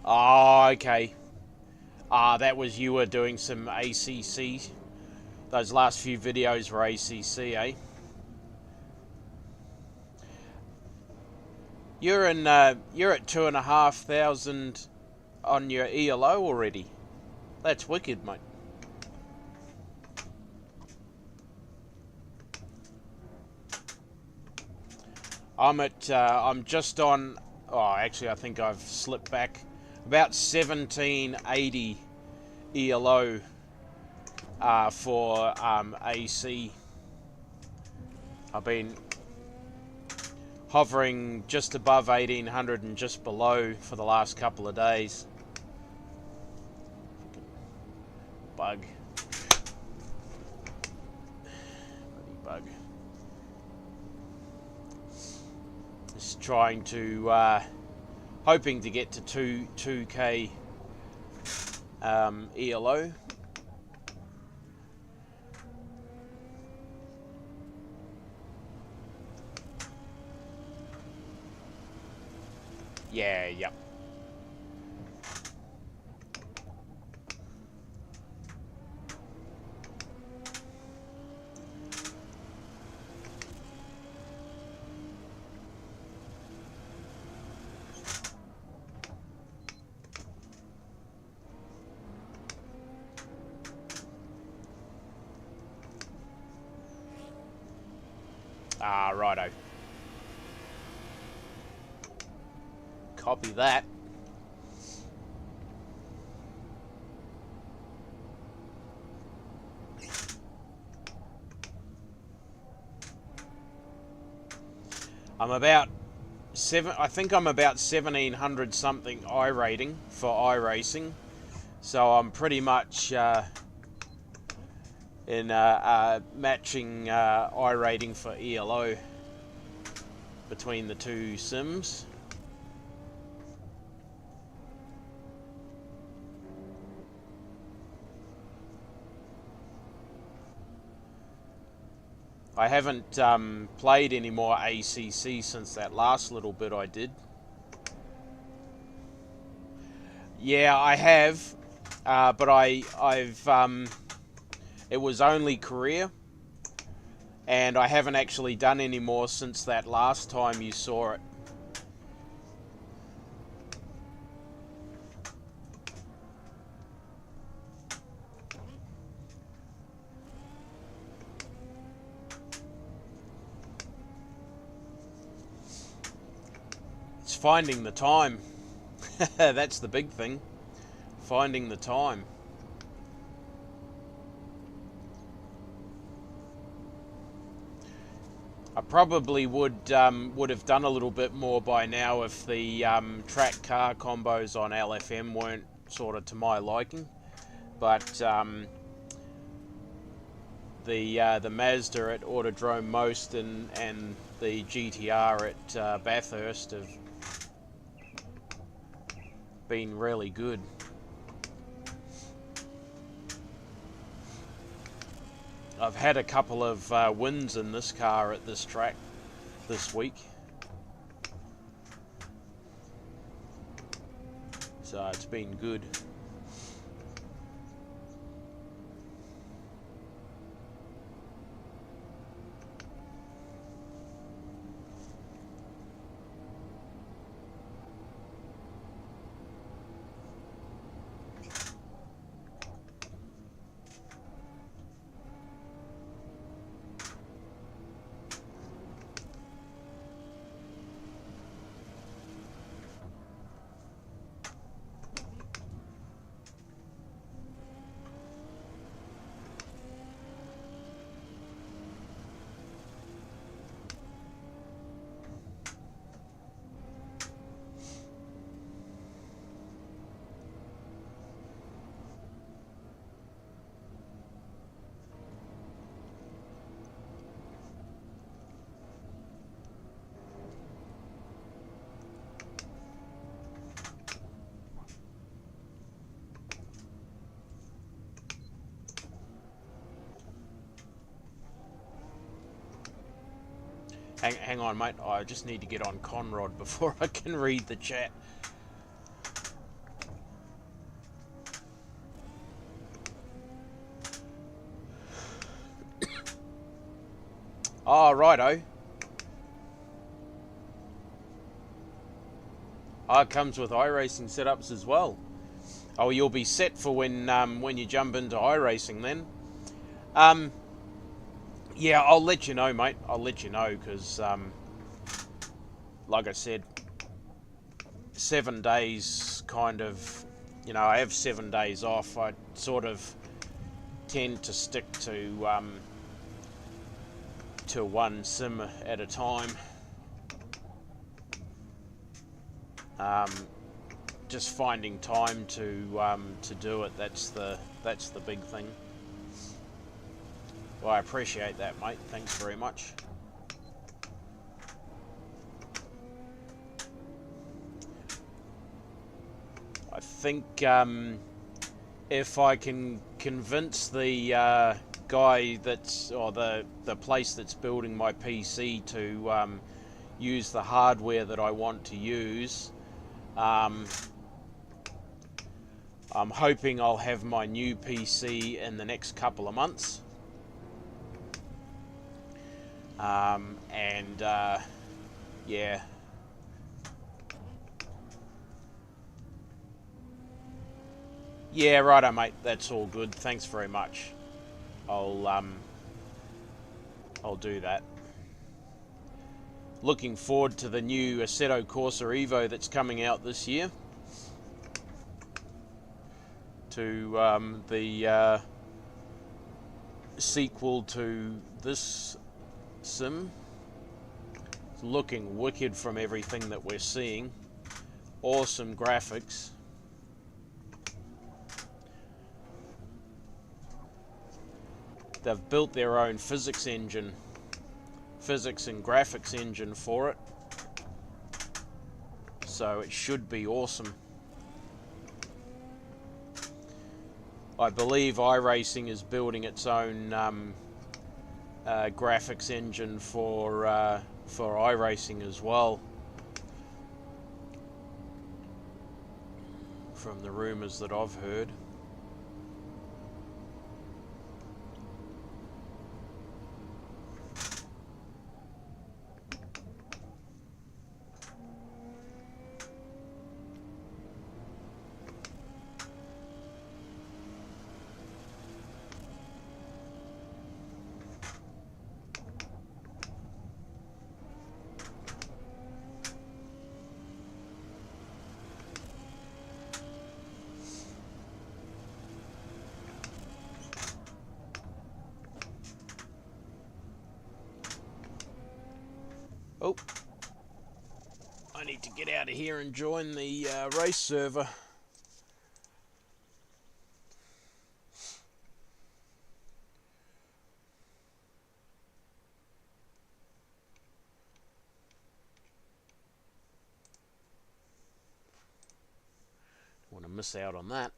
Oh, okay. That was, you were doing some ACC. Those last few videos were ACC, eh? You're at 2,500 on your ELO already. That's wicked, mate. I'm just on. Oh, actually, I think I've slipped back. About 1780 ELO for AC. I've been hovering just above 1800 and just below for the last couple of days. Bug. Bloody bug. Just trying to, hoping to get to 2k ELO. Yeah, yep. Ah, righto. Copy that. I'm about I think I'm about 1700 something iRating for iRacing, so I'm pretty much in matching iRating for ELO between the two sims. I haven't played any more ACC since that last little bit I did. Yeah, I have, but I've it was only career, and I haven't actually done any more since that last time you saw it. It's finding the time. That's the big thing. Finding the time. I probably would have done a little bit more by now if the track car combos on LFM weren't sort of to my liking. But the Mazda at Autodrome Most and the GTR at Bathurst have been really good. I've had a couple of wins in this car at this track this week, so it's been good. Hang on, mate. I just need to get on Conrod before I can read the chat. Oh, righto. Oh, it comes with iRacing setups as well. Oh, you'll be set for when you jump into iRacing then. Yeah, I'll let you know, mate. I'll let you know because, like I said, 7 days kind of, I have 7 days off. I sort of tend to stick to one sim at a time. Just finding time to do it. That's the big thing. Well, I appreciate that, mate. Thanks very much. I think if I can convince the guy or the place that's building my PC to use the hardware that I want to use, I'm hoping I'll have my new PC in the next couple of months. Yeah. Yeah, righto, mate. That's all good. Thanks very much. I'll do that. looking forward to the new Assetto Corsa Evo that's coming out this year. To the sequel to this sim. It's looking wicked from everything that we're seeing. Awesome graphics. They've built their own physics and graphics engine for it. So it should be awesome. I believe iRacing is building its own graphics engine for iRacing as well. From the rumours that I've heard. Oh, I need to get out of here and join the race server. Don't want to miss out on that.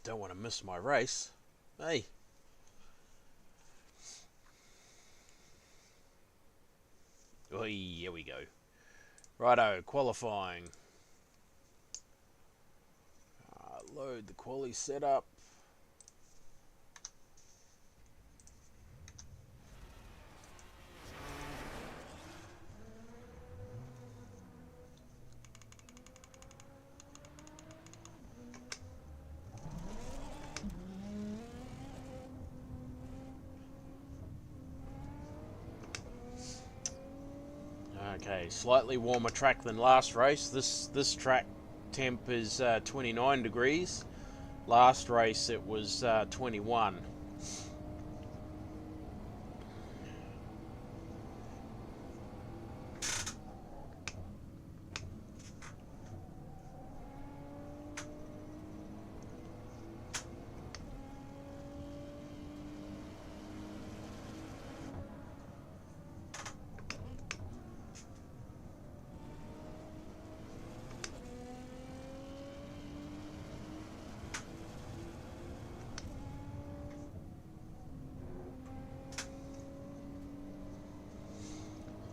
Don't want to miss my race. Hey. Oi, here we go. Righto, qualifying. Load the quali setup. Okay, slightly warmer track than last race. This track temp is 29 degrees. Last race it was 21.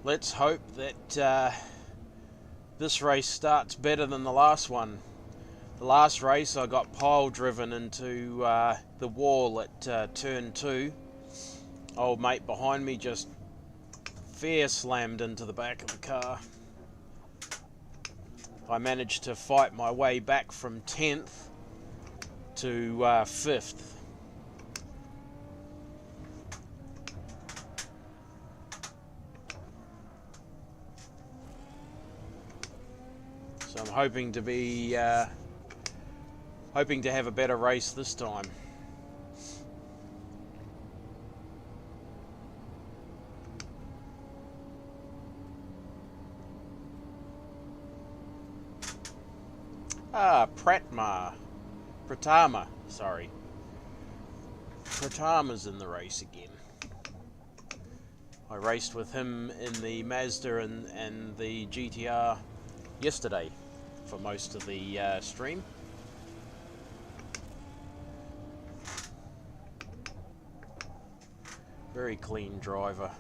Let's hope that this race starts better than the last one. The last race I got pile driven into the wall at turn 2. Old mate behind me just fair slammed into the back of the car. I managed to fight my way back from 10th to 5th. So I'm hoping to be hoping to have a better race this time. Pratama, sorry. Pratama's in the race again. I raced with him in the Mazda and the GTR yesterday for most of the stream. Very clean driver.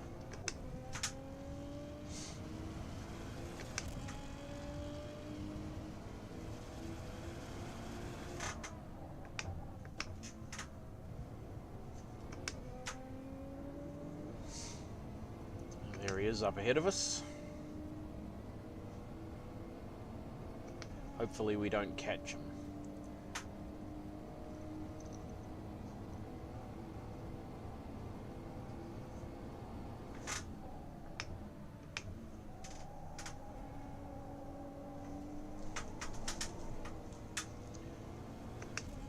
is up ahead of us. Hopefully we don't catch him.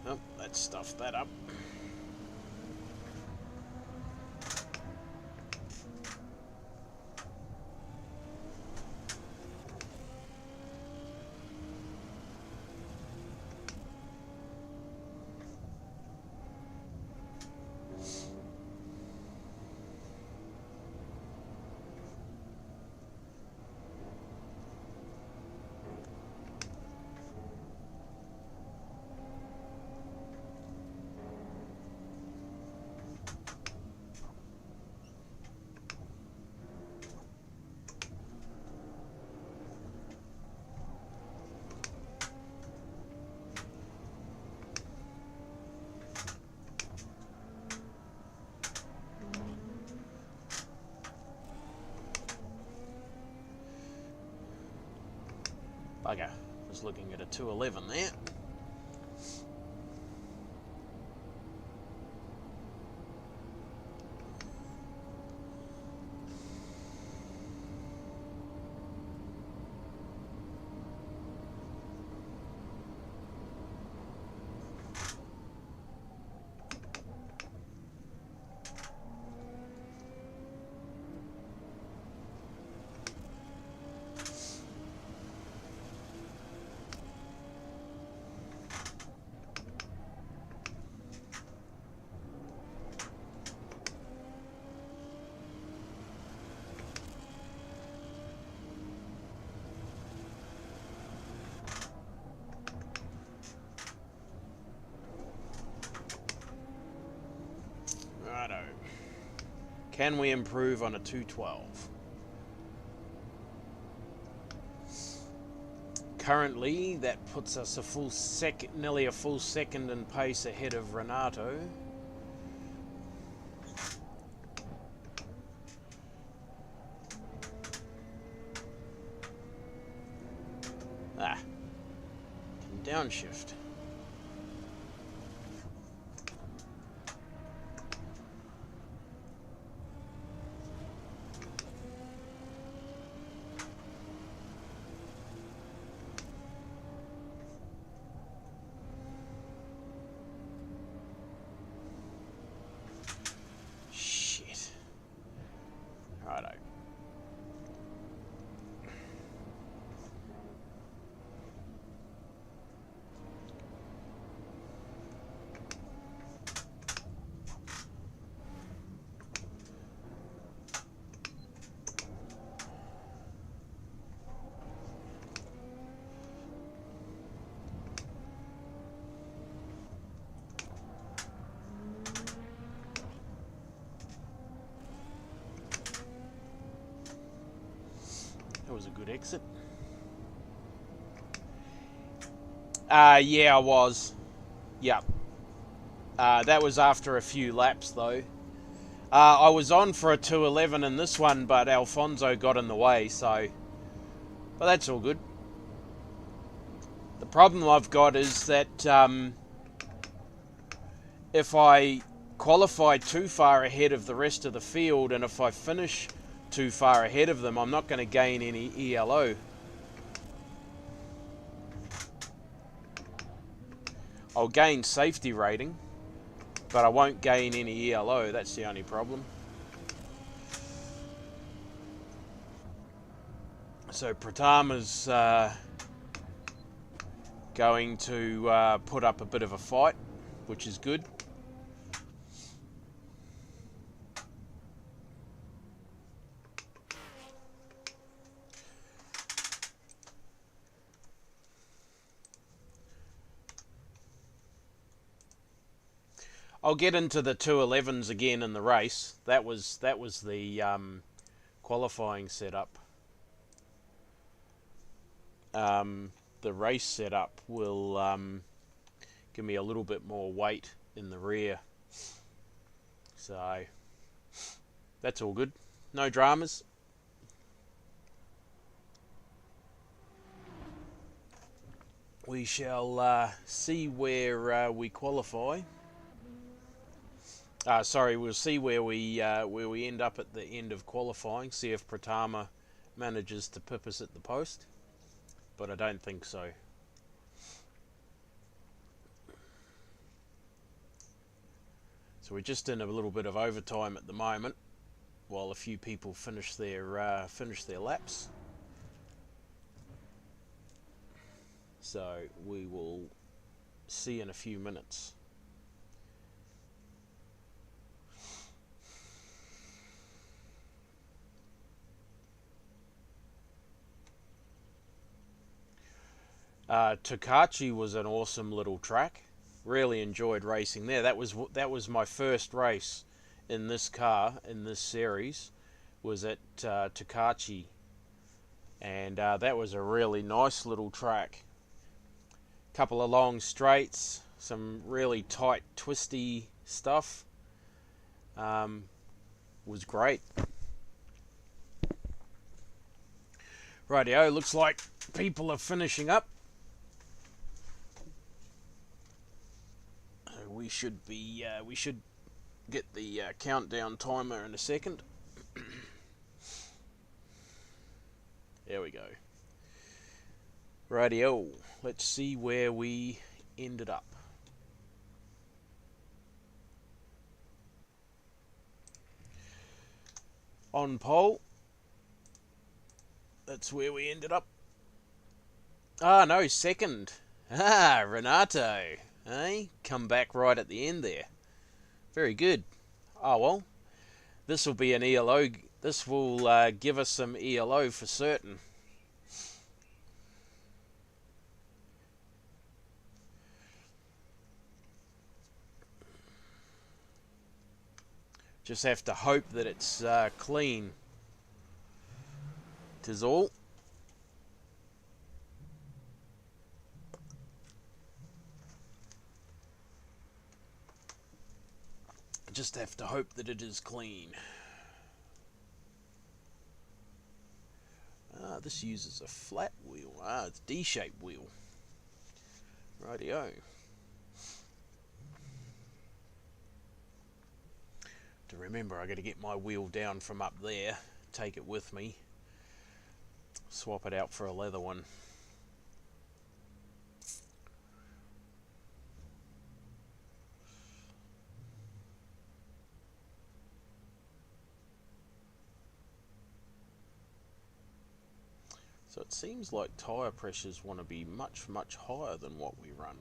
Oh, let's stuff that up. Bugger. Was looking at a 211 there. Righto. Can we improve on a 212? Currently, that puts us a full second, nearly a full second in pace ahead of Renato. Ah, can downshift. Shit. Righto. That was a good exit. Yeah, I was. Yep. That was after a few laps, though. I was on for a 211 in this one, but Alfonso got in the way, so... But that's all good. The problem I've got is that if I qualify too far ahead of the rest of the field, and if I finish too far ahead of them, I'm not going to gain any ELO. I'll gain safety rating, but I won't gain any ELO. That's the only problem. So Pratama's going to put up a bit of a fight, which is good. I'll get into the 211s again in the race. That was the qualifying setup. The race setup will give me a little bit more weight in the rear. So that's all good. No dramas. we shall see where we qualify. Sorry, we'll see where we end up at the end of qualifying. See if Pratama manages to pip us at the post, but I don't think so. So we're just in a little bit of overtime at the moment, while a few people finish their laps. So we will see in a few minutes. Tokachi was an awesome little track. Really enjoyed racing there. That was my first race in this car in this series. Was at Tokachi, and that was a really nice little track. Couple of long straights, some really tight, twisty stuff. Was great. Rightio, looks like people are finishing up. We should get the countdown timer in a second. There we go. Rightio, let's see where we ended up. On pole, that's where we ended up. Ah, no, second. Ah, Renato. Hey, come back right at the end there. Very good. Oh, well, this will be an ELO. This will give us some ELO for certain. Just have to hope that it's clean. 'Tis all. Just have to hope that it is clean. This uses a flat wheel. It's D-shaped wheel. Rightio. To remember, I got to get my wheel down from up there, take it with me, swap it out for a leather one. So it seems like tyre pressures want to be much, much higher than what we run.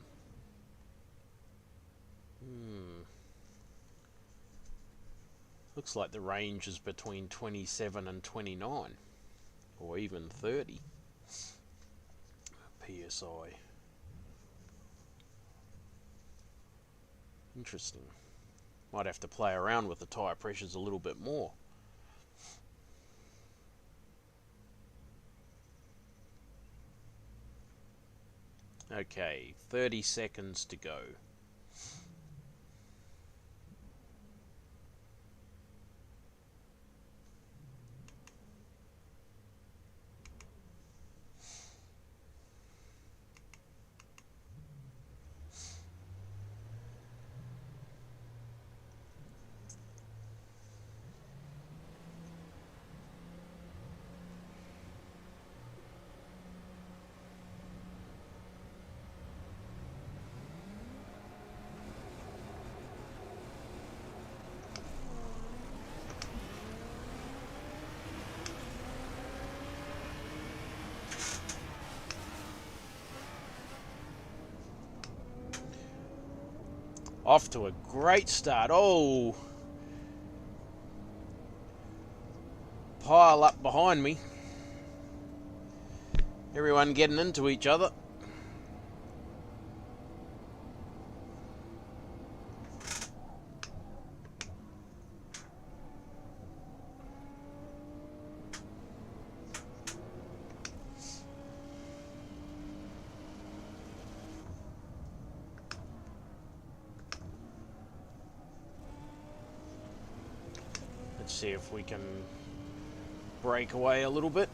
Looks like the range is between 27 and 29, or even 30 PSI. Interesting. Might have to play around with the tyre pressures a little bit more. Okay, 30 seconds to go. Off to a great start. Oh, pile up behind me. Everyone getting into each other. Let's see if we can break away a little bit.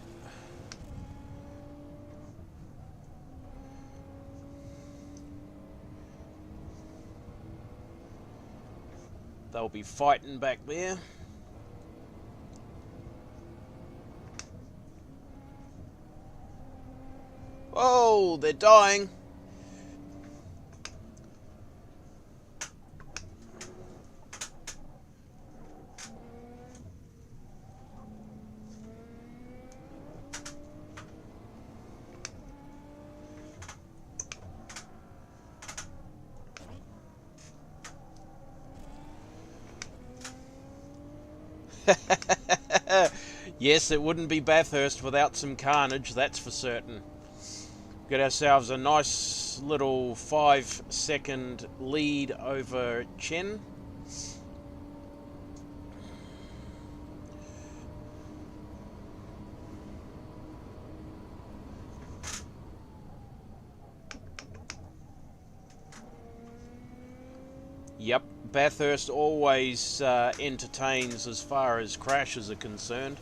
they'll be fighting back there. Oh, they're dying. Yes, it wouldn't be Bathurst without some carnage, that's for certain. Got ourselves a nice little 5-second lead over Chen. Yep, Bathurst always entertains as far as crashes are concerned.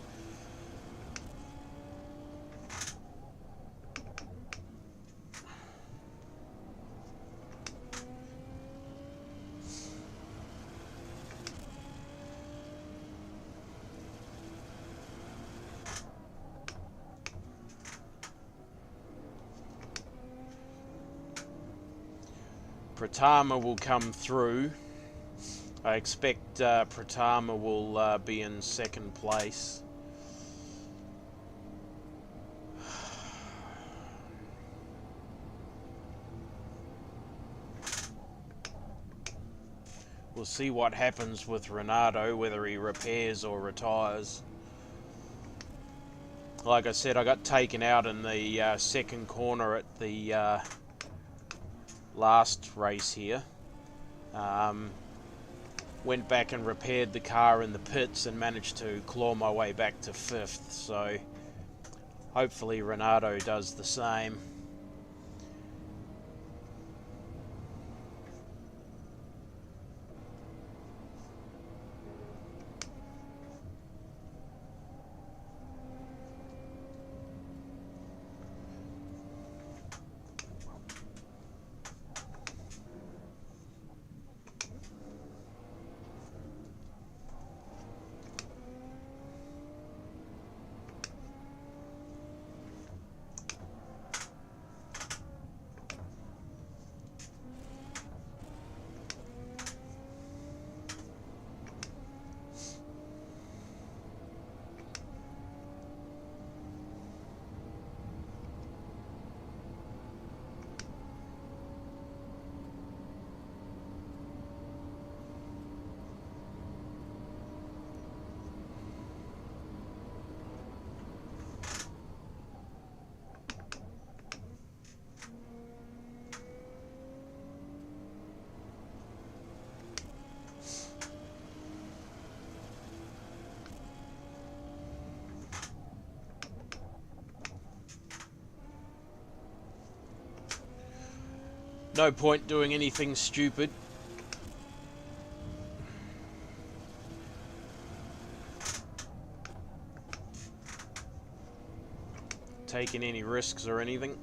Pratama will come through. I expect Pratama will be in second place. We'll see what happens with Renato, whether he repairs or retires. Like I said, I got taken out in the second corner at the last race here. Went back and repaired the car in the pits and managed to claw my way back to 5th, so hopefully Renato does the same. No point doing anything stupid. Taking any risks or anything.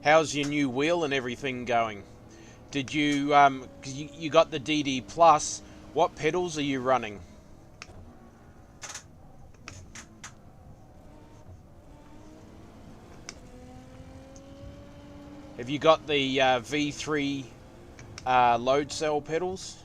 How's your new wheel and everything going? Did you, 'cause you got the DD Plus, what pedals are you running? Have you got the V3 load cell pedals?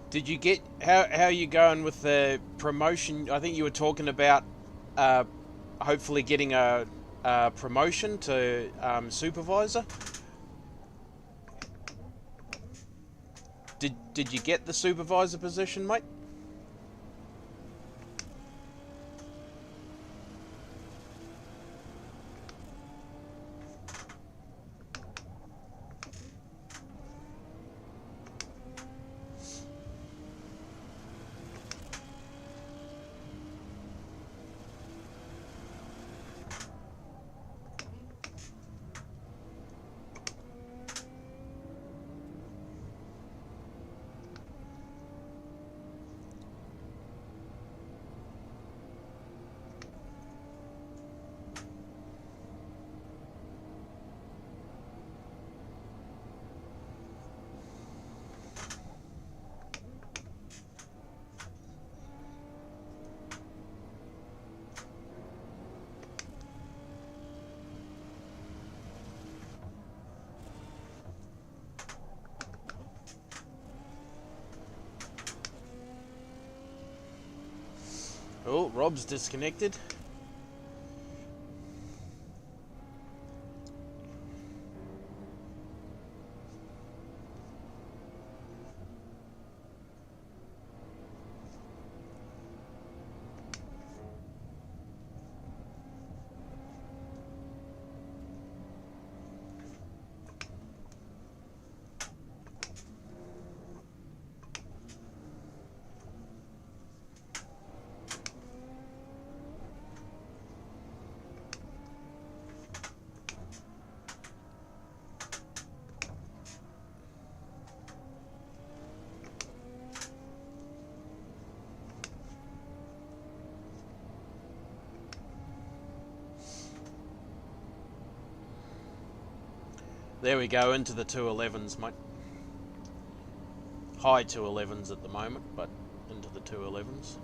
Did you get how you going with the promotion? I think you were talking about uh, hopefully getting a promotion to supervisor. Did you get the supervisor position, mate? Oh, Rob's disconnected. There we go, into the 211s, mate. High 211s at the moment, but into the 211s.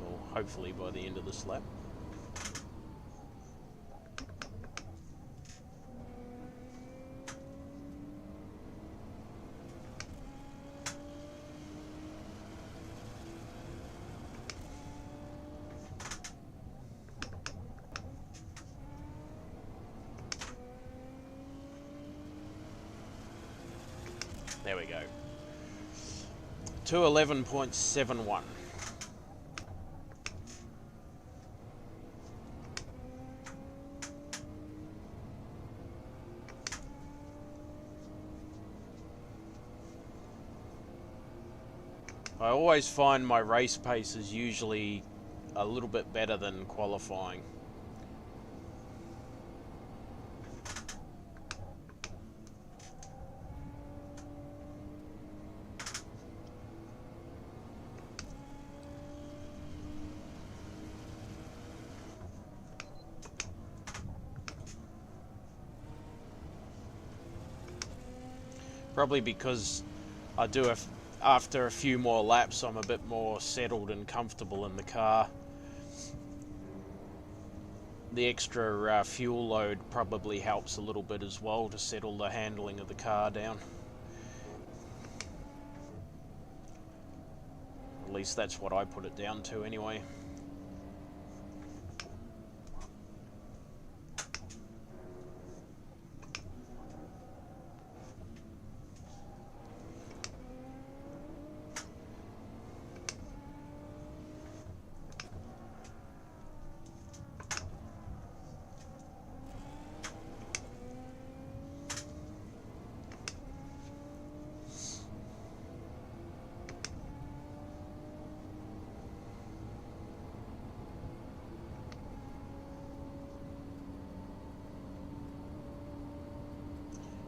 Or hopefully by the end of this lap. There we go. 211.71. I always find my race pace is usually a little bit better than qualifying. Probably because I do after a few more laps, I'm a bit more settled and comfortable in the car. The extra fuel load probably helps a little bit as well to settle the handling of the car down. At least that's what I put it down to anyway.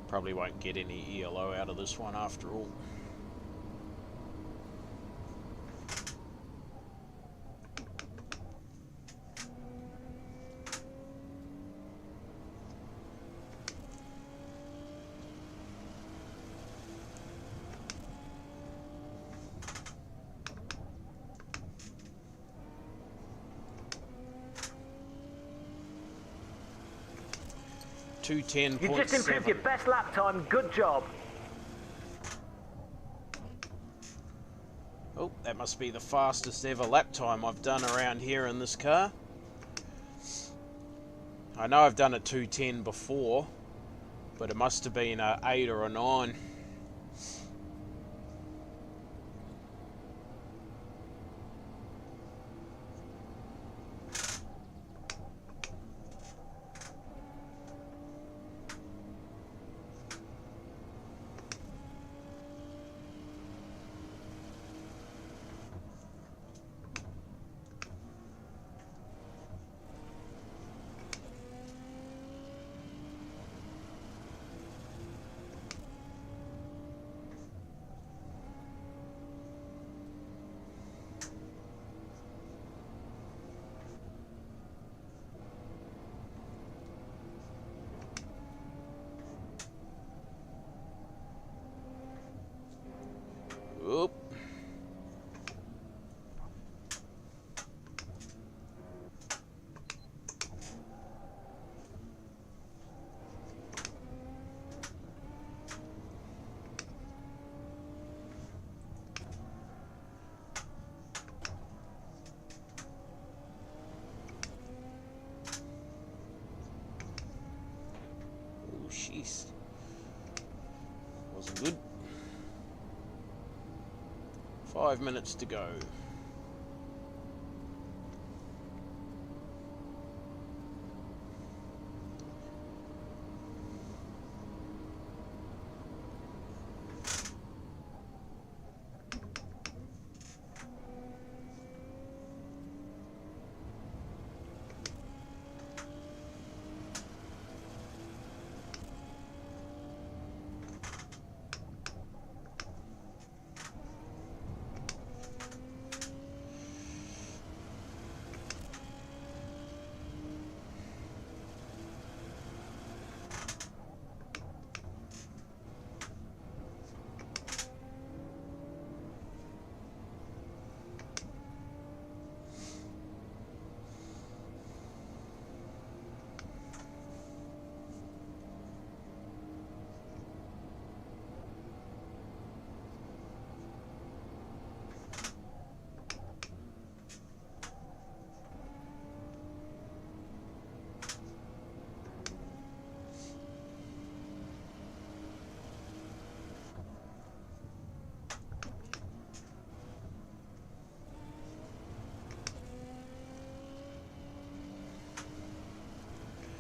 Probably won't get any ELO out of this one after all. You just improved your best lap time. Good job. that must be the fastest ever lap time I've done around here in this car. I know I've done a 2:10 before, but it must have been a 8 or a 9. Oop. Oh, jeez. Wasn't good. 5 minutes to go.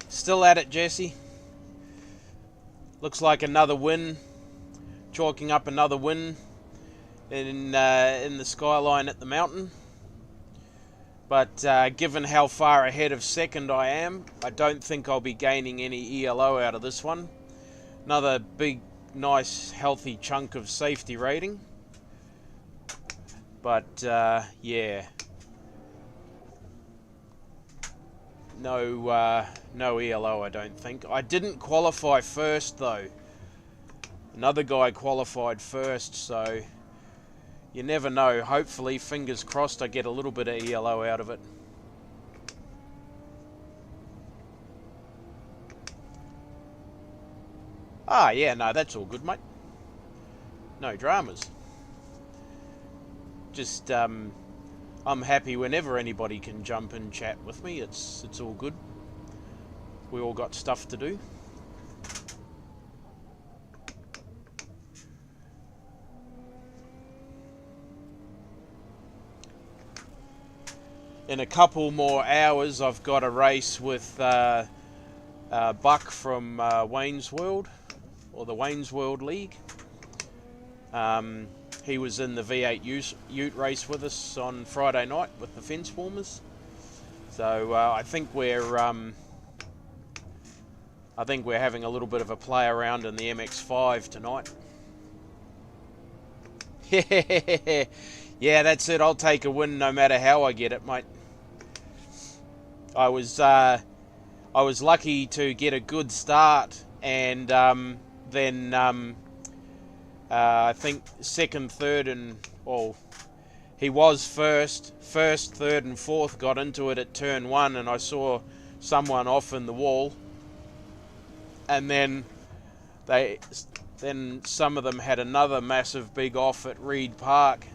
Still at it, Jesse. Looks like another win. Chalking up another win in the skyline at the mountain. But given how far ahead of second I am, I don't think I'll be gaining any ELO out of this one. Another big, nice, healthy chunk of safety rating. But yeah. No ELO, I don't think. I didn't qualify first, though. Another guy qualified first, so you never know. Hopefully, fingers crossed, I get a little bit of ELO out of it. Ah, yeah, no, that's all good, mate. No dramas. Just, I'm happy whenever anybody can jump and chat with me. It's all good. We all got stuff to do. In a couple more hours, I've got a race with Buck from Wayne's World, or the Wayne's World League. He was in the V8 Ute race with us on Friday night with the fence warmers. So I think we're having a little bit of a play around in the MX-5 tonight. Yeah, that's it. I'll take a win no matter how I get it, mate. I was lucky to get a good start, and then I think second, third, and well, he was first, third, and fourth got into it at turn 1, and I saw someone off in the wall, and then some of them had another massive big off at Reed Park,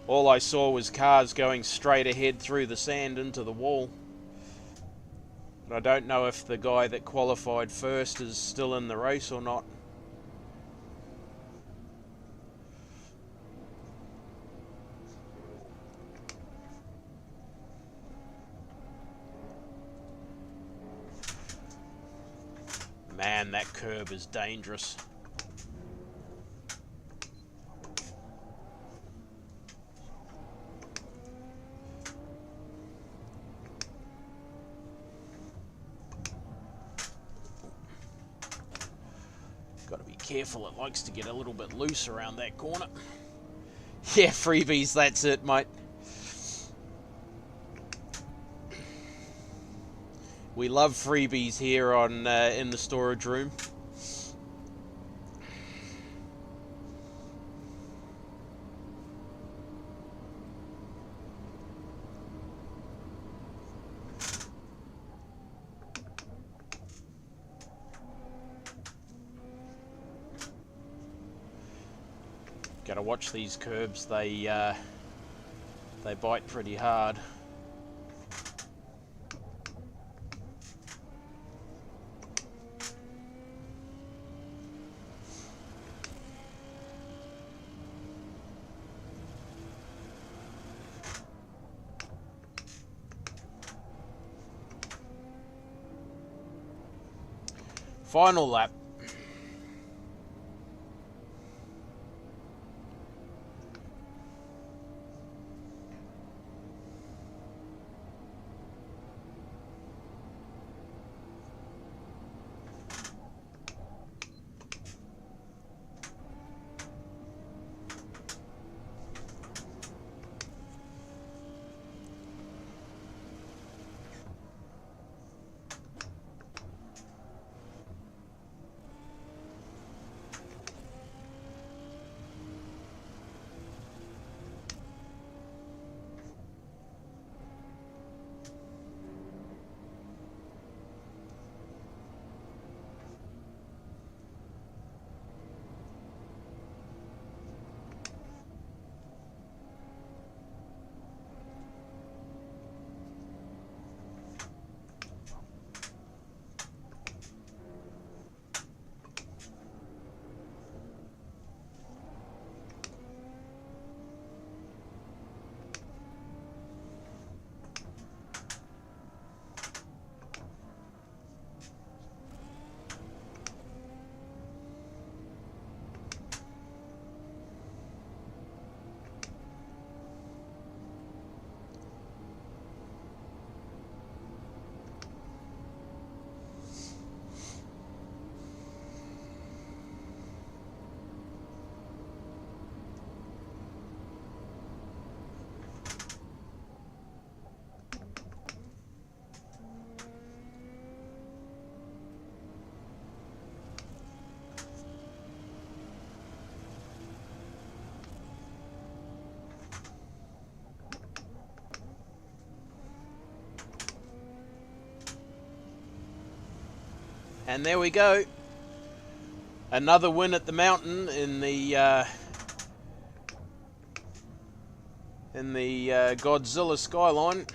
All I saw was cars going straight ahead through the sand into the wall. But I don't know if the guy that qualified first is still in the race or not. Man, that curb is dangerous. Got to be careful, it likes to get a little bit loose around that corner. Yeah, freebies, that's it, mate. We love freebies here on in the storage room. Gotta watch these curbs, they bite pretty hard. Final lap. And there we go. Another win at the mountain in the Godzilla skyline.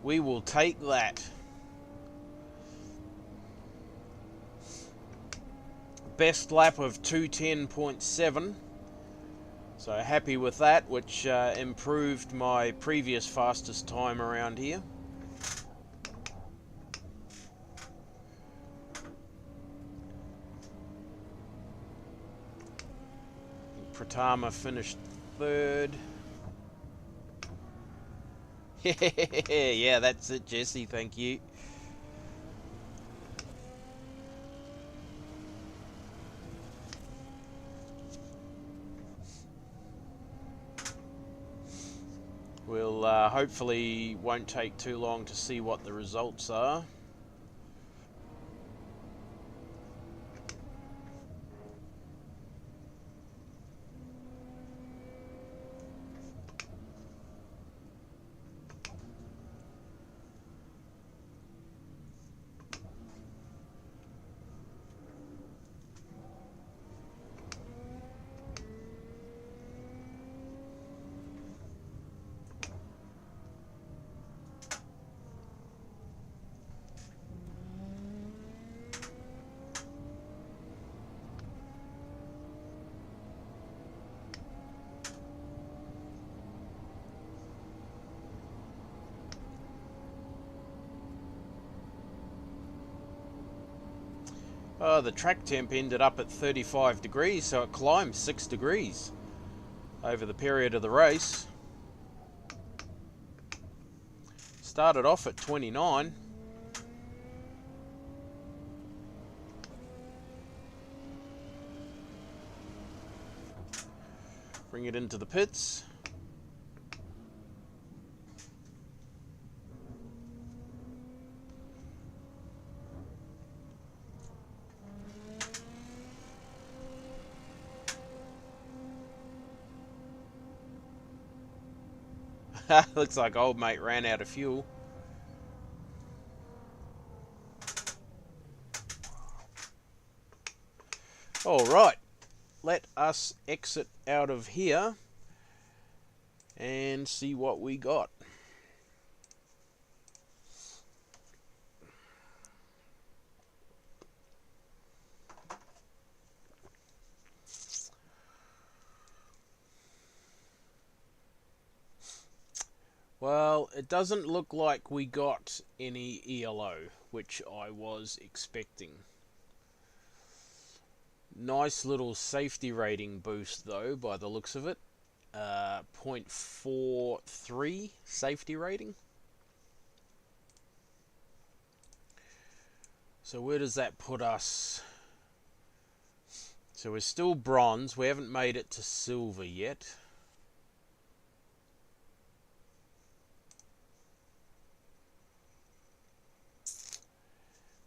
We will take that. Best lap of 2:10.7. So happy with that, which improved my previous fastest time around here. Pratama finished third. Yeah, that's it, Jesse. Thank you. We'll hopefully won't take too long to see what the results are. The track temp ended up at 35 degrees, so it climbed 6 degrees over the period of the race. Started off at 29. Bring it into the pits. Looks like old mate ran out of fuel. Alright, let us exit out of here and see what we got. Well, it doesn't look like we got any ELO, which I was expecting. Nice little safety rating boost though, by the looks of it. 0.43 safety rating. So where does that put us? So we're still bronze. We haven't made it to silver yet.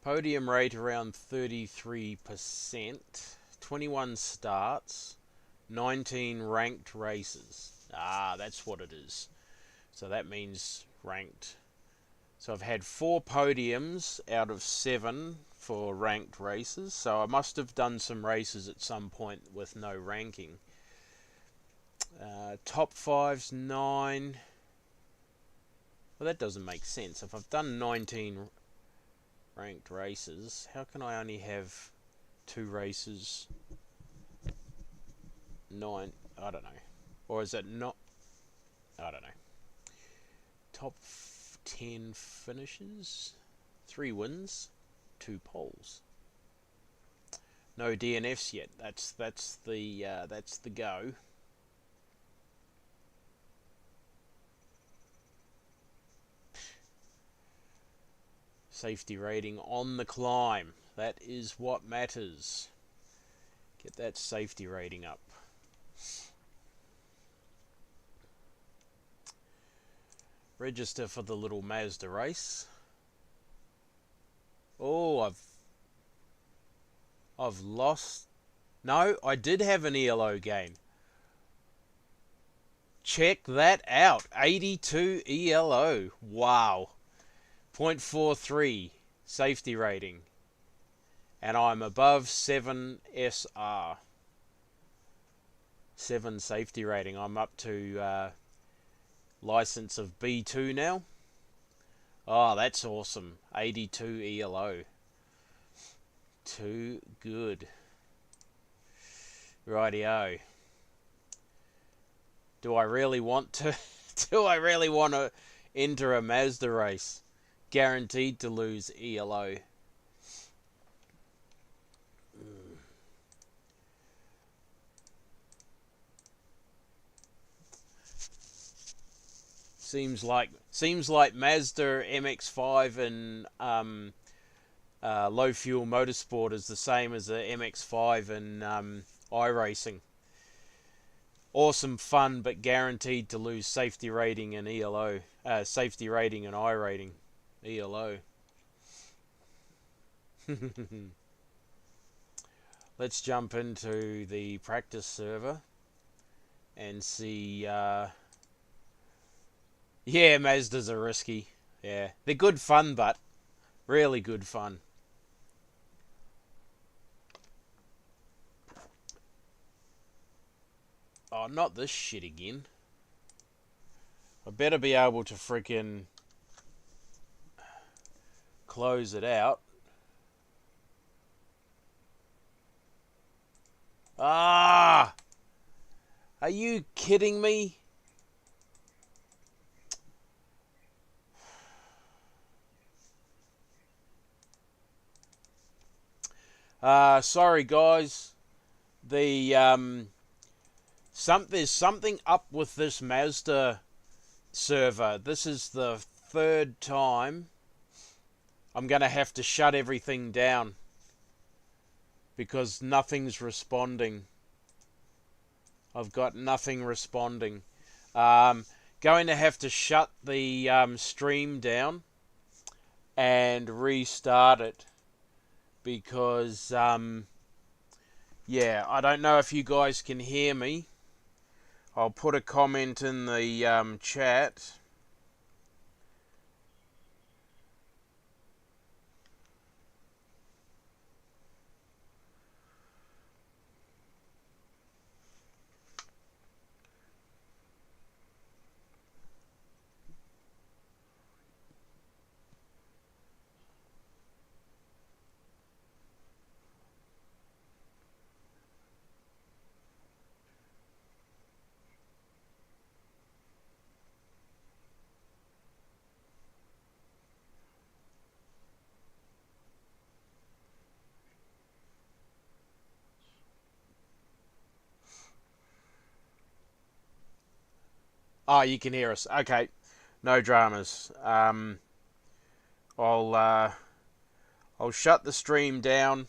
Podium rate around 33%. 21 starts. 19 ranked races. Ah, that's what it is. So that means ranked. So I've had 4 podiums out of 7 for ranked races. So I must have done some races at some point with no ranking. Top 5's 9. Well, that doesn't make sense. If I've done 19 ranked races, how can I only have 2 races? 9, I don't know. Or is it not? I don't know. Top 10 finishes, 3 wins, 2 poles. No DNFs yet. That's the go. Safety rating on the climb. That is what matters. Get that safety rating up. Register for the little Mazda race. Oh, I've lost. No, I did have an ELO gain. Check that out. 82 ELO. Wow. 0.43 safety rating. And I'm above 7 SR. 7 safety rating. I'm up to license of B2 now. Oh, that's awesome. 82 ELO. Too good. Rightio. Do I really want to enter a Mazda race? Guaranteed to lose ELO. Seems like Mazda MX-5 and low fuel motorsport is the same as the MX-5 and iRacing. Awesome fun, but guaranteed to lose safety rating and ELO. Safety rating and iRating. ELO. Let's jump into the practice server and see. Yeah, Mazdas are risky. Yeah, they're good fun, but really good fun. Oh, not this shit again. I better be able to freaking close it out. Ah! Are you kidding me? Sorry guys, the there's something up with this Mazda server. This is the third time I'm gonna have to shut everything down because nothing's responding. I've got nothing responding. Um, Going to have to shut the stream down and restart it because yeah, I don't know if you guys can hear me. I'll put a comment in the chat. Oh, you can hear us. Okay, no dramas. I'll I'll shut the stream down,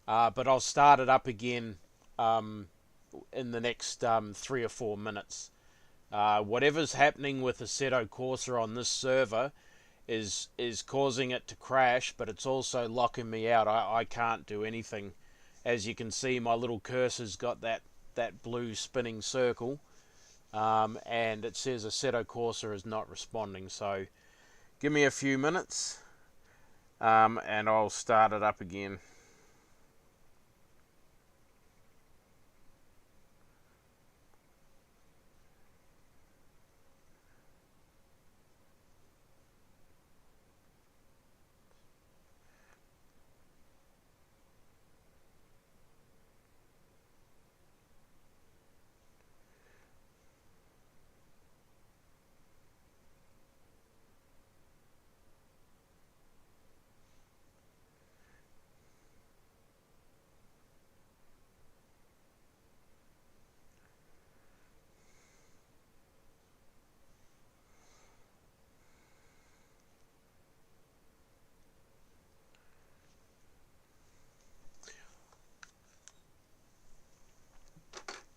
but I'll start it up again in the next 3 or 4 minutes. Whatever's happening with Assetto Corsa on this server is causing it to crash, but it's also locking me out. I can't do anything. As you can see, my little cursor's got that blue spinning circle, and it says Assetto Corsa is not responding. So give me a few minutes, and I'll start it up again.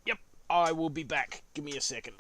Yep, I will be back. Give me a second.